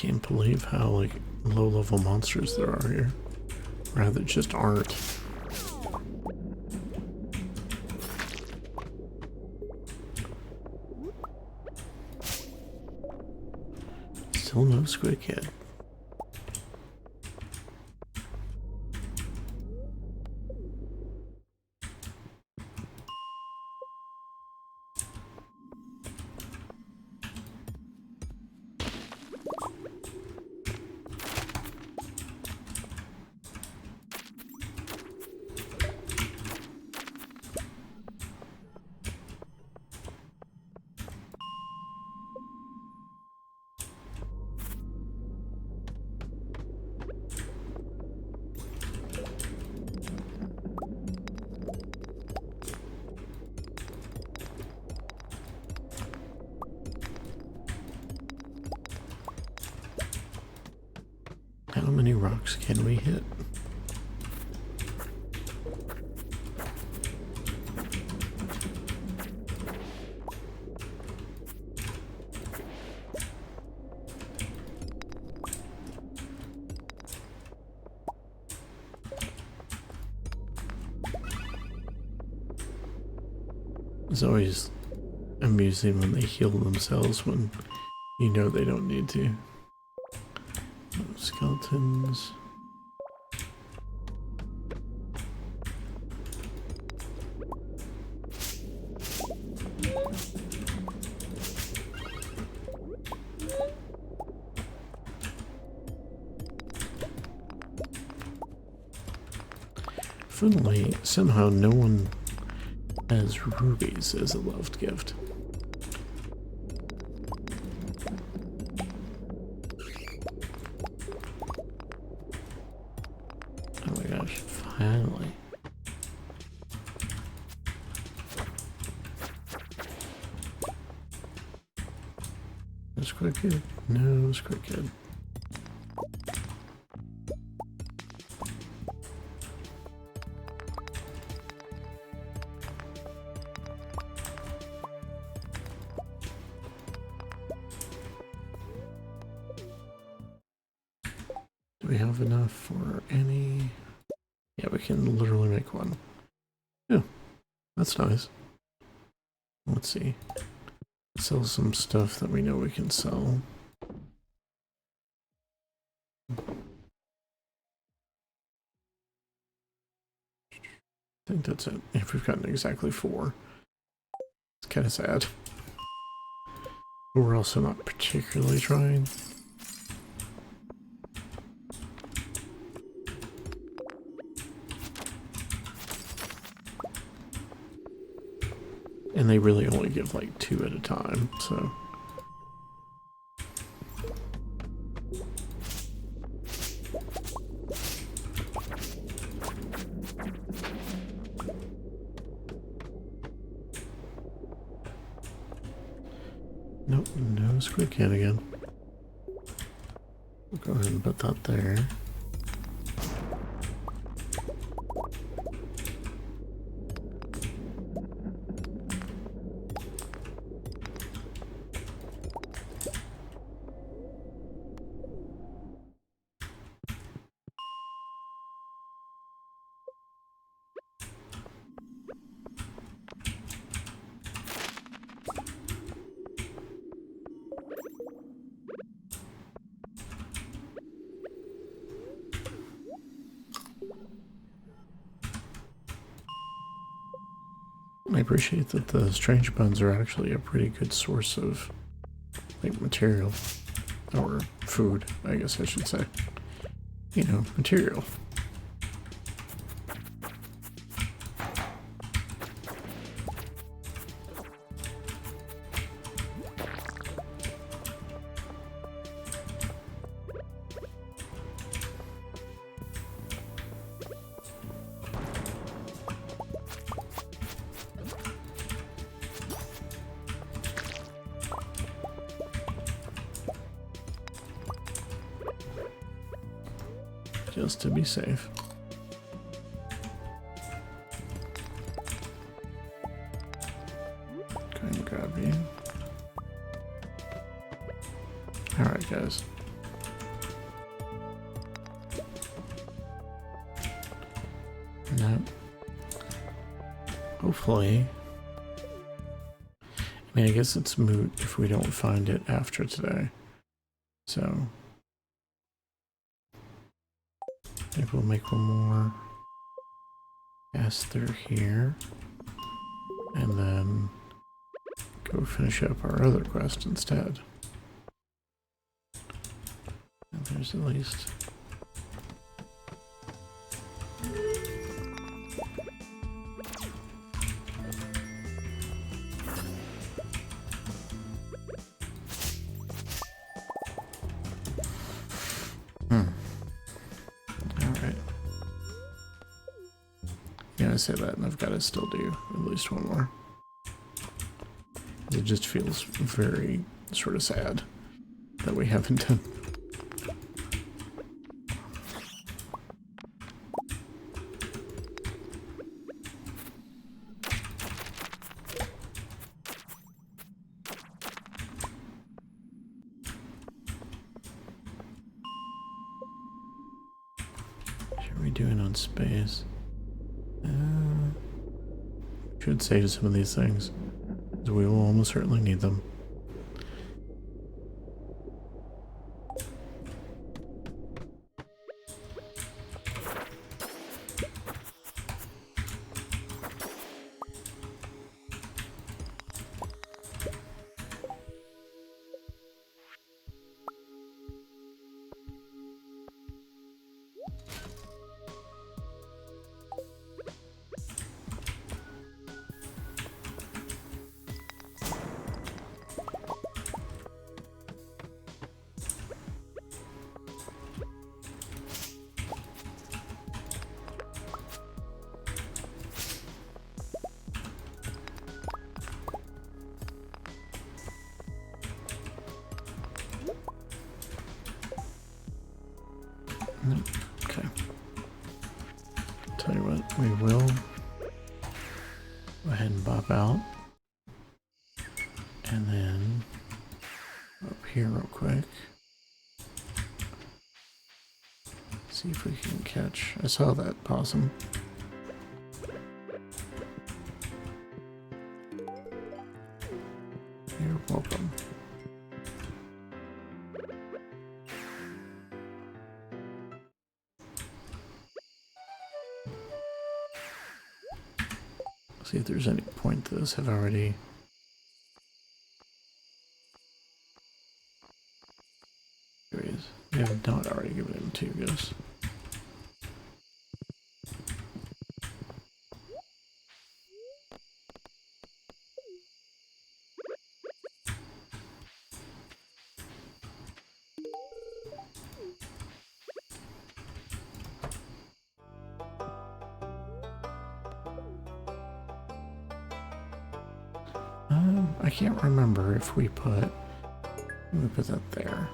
can't believe how like low-level monsters there are here. Or how there just aren't. Still no squid kid. How many rocks can we hit? It's always amusing when they heal themselves when you know they don't need to. Skeletons. Funnily, somehow no one has rubies as a loved gift. Oh my gosh, finally. No squid kid? No squid kid. Do we have enough for any? Yeah, we can literally make one. Yeah, that's nice. Let's see. Sell some stuff that we know we can sell. I think that's it. If we've gotten exactly 4. It's kind of sad. But we're also not particularly trying. And they really only give like 2 at a time, so. Nope, no squid can again. We'll go ahead and put that there. I appreciate that the strange bones are actually a pretty good source of like material or food, I guess I should say. You know, material. Just to be safe. Go ahead and grab you. Alright, guys. No. Hopefully. I mean, I guess it's moot if we don't find it after today. So, maybe we'll make one more pass through here. And then go finish up our other quest instead. And there's at least... Alright. Yeah, I say that and I've got to still do at least one more. It just feels very sort of sad that we haven't done. What are we doing on space? Should save some of these things. We will almost certainly need them. Okay. Tell you what, we will go ahead and bop out. And then up here real quick. See if we can catch. I saw that possum. You're welcome. See if there's any point to this. Have already. Here he is. We have not already given him 2 gifts. I can't remember if we put that there.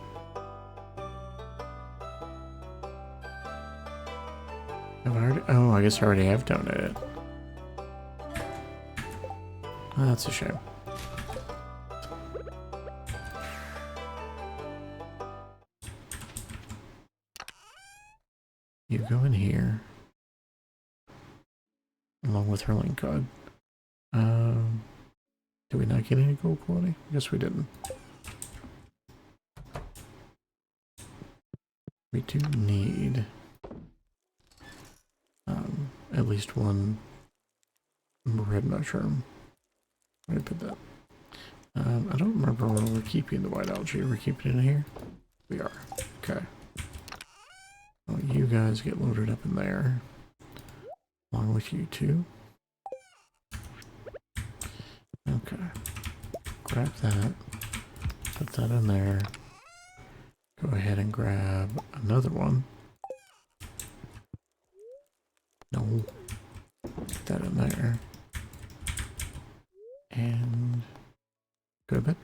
Have I already? Oh, I guess I already have donated. Oh, that's a shame. You go in here along with her link code. Did we not get any gold quality? I guess we didn't. We do need at least 1 red mushroom. Where did I put that? I don't remember where we're keeping the white algae. We're keeping it in here? We are. Okay. Well, you guys get loaded up in there. Along with you too. Okay. Grab that. Put that in there. Go ahead and grab another one. No. Put that in there. And go to bed.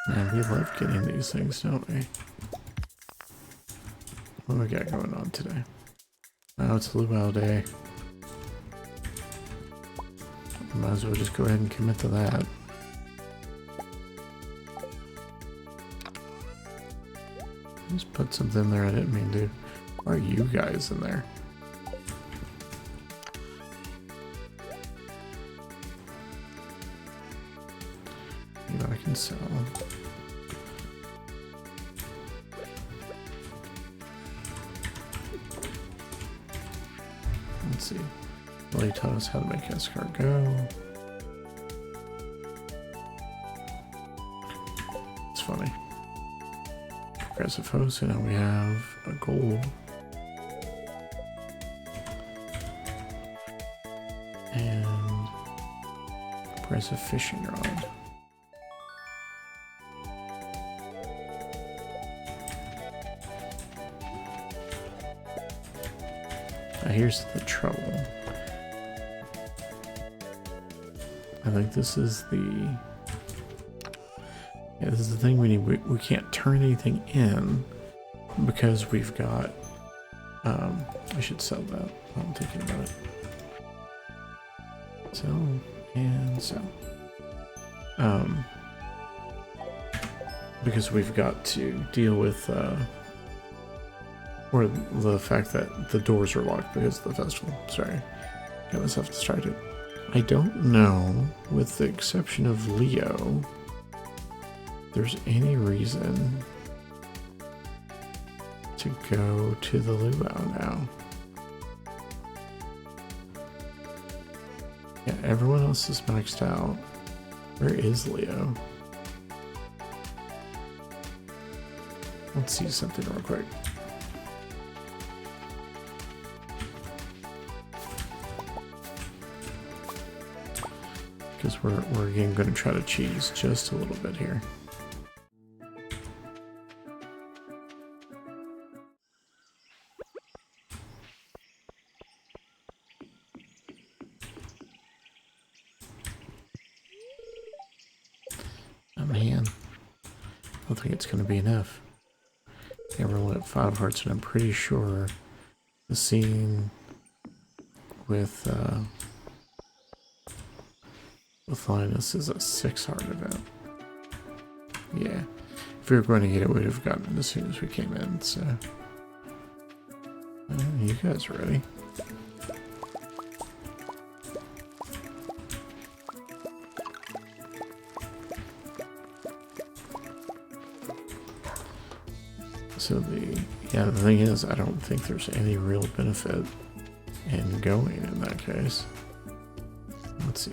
Man, we love getting these things, don't we? What do we got going on today? Oh, it's a luau day. Might as well just go ahead and commit to that. Just put something there I didn't mean to. Why are you guys in there? You know, I can sell. Let's see. Well, he taught us how to make escargot. It's funny. Progressive hoe, so now we have a gold. And progressive fishing rod. Now here's the trouble. I think this is the... Yeah, this is the thing we need. We can't turn anything in because we've got... I should sell that. I'm thinking about it. Sell and sell. Because we've got to deal with... or the fact that the doors are locked because of the festival. Sorry. Got myself distracted. I don't know, with the exception of Leo, there's any reason to go to the luau now. Yeah, everyone else is maxed out. Where is Leo? Let's see something real quick. Because we're again going to try to cheese just a little bit here. Oh man, I don't think it's going to be enough. Yeah, we're only at 5 hearts, and I'm pretty sure the scene with Linus is a 6-heart event. Yeah, if we were going to get it, we'd have gotten it as soon as we came in, so... you guys are ready. So the thing is, I don't think there's any real benefit in going in that case. Let's see.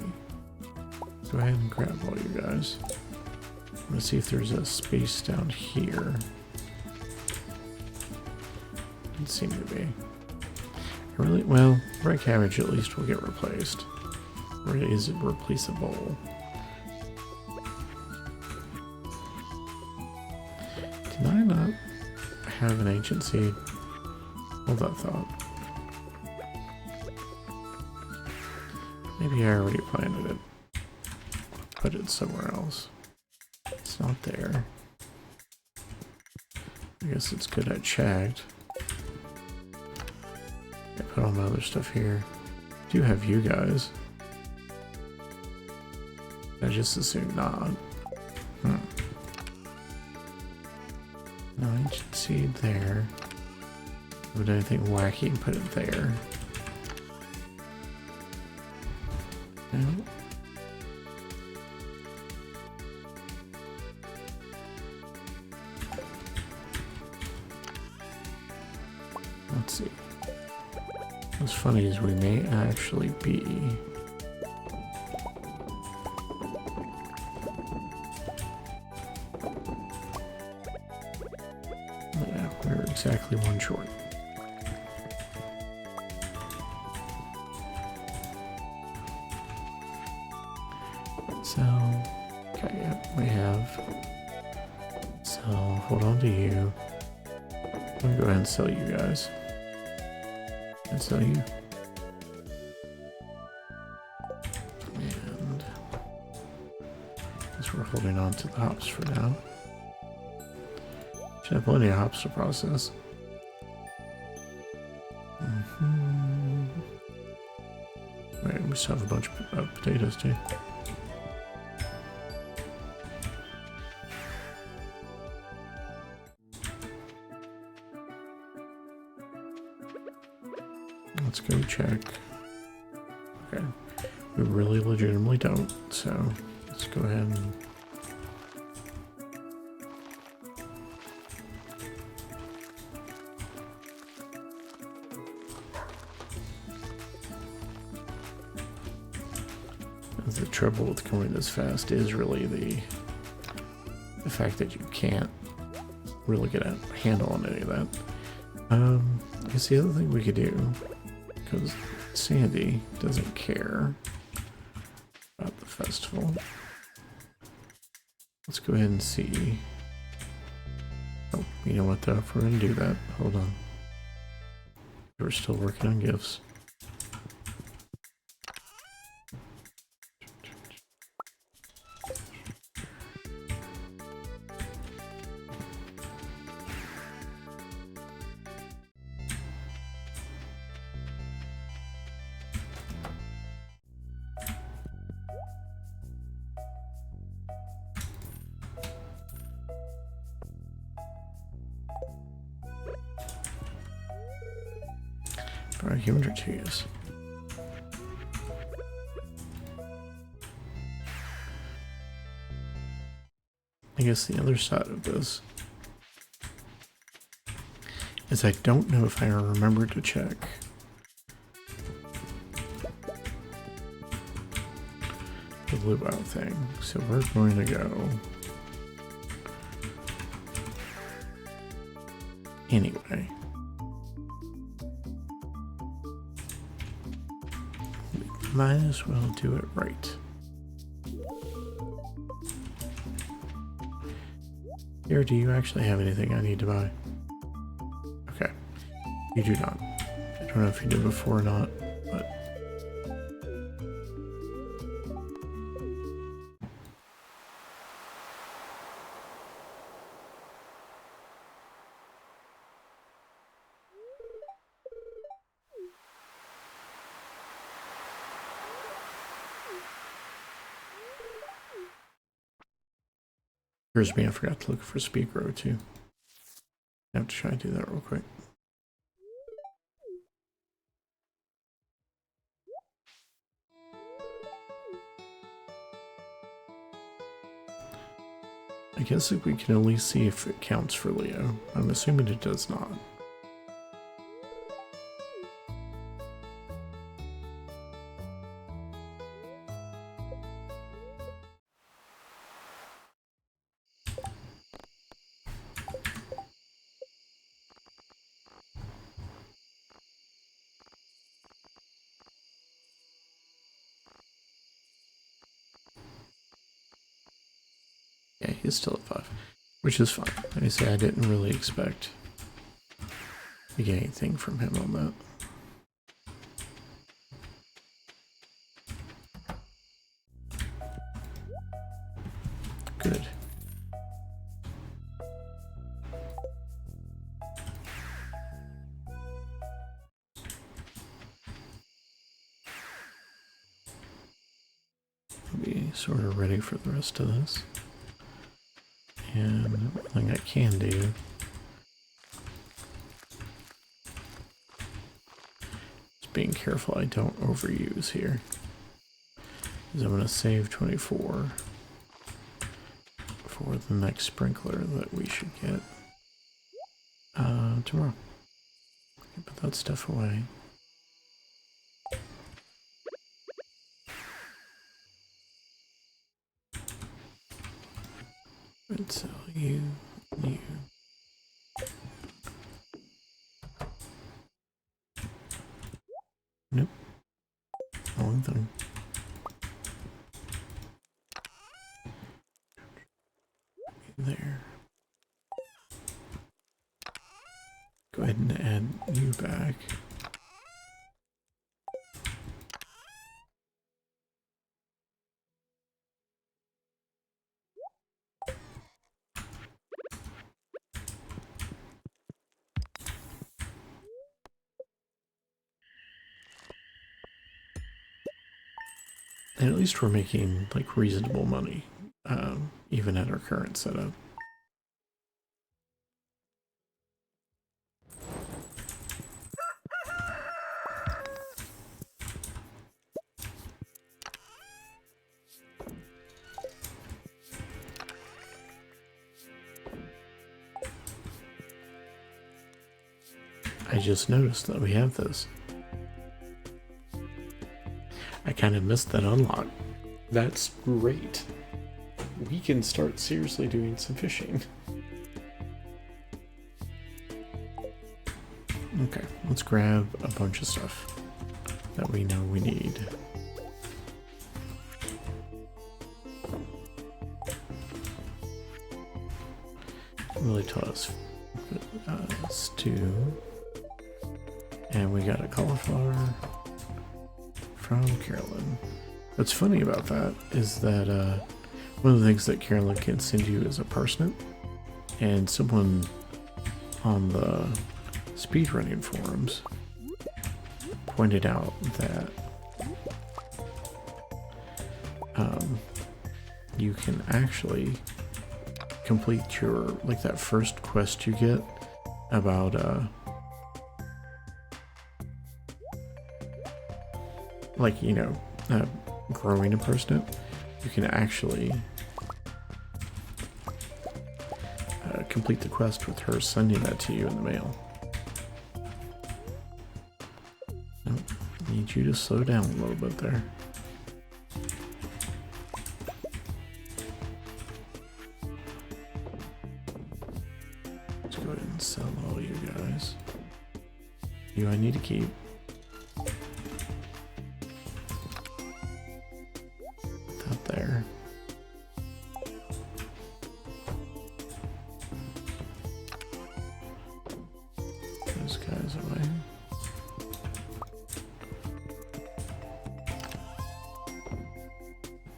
Go ahead and grab all you guys. I'm gonna see if there's a space down here. Doesn't seem to be. Really? Well, red cabbage at least will get replaced. Or is it replaceable? Did I not have an ancient seed? Hold that thought. Maybe I already planted it. Put it somewhere else. It's not there. I guess it's good I checked. I put all my other stuff here. I do have you guys. I just assume not. No ancient seed there. Would anything wacky and put it there? No. Let's see. What's funny is we may actually be... Yeah, we're exactly one short. So, okay, yeah, we have... So, hold on to you. I'm gonna go ahead and sell you guys. And sell you. And I guess we're holding on to the hops for now. Should have plenty of hops to process. Wait, we still have a bunch of potatoes too. Let's go check. Okay. We really legitimately don't, so let's go ahead and... The trouble with going this fast is really the fact that you can't really get a handle on any of that. I guess the other thing we could do, because Sandy doesn't care about the festival, let's go ahead and see. Oh, you know what though, if we're gonna do that, hold on. We're still working on gifts. Alright, human tortillas. I guess the other side of this is I don't know if I remember to check the luau thing. So we're going to go anyway. Might as well do it right. Here, do you actually have anything I need to buy? Okay. You do not. I don't know if you did before or not, but... Here's me, I forgot to look for speed grow too. I have to try and do that real quick. I guess if we can at least see if it counts for Leo. I'm assuming it does not. Yeah, he's still at 5, which is fine. Like I say, I didn't really expect to get anything from him on that. Good. I'll be sort of ready for the rest of this. And one thing I can do is being careful I don't overuse here. Because I'm going to save 24 for the next sprinkler that we should get tomorrow. Put that stuff away. And so you. Nope. Wrong thing. There. Go ahead and add you back. And at least we're making like reasonable money, even at our current setup. I just noticed that we have this. I kind of missed that unlock. That's great. We can start seriously doing some fishing. Okay, let's grab a bunch of stuff that we know we need. Really taught us stew. And we got a cauliflower from Carolyn. What's funny about that is that one of the things that Carolyn can send you is a parsnip. And someone on the speedrunning forums pointed out that you can actually complete your, like, that first quest you get about like, you know, growing a parsnip. You can actually complete the quest with her sending that to you in the mail. I need you to slow down a little bit there. Let's go ahead and sell all you guys. You I need to keep. That there. Those guys away.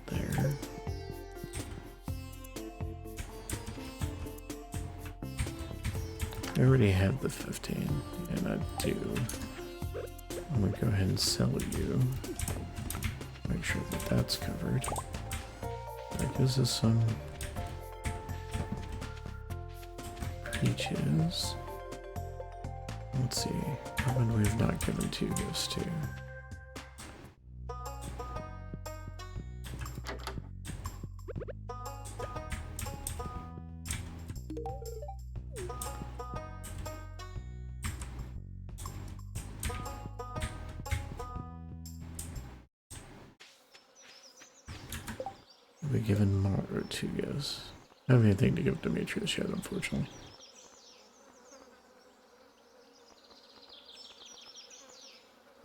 There. I already have the 15, and I do. I'm gonna go ahead and sell you. Make sure that that's covered. That gives us some peaches. Let's see, how many we have not given two gifts to. We've given Margaret two gifts. I don't have anything to give Demetrius yet, unfortunately.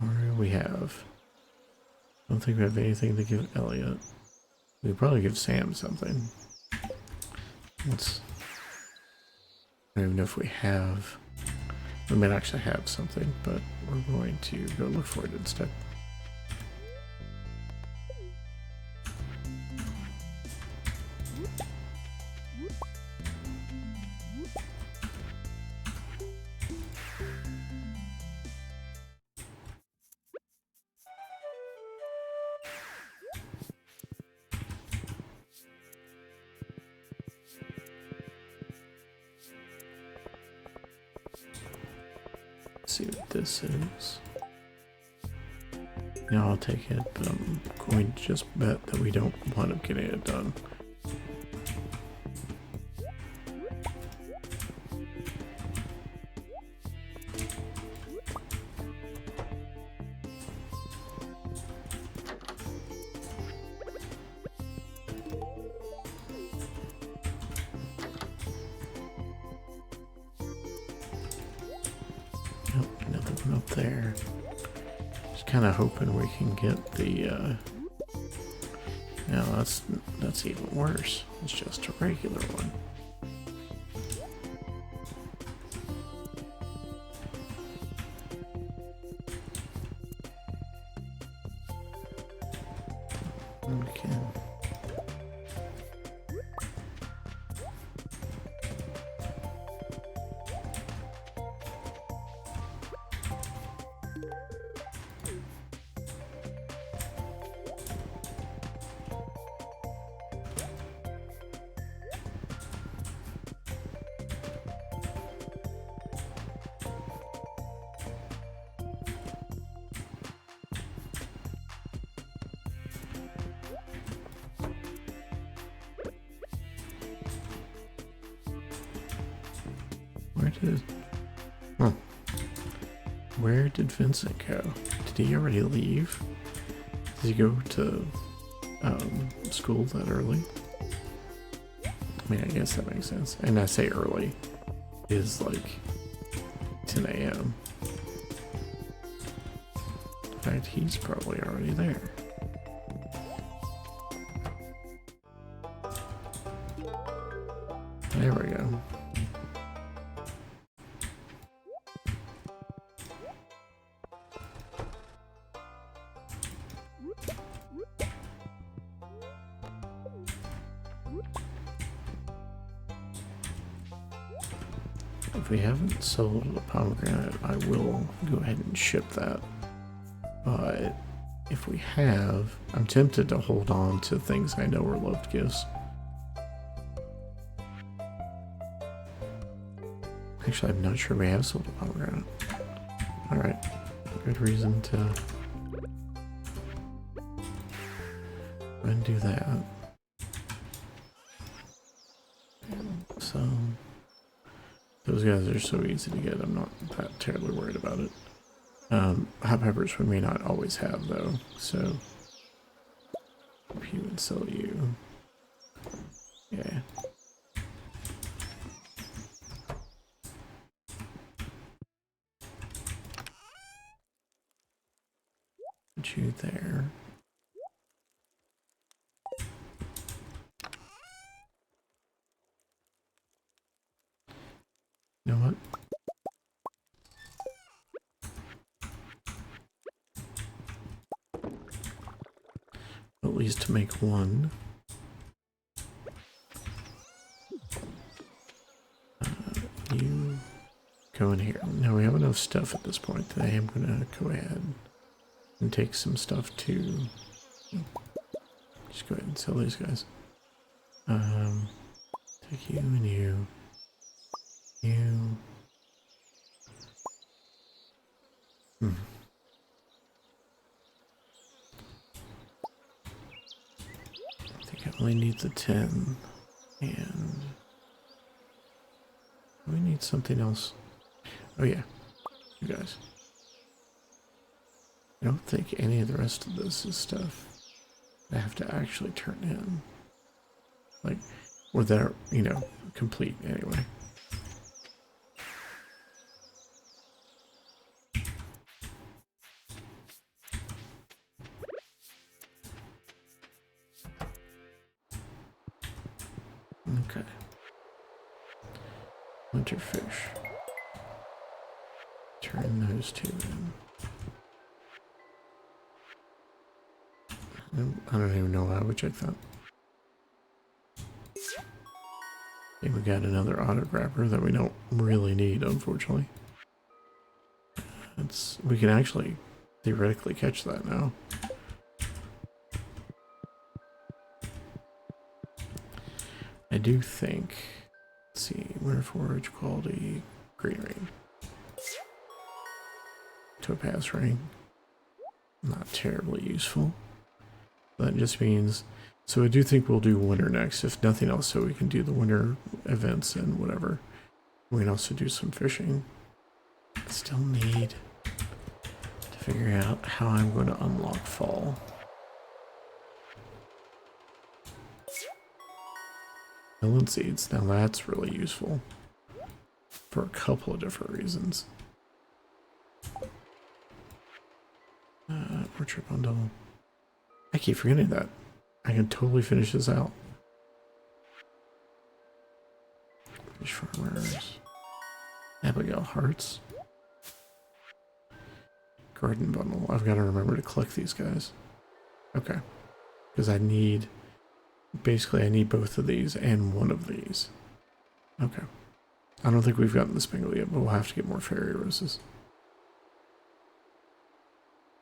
Alright, we have. I don't think we have anything to give Elliot. We probably give Sam something. Let's. I don't even know if we have. We might actually have something, but we're going to go look for it instead. See what this is. Now I'll take it, but I'm going to just bet that we don't wind up getting it done. Up there. Just kind of hoping we can get the no, that's even worse. It's just a regular one. Okay. did. Huh. Where did Vincent go? Did he already leave? Did he go to school that early? I mean, I guess that makes sense. And I say early. It is like 10 a.m. In fact, he's probably already there. There we go. If we haven't sold a pomegranate, I will go ahead and ship that. But if we have, I'm tempted to hold on to things I know are loved gifts. Actually, I'm not sure we have sold a pomegranate. Alright, good reason to go and do that. So, those guys are so easy to get, I'm not that terribly worried about it. Hot peppers we may not always have though, so if you would sell you. Yeah. Put you there. You know what? At least to make one. You go in here. Now we have enough stuff at this point that I am gonna go ahead and take some stuff to just go ahead and sell these guys. Take you and you. You. I think I only need the 10 and we need something else. Oh yeah, you guys. I don't think any of the rest of this is stuff I have to actually turn in. Like, or they're, you know, complete anyway. Okay. Winterfish. Turn those two in. I don't even know why I would check that. Okay, we got another auto grabber that we don't really need, unfortunately. We can actually theoretically catch that now. I do think, let's see, winter forage, quality, greenery. Topaz ring. Not terribly useful. That just means, so I do think we'll do winter next, if nothing else, so we can do the winter events and whatever. We can also do some fishing. I still need to figure out how I'm going to unlock fall. Melon seeds, now that's really useful for a couple of different reasons. Orchard bundle. I keep forgetting that. I can totally finish this out. Fish farmers. Abigail hearts. Garden bundle. I've got to remember to collect these guys. Okay. Because I need... Basically, I need both of these and one of these. Okay. I don't think we've gotten the spingle yet, but we'll have to get more fairy roses.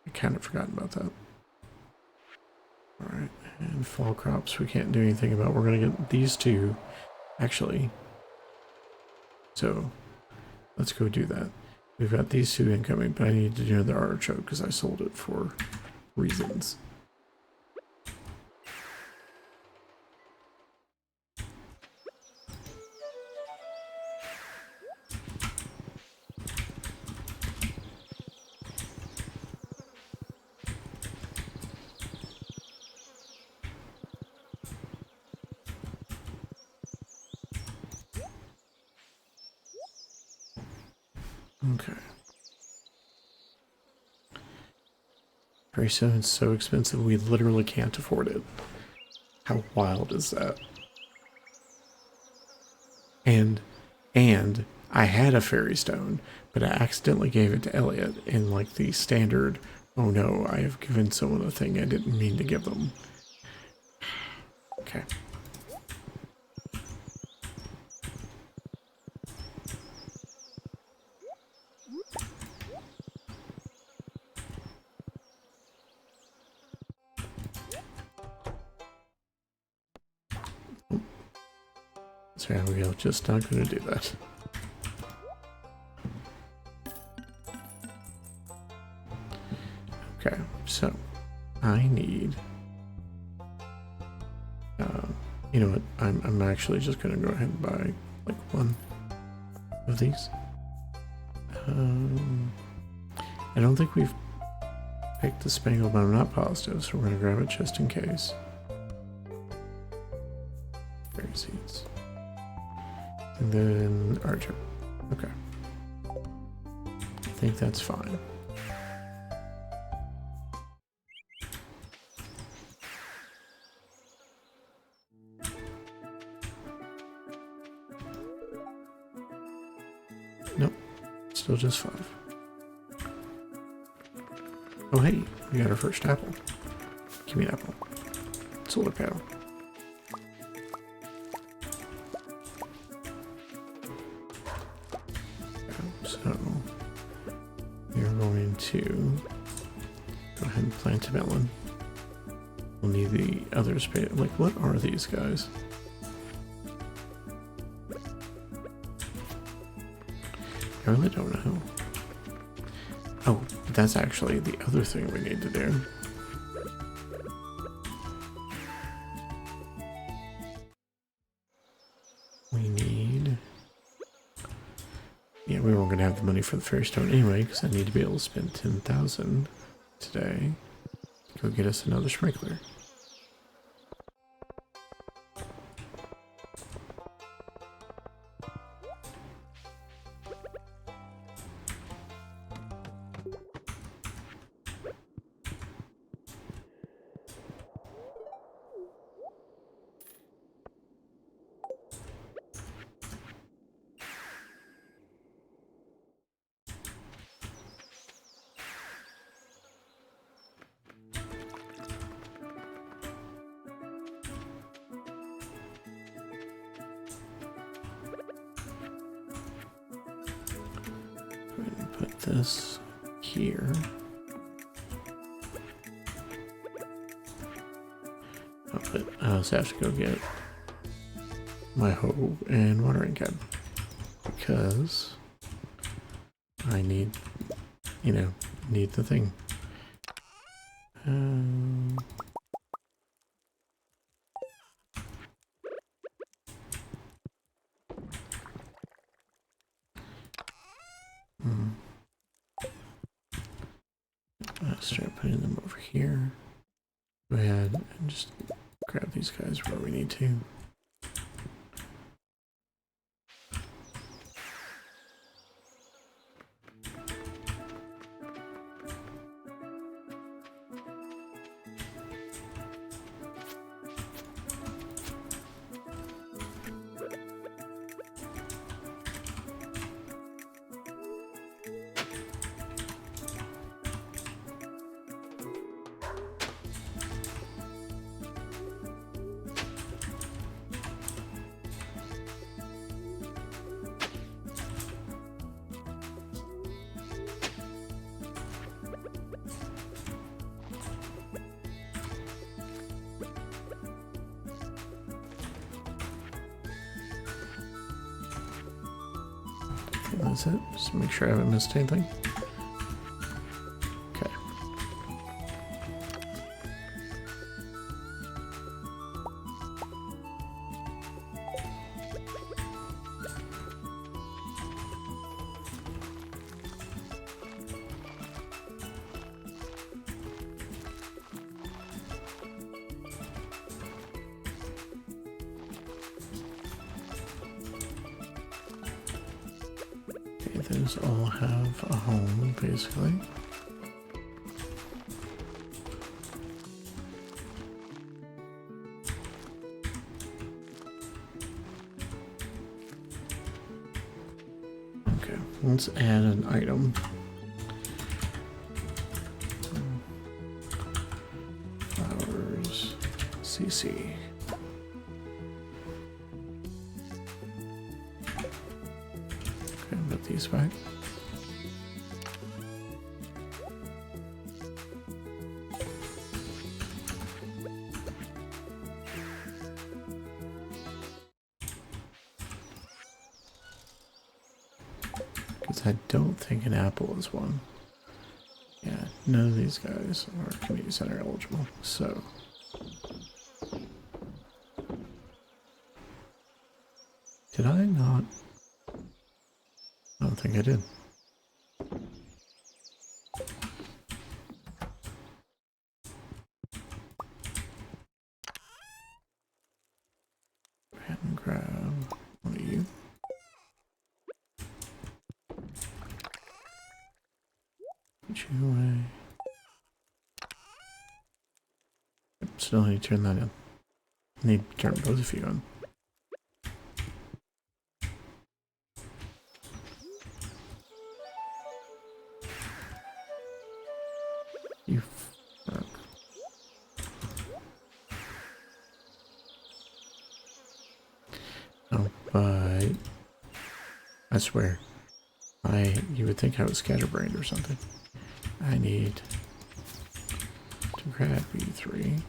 I kind of forgotten about that. Alright, and fall crops we can't do anything about. We're going to get these two, actually. So, let's go do that. We've got these two incoming, but I need to do another artichoke because I sold it for reasons. Okay. Very soon, it's so expensive we literally can't afford it. How wild is that? And I had a fairy stone, but I accidentally gave it to Elliot in like the standard, oh no, I have given someone a thing I didn't mean to give them. Okay. So there we go, just not gonna do that. Okay, so I need, you know what, I'm actually just gonna go ahead and buy like one of these. I don't think we've picked the spangle, but I'm not positive, so we're gonna grab it just in case. Fairy seeds. And then Archer. Okay. I think that's fine. Nope. Still just 5. Oh hey, we got our first apple. Give me an apple. Solar panel. So we're going to go ahead and plant a melon. We'll need the other space. Like, what are these guys? I really don't know. Oh, that's actually the other thing we need to do. We need... Yeah, we weren't going to have the money for the fairy stone anyway, because I need to be able to spend 10,000 today to go get us another sprinkler. Put this here. I also have to go get my hoe and watering can because I need, you know, need the thing. Start putting them over here. Go ahead and just grab these guys where we need to. That's it. Just make sure I haven't missed anything. Okay. those all have a home, basically. Okay, let's add an item. Flowers, CC. Okay, put these back. Because I don't think an apple is one. Yeah, none of these guys are community center eligible, so. Did I not? I don't think I did. Go ahead and grab one of you. Put you away. Yep, still need to turn that in. Need to turn both of you in. You fuck. Oh, but I swear, you would think I was scatterbrained or something. I need to grab B3.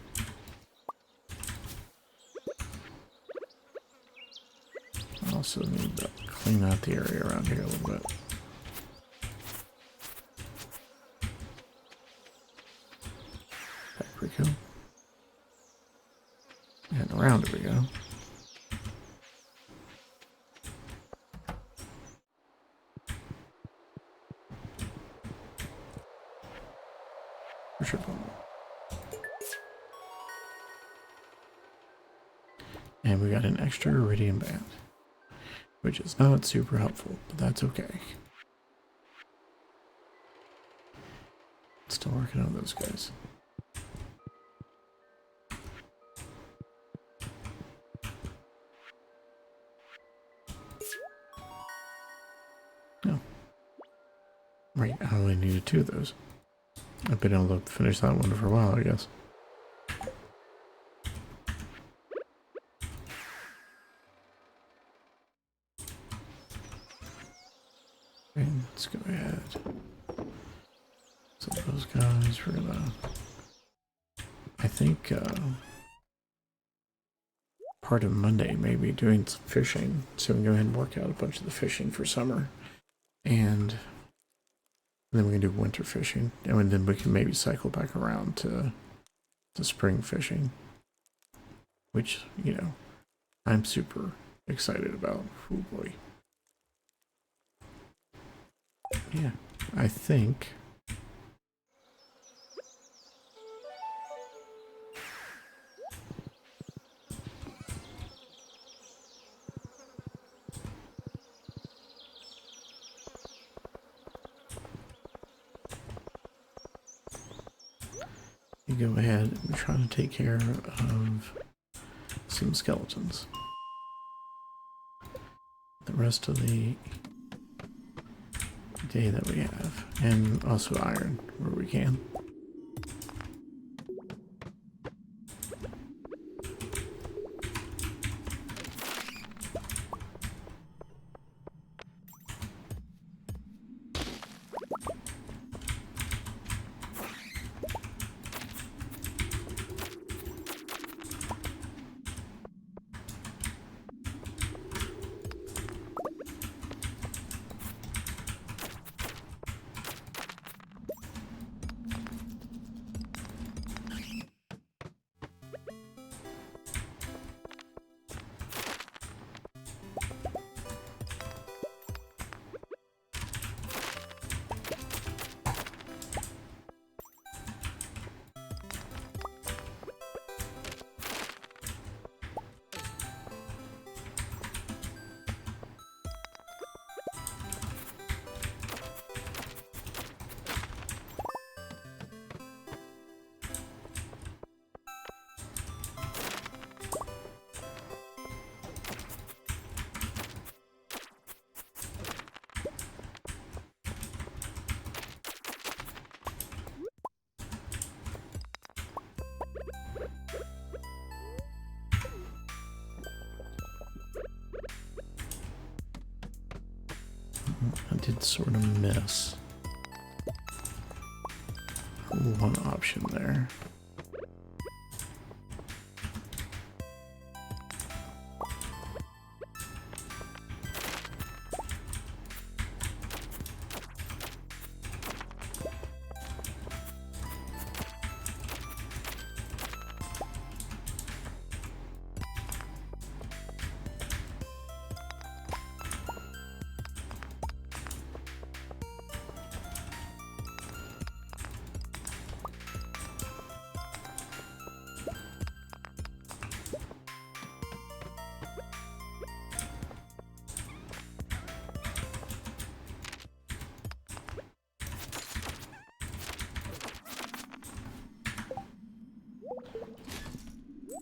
I also need to clean out the area around here a little bit. Back we go. And around we go. And we got an extra iridium band, which is not super helpful, but that's okay. Still working on those guys. No. Right, I only needed 2 of those. I've been able to finish that one for a while, I guess. Okay, let's go ahead. So those guys, we're gonna... I think part of Monday maybe doing some fishing, so we can go ahead and work out a bunch of the fishing for summer. And then we can do winter fishing, and then we can maybe cycle back around to spring fishing, which, you know, I'm super excited about. Oh boy. Yeah, I think you go ahead and try to take care of some skeletons. The rest of the day that we have, and also iron where we can. I did sort of miss one option there.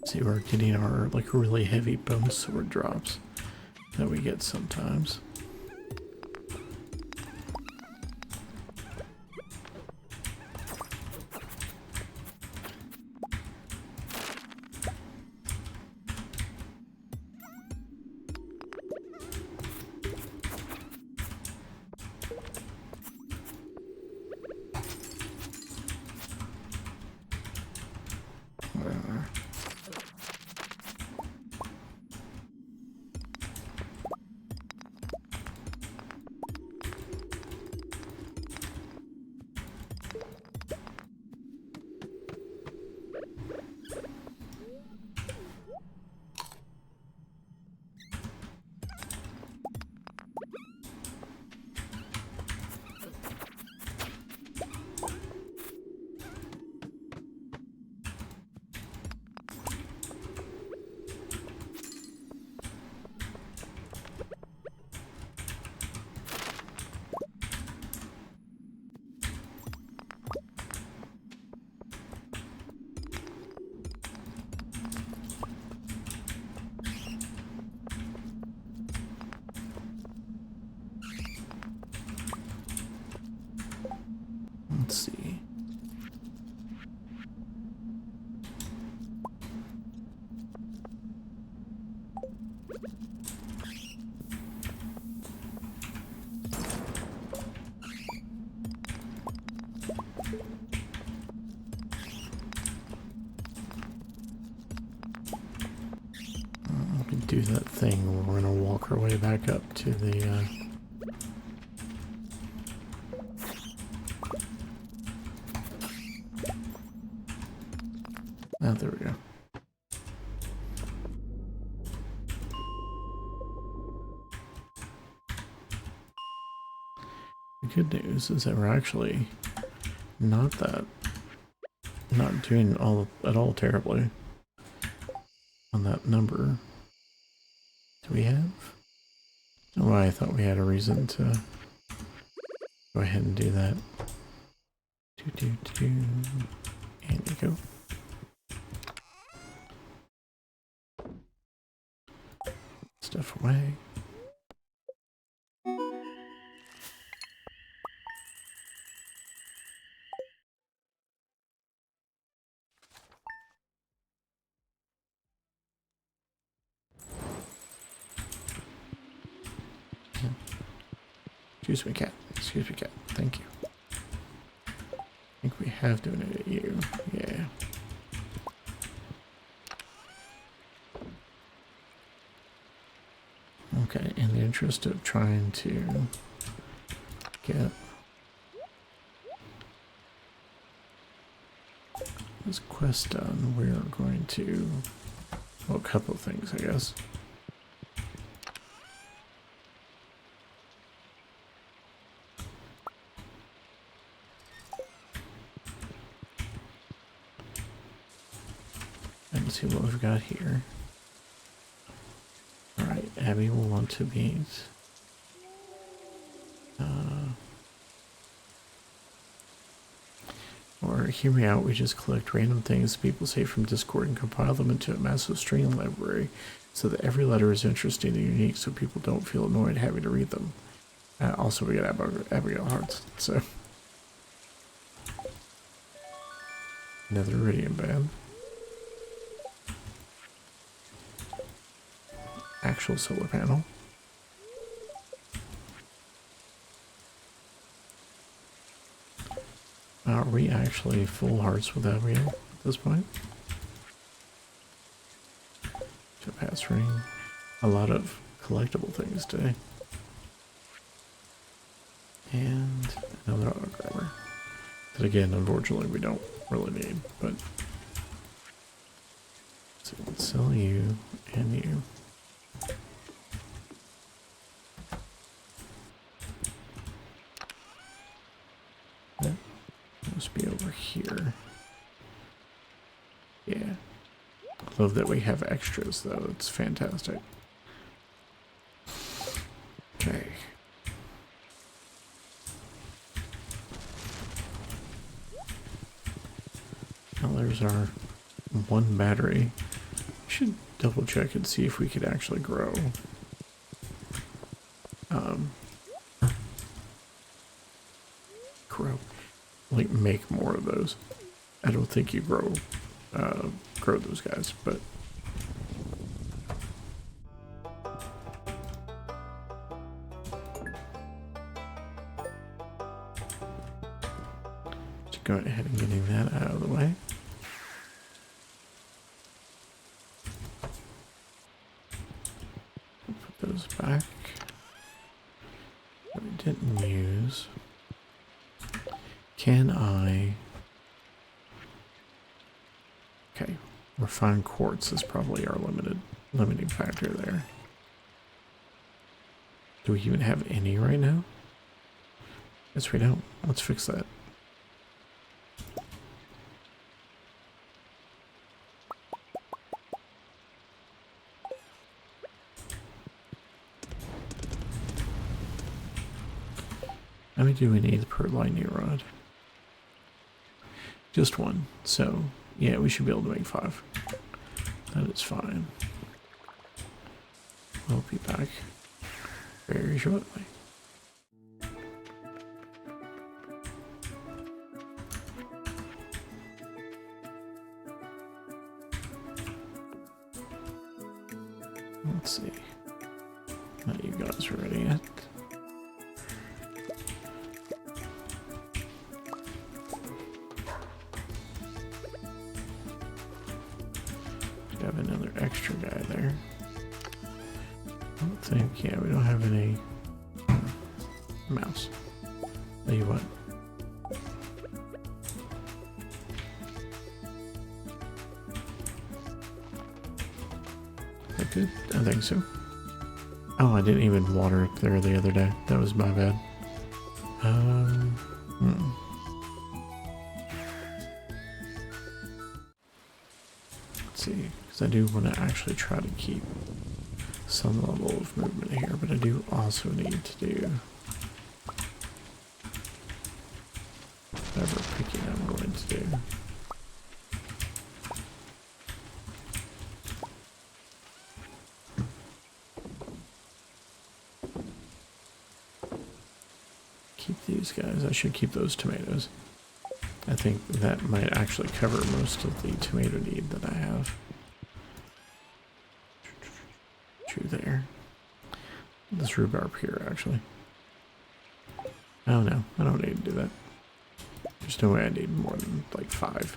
See, we're getting our like really heavy bone sword drops that we get sometimes. Let's see. We can do that thing where we're gonna walk our way back up to the oh, there we go. The good news is that we're actually not doing at all terribly on that number. Do we have? Oh, I thought we had a reason to go ahead and do that. And you go. Stuff away. Excuse me, cat. Excuse me, cat. Thank you. I think we have doing it at you. Yeah. Okay, in the interest of trying to get this quest done, we're going to, well, a couple of things, I guess. And see what we've got here. Alright, Abby will want to meet. Or hear me out, we just collect random things people say from Discord and compile them into a massive string library so that every letter is interesting and unique so people don't feel annoyed having to read them. Also, we got Abigail hearts, so. Another iridium band. Actual solar panel. Are we actually full hearts with that wheel at this point? Pass ring. A lot of collectible things today. And another auto grabber. That again, unfortunately, we don't really need, but so let's sell you and you. That must be over here. Yeah. Love that we have extras though, it's fantastic. Okay. Now there's our one battery. We should double check and see if we could actually grow. Like make more of those. I don't think you grow those guys, but just go ahead and getting that out of the way. Put those back. That we didn't use. Can I? Okay, refined quartz is probably our limiting factor there. Do we even have any right now? Yes, we don't. Let's fix that. How many do we need per lightning rod? Just one. So, yeah, we should be able to make 5. That is fine. We'll be back very shortly. Let's see. Not you guys are ready yet. Have another extra guy there. I don't think, yeah, we don't have any mouse. Tell you what. Is that good? I think so. Oh, I didn't even water up there the other day. That was my bad. Let's see, because I do want to actually try to keep some level of movement here, but I do also need to do whatever picking I'm going to do. Keep these guys. I should keep those tomatoes. I think that might actually cover most of the tomato need that I have. True there. This rhubarb here, actually. Oh no, I don't need to do that. There's no way I need more than like 5.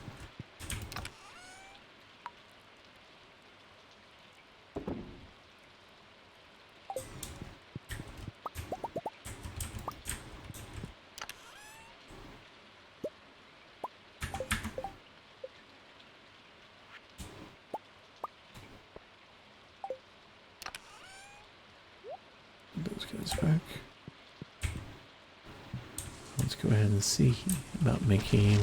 Those guys back. Let's go ahead and see about making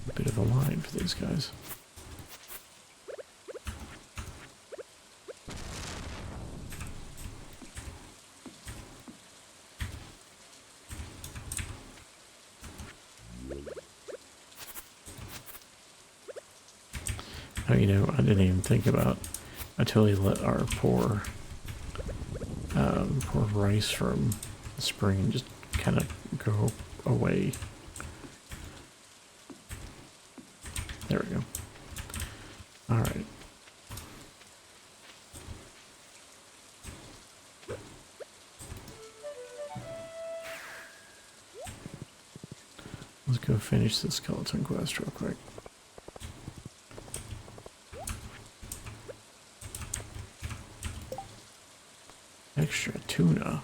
a bit of a line for these guys. Oh, you know, I didn't even think about, I totally let our poor rice from the spring just kind of go away. There we go. All right. Let's go finish this skeleton quest real quick. Extra tuna.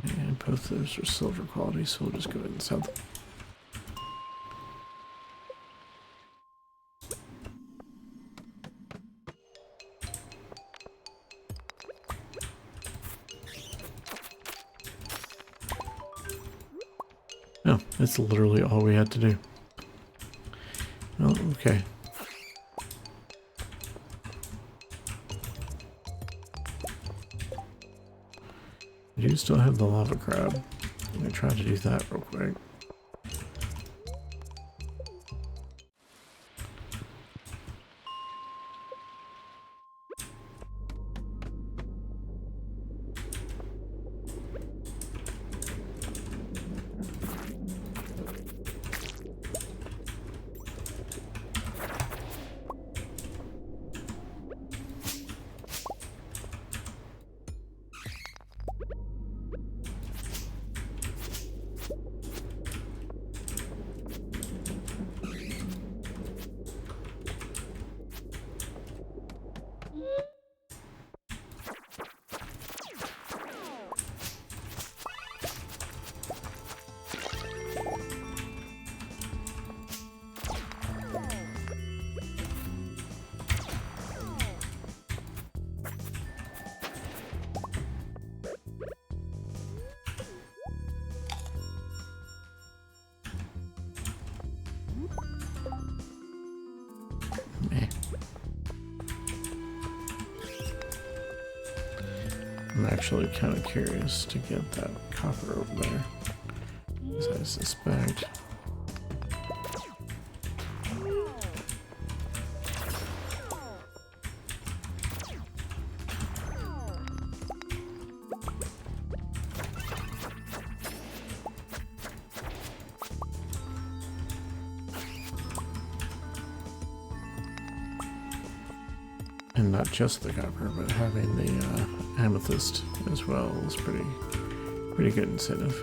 And both those are silver quality, so we'll just go ahead and sell them. No, that's literally all we had to do. Oh, okay. I do still have the lava crab. I'm gonna try to do that real quick. I'm actually kind of curious to get that copper over there, as I suspect. And not just the copper, but having the amethyst as well is pretty good incentive.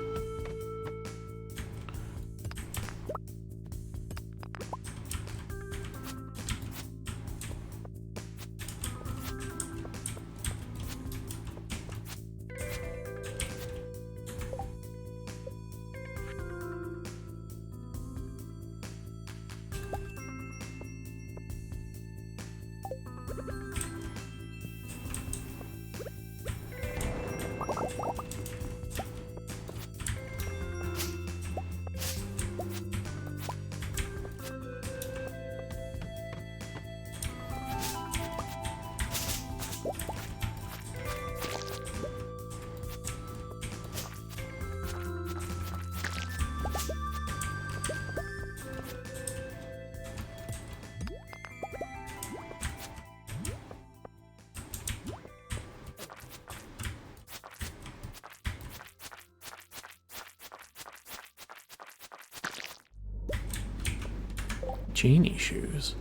Genie shoes.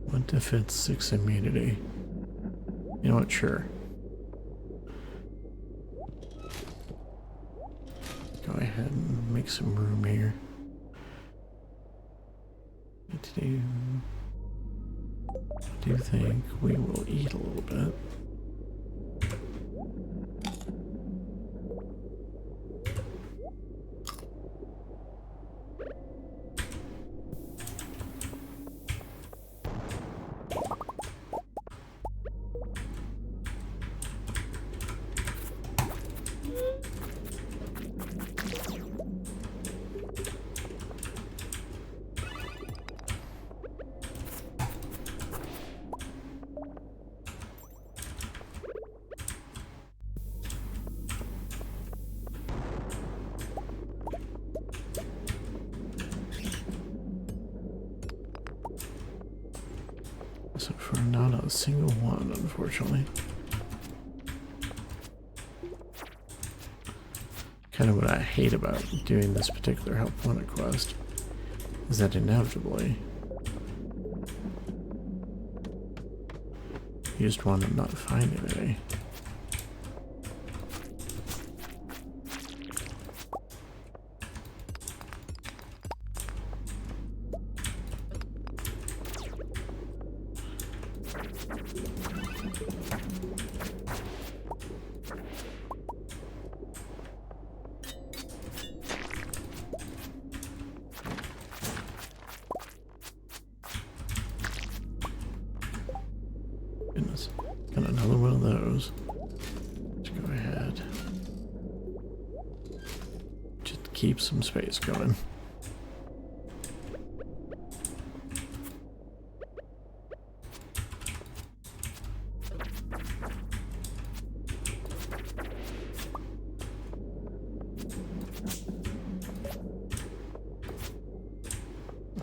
What defense 6 immunity? You know what? Sure. Go ahead and make some room here. I do think we will eat a little bit. So for not a single one, unfortunately. Kind of what I hate about doing this particular help wanted quest is that inevitably You just want to not find it, eh? Goodness. Got another one of those. Let's go ahead. Just keep some space going.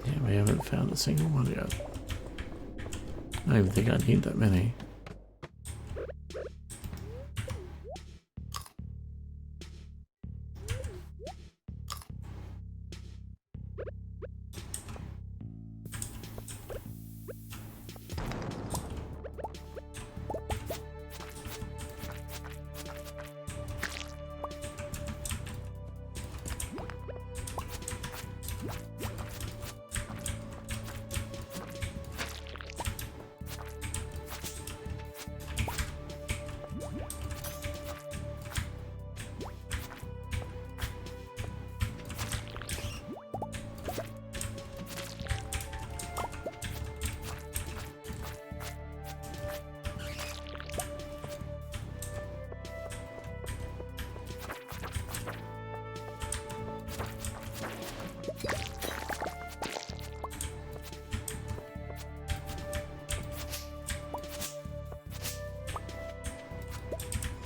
Yeah, we haven't found a single one yet. I don't even think I need that many.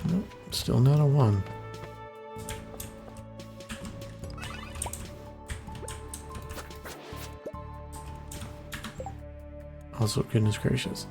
Nope, still not a one. Also, goodness gracious.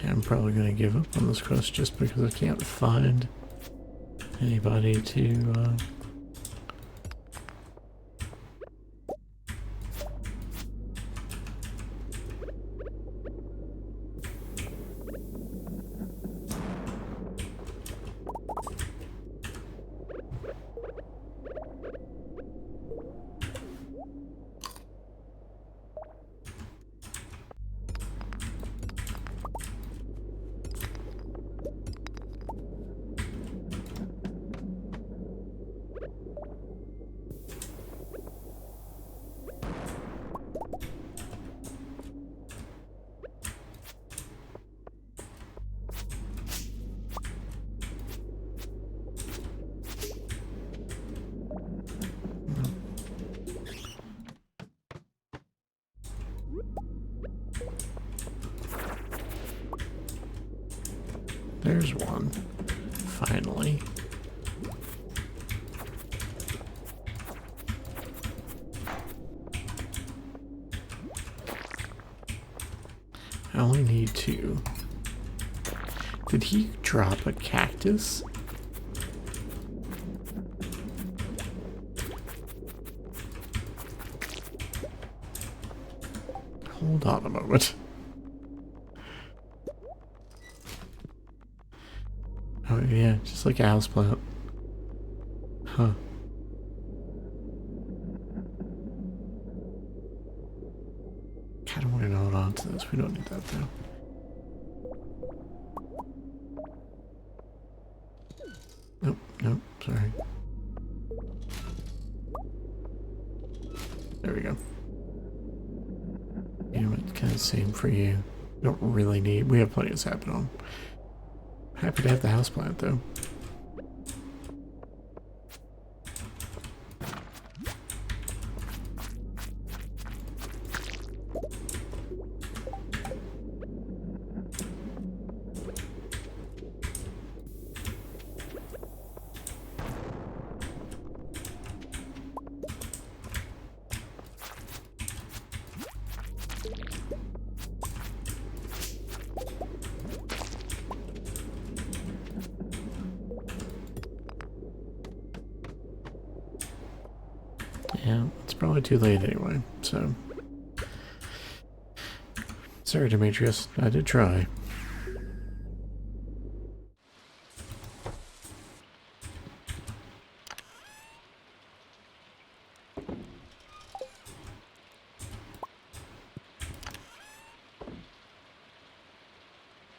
I'm probably going to give up on this quest just because I can't find anybody to There's one. Finally. I only need two. Did he drop a cactus? Hold on a moment. Oh yeah, just like a houseplant. Huh. Kinda want to hold on to this. We don't need that though. sorry. There we go. You know, it's kind of the same for you. Don't really need, we have plenty of sap at home. Happy to have the houseplant though. Yeah, it's probably too late anyway, so. Sorry, Demetrius. I did try.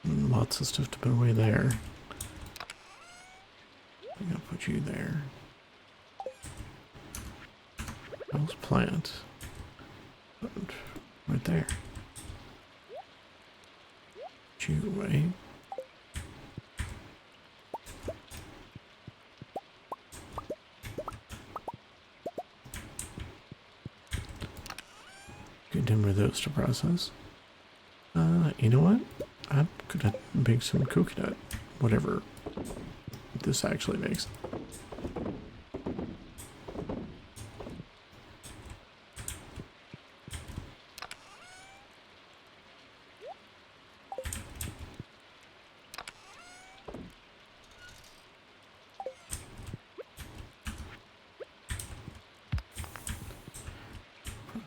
Lots of stuff to put away there. I'm gonna put you there. House plant. Right there. Put you away. Good number of those to process. You know what? I'm gonna make some coconut, whatever this actually makes.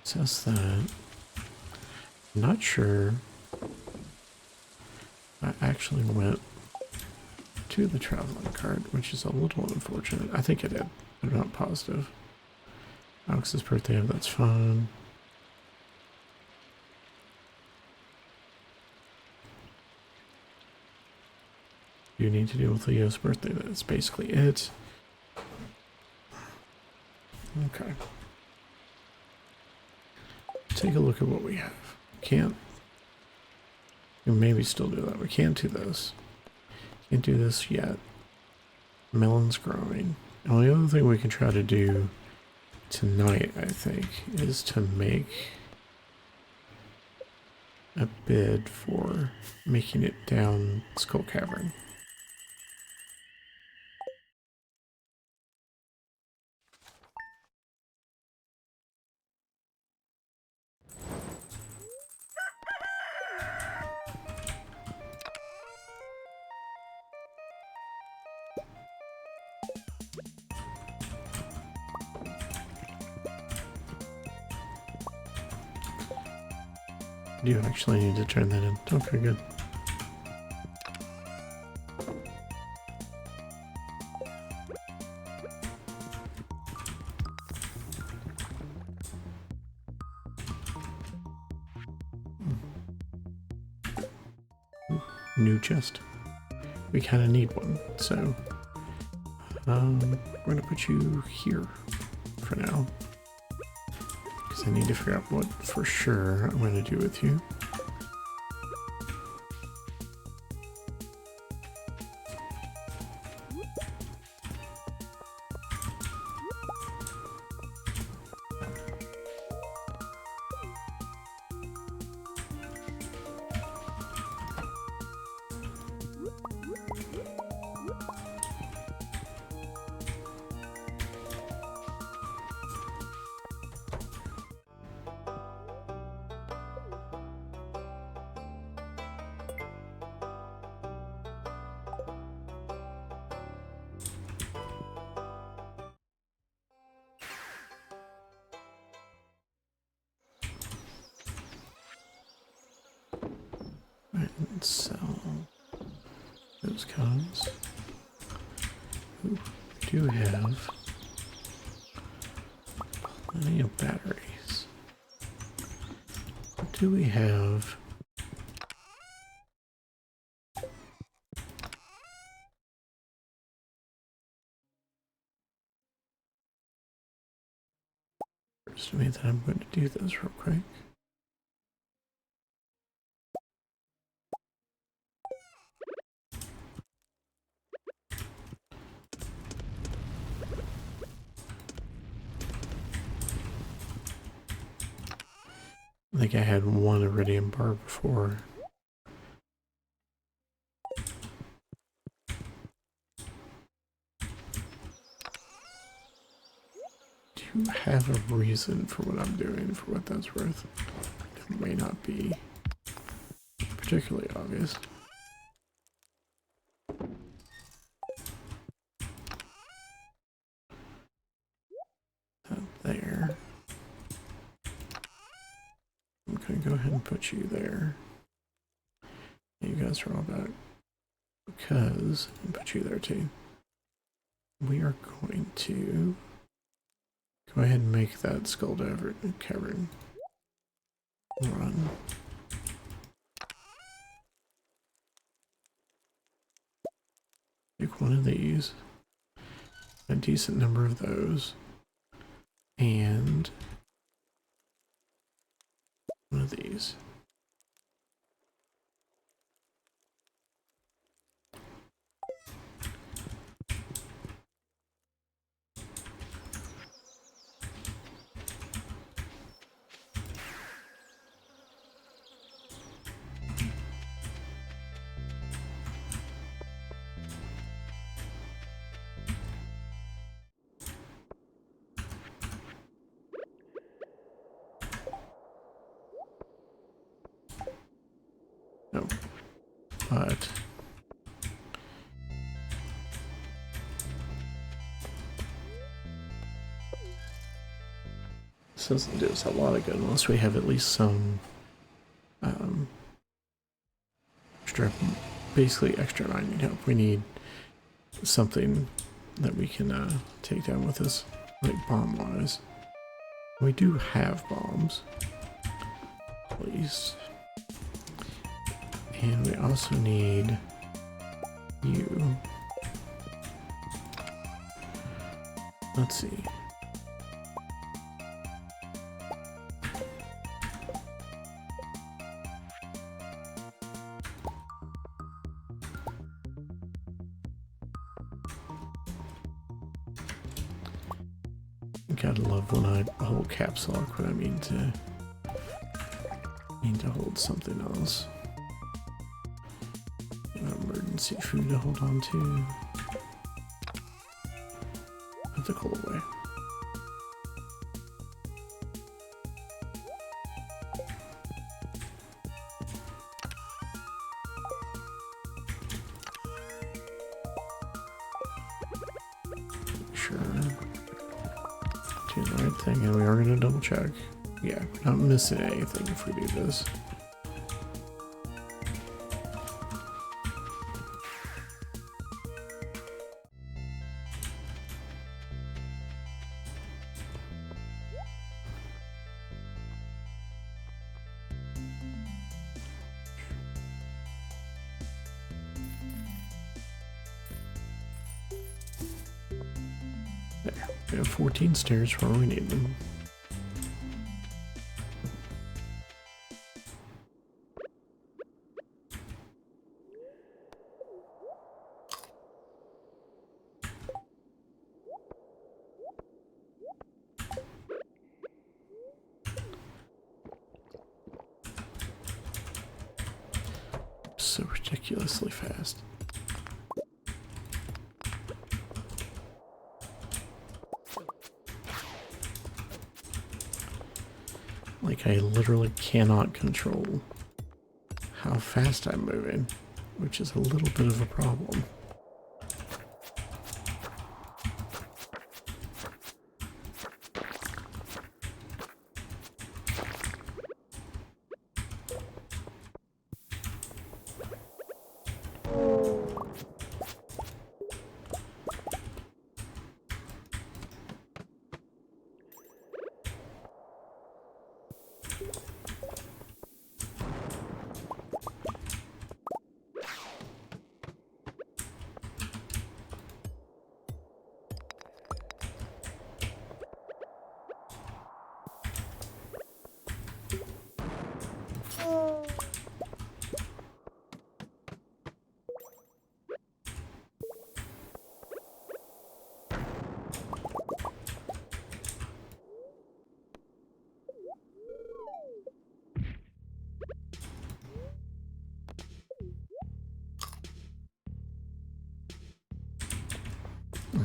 Process that. I'm not sure. I actually went to the traveling cart, which is a little unfortunate. I think I did, but I'm not positive. Alex's birthday, that's fun. You need to deal with Leo's birthday. That's basically it. Okay. Take a look at what we have. Can't. We maybe still do that. We can't do this. Can't do this yet. Melon's growing. The only other thing we can try to do tonight, I think, is to make a bid for making it down Skull Cavern. You actually need to turn that in. Okay, good. New chest. We kind of need one, so we're gonna put you here for now. I need to figure out what for sure I'm going to do with you. Right, let's sell those cones. Ooh, we do have plenty of batteries. What do we have? Just me that I'm going to do this real quick. I think I had one iridium bar before. Do you have a reason for what I'm doing, for what that's worth? It may not be particularly obvious. There. I'm going to go ahead and put you there. You guys are all back. Because, and put you there too. We are going to go ahead and make that skull cavern run. Take one of these, a decent number of those, and one of these. No, but this doesn't do us a lot of good unless we have at least some extra, basically extra mining help. We need something that we can take down with us, like bomb-wise. We do have bombs, at least. And we also need you. Let's see. Gotta love when I hold caps lock when I mean to hold something else. Emergency food to hold on to. Put the coal away. Sure. Do the right thing, and we are gonna double check. Yeah, we're not missing anything if we do this. We have 14 stairs where we need them. So ridiculously fast. Like, I literally cannot control how fast I'm moving, which is a little bit of a problem.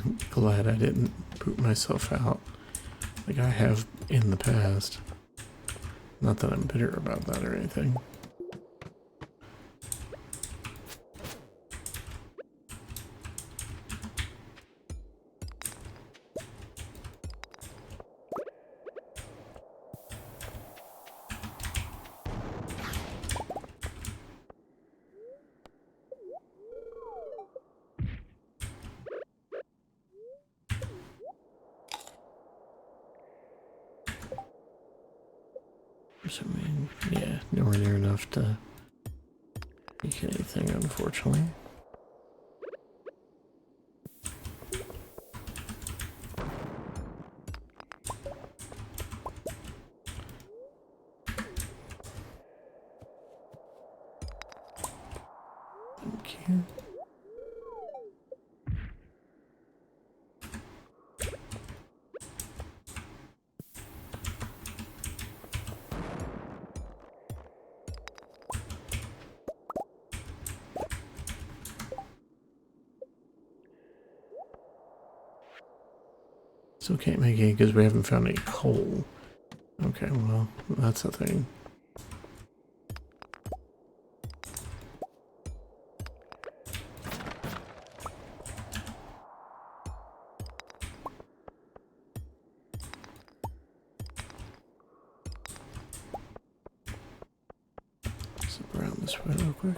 I'm glad I didn't boot myself out like I have in the past. Not that I'm bitter about that or anything. I mean, yeah, nowhere near enough to make anything, unfortunately. Thank you. Still can't make any because we haven't found any coal. Okay, well, that's a thing. Zip around this way real quick.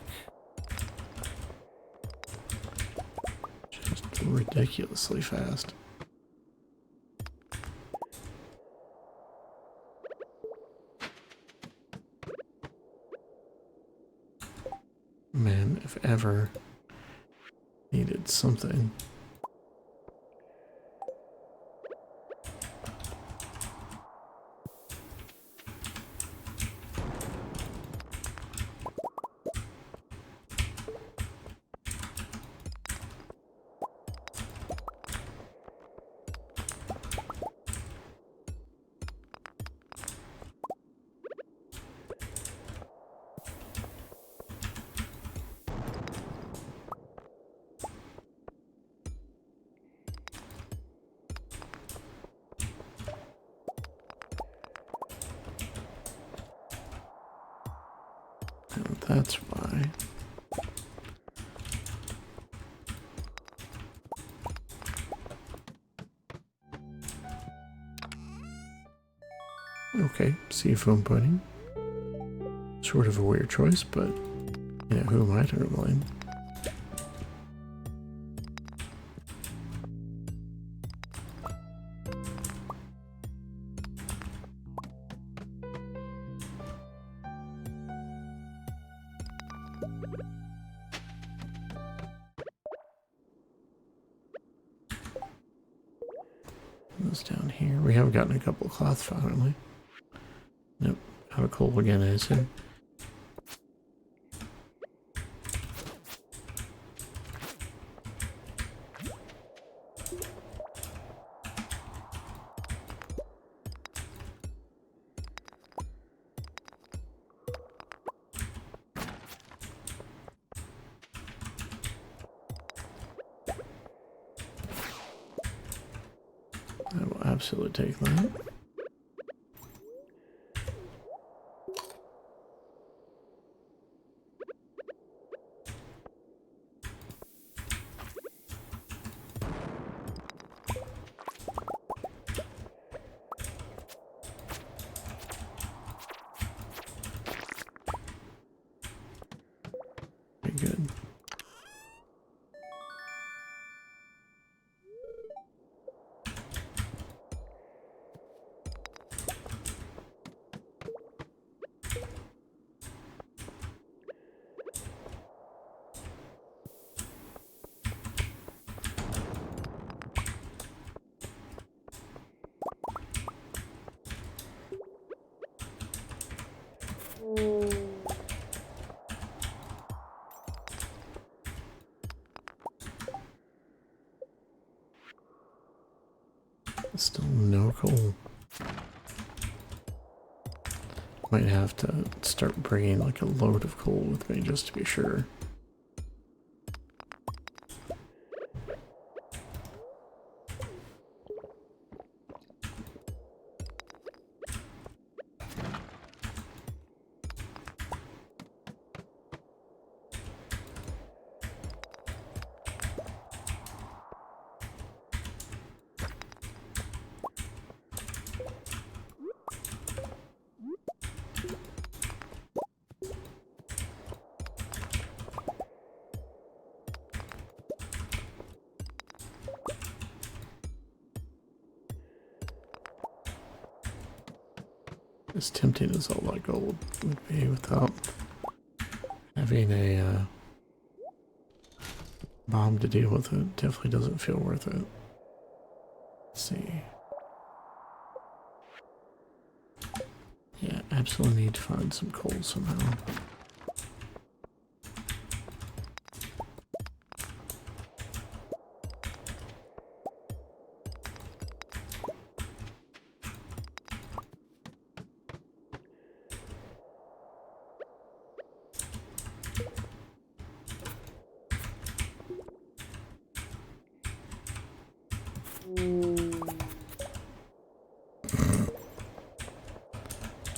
Just ridiculously fast. Man, if ever needed something. And that's why. Okay, seafoam pudding. Sort of a weird choice, but yeah, who am I to blame? What's down here? We have gotten a couple of cloth finally. Nope, out of coal again, I assume. I will absolutely take that. Very good. Still no coal. Might have to start bringing like a load of coal with me just to be sure. as tempting as all that gold would be without having a bomb to deal with it, definitely doesn't feel worth it. Let's see. Yeah, absolutely need to find some coal somehow.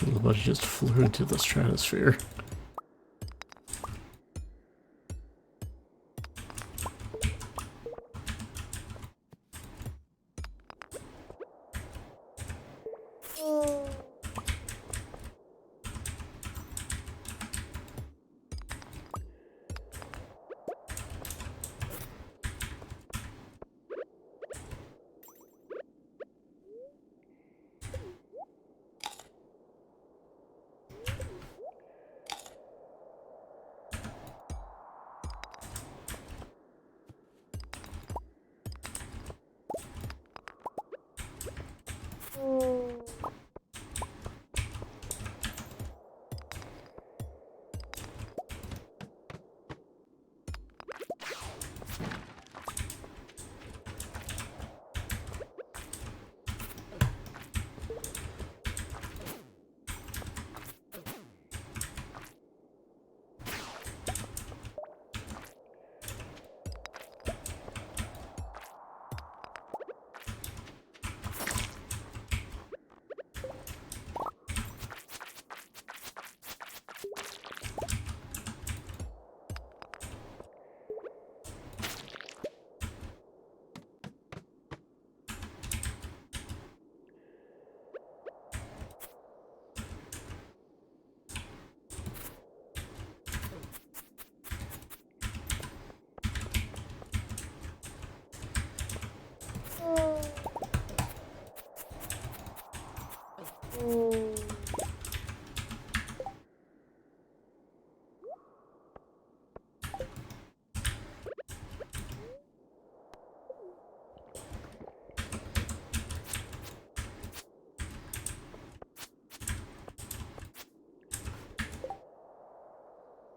The buddy just flew into the stratosphere.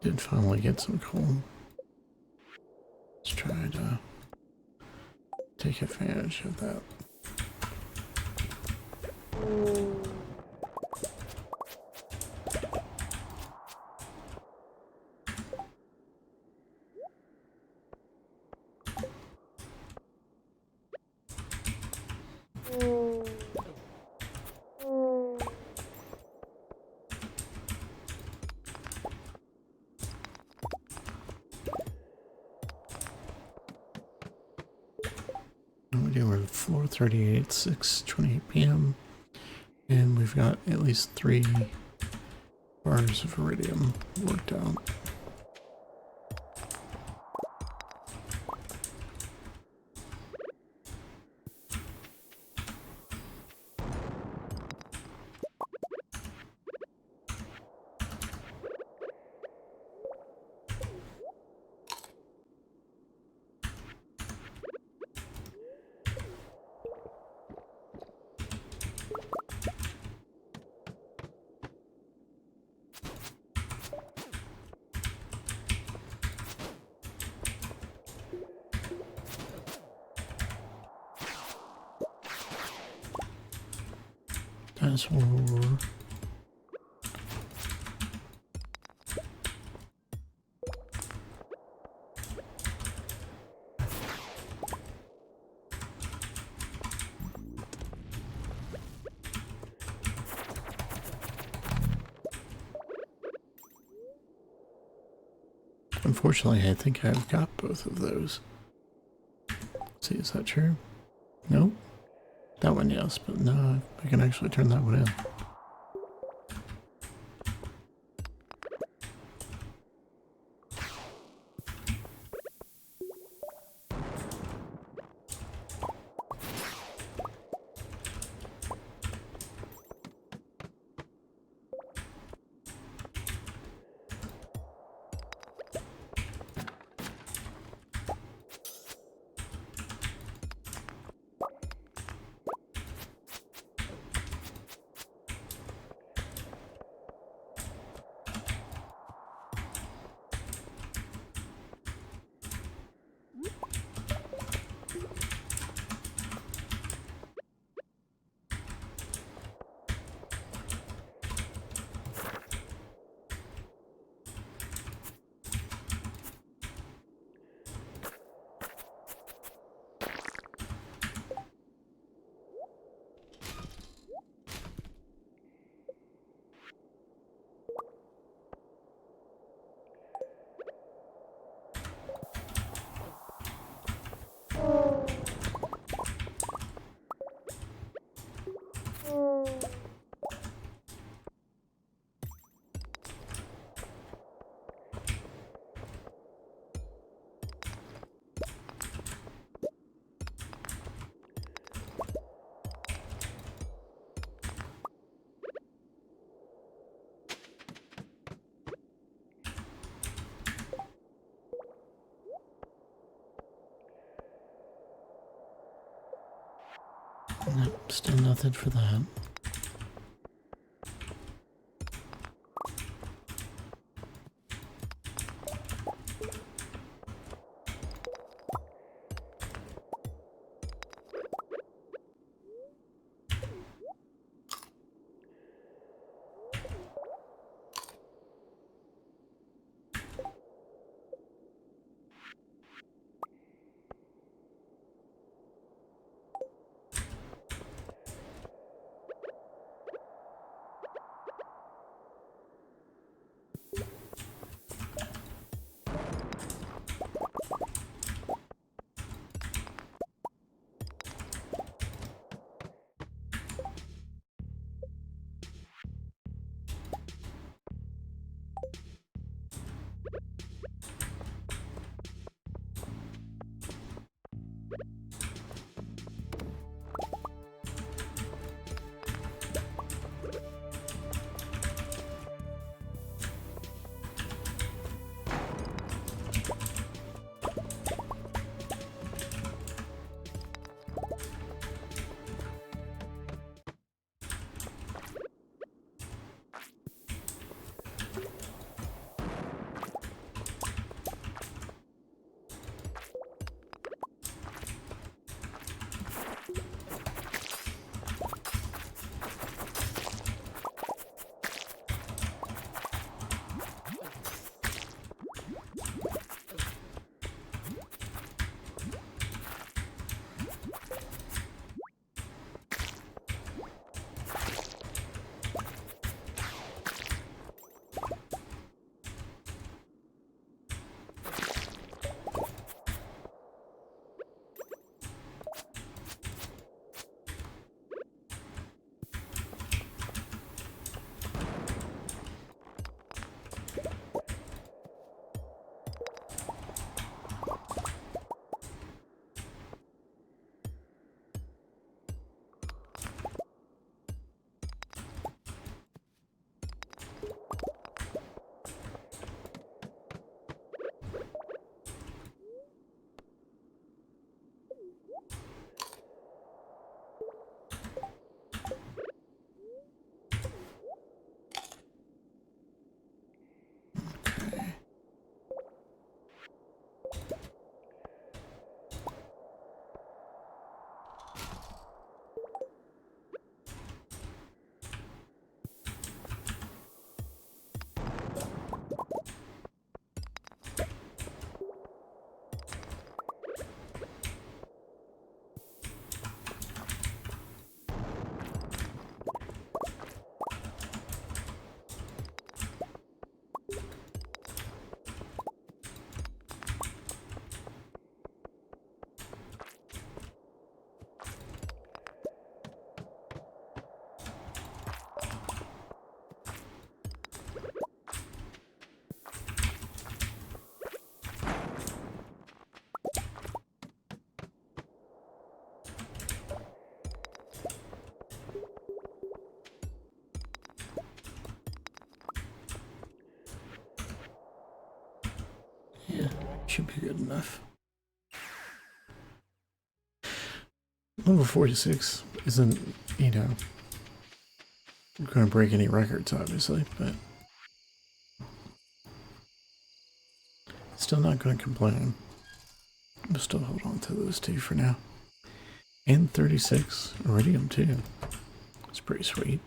Did finally get some coal. Let's try to take advantage of that. We're at floor 38, 6:28 p.m. And we've got at least 3 bars of iridium worked out. Dinosaur. Unfortunately, I think I've got both of those. Let's see, is that true? Nope. That one, yes, but no, I can actually turn that one in. Nope, still nothing for that. Yeah, should be good enough. Level 46 isn't, you know, going to break any records, obviously, but still not going to complain. We'll still hold on to those two for now. And 36 iridium too. It's pretty sweet.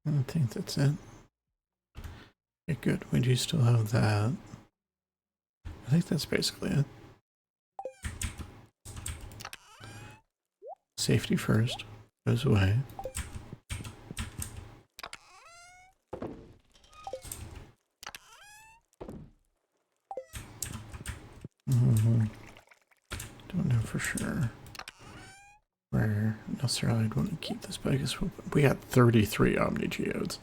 I think that's it. Okay, good. We do still have that. I think that's basically it. Safety first. Goes away. Don't know for sure where necessarily I'd want to keep this, but I guess we got 33 Omni Geodes.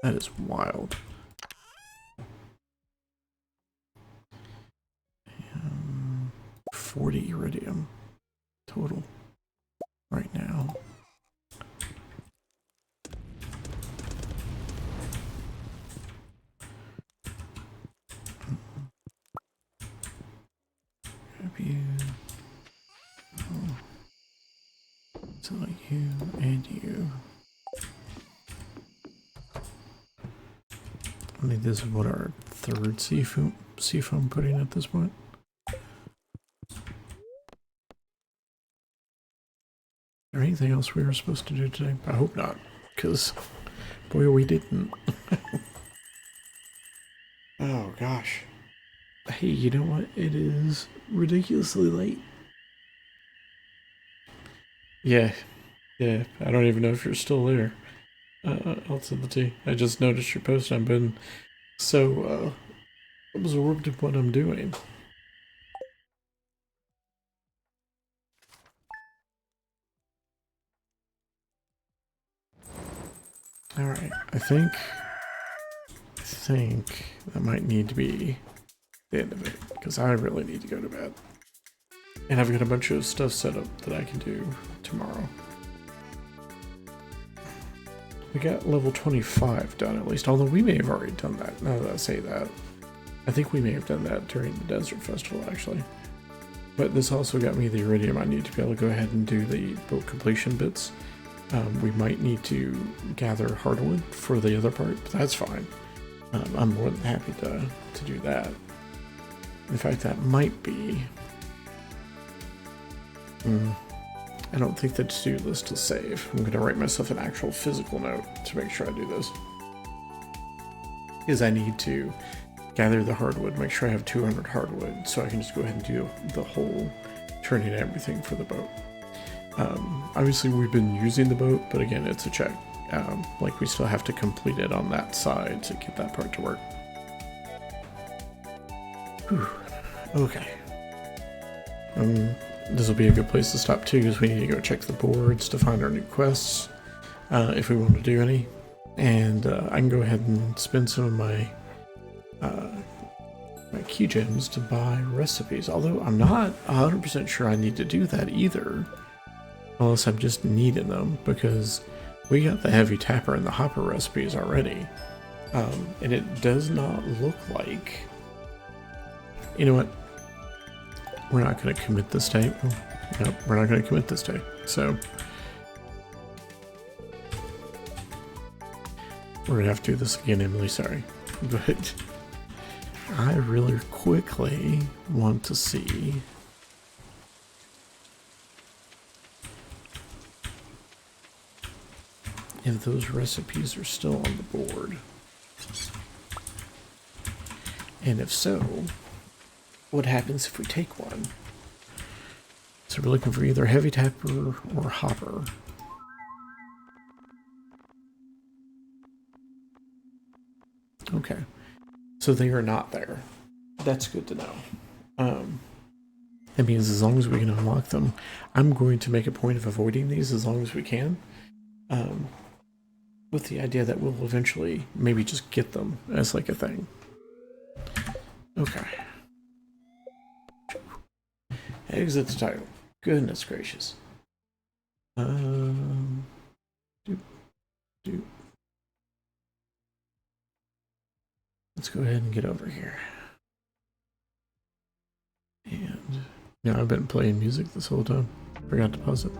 That is wild. 40 iridium total right now. You. Oh. So like you and you. I think this is what our third sea foam pudding at this point. Is there anything else we were supposed to do today? I hope not, because boy, we didn't. Oh gosh. Hey, you know what? It is ridiculously late. Yeah, I don't even know if you're still there. I'll send the tea. I just noticed your post. I've been so absorbed in what I'm doing. Alright, I think that might need to be the end of it, because I really need to go to bed. And I've got a bunch of stuff set up that I can do tomorrow. We got level 25 done at least, although we may have already done that, now that I say that. I think we may have done that during the Desert Festival, actually. But this also got me the iridium I need to be able to go ahead and do the boat completion bits. We might need to gather hardwood for the other part, but that's fine. I'm more than happy to do that. In fact, that might be... I don't think the to-do list will save. I'm going to write myself an actual physical note to make sure I do this. Because I need to gather the hardwood, make sure I have 200 hardwood, so I can just go ahead and do the whole turning everything for the boat. Obviously we've been using the boat, but again, it's a check. Like we still have to complete it on that side to get that part to work. Whew. Okay. This will be a good place to stop too, because we need to go check the boards to find our new quests, if we want to do any. And I can go ahead and spend some of my my key gems to buy recipes, although I'm not 100% sure I need to do that either, unless I'm just needing them, because we got the heavy tapper and the hopper recipes already, and it does not look like, you know what, we're not going to commit this day. Nope, we're not going to commit this day, so we're going to have to do this again, Emily, sorry, but I really quickly want to see if those recipes are still on the board. And if so, what happens if we take one? So we're looking for either heavy tapper or hopper. Okay. So they are not there. That's good to know. That means as long as we can unlock them, I'm going to make a point of avoiding these as long as we can. With the idea that we'll eventually maybe just get them as like a thing. Okay. Exit the title. Goodness gracious. Doop. Let's go ahead and get over here. And now I've been playing music this whole time. Forgot to pause it.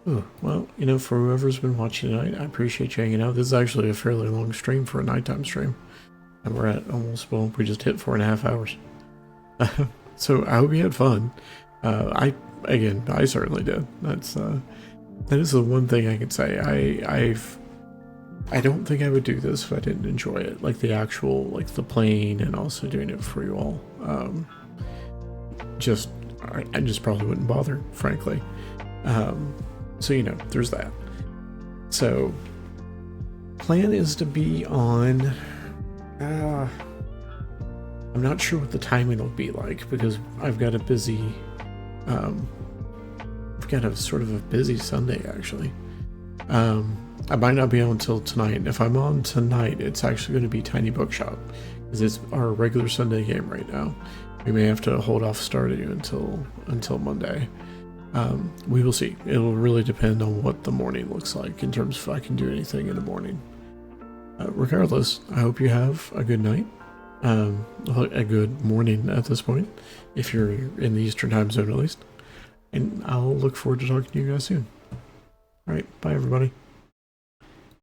Oh, well, you know, for whoever's been watching tonight, I appreciate you hanging out. This is actually a fairly long stream for a nighttime stream. And we're at almost, well, we just hit 4.5 hours. So I hope you had fun. I certainly did. That is the one thing I can say. I don't think I would do this if I didn't enjoy it. Like the actual, like the playing and also doing it for you all. I just probably wouldn't bother, frankly. So, you know, there's that. So, plan is to be on, I'm not sure what the timing will be like, because I've got a busy, I've got a sort of a busy Sunday, actually. I might not be on until tonight. If I'm on tonight, it's actually going to be Tiny Bookshop, because it's our regular Sunday game right now. We may have to hold off Stardew until Monday. We will see. It'll really depend on what the morning looks like in terms of if I can do anything in the morning. Regardless, I hope you have a good night. A good morning at this point, if you're in the Eastern time zone at least. And I'll look forward to talking to you guys soon. Alright, bye everybody.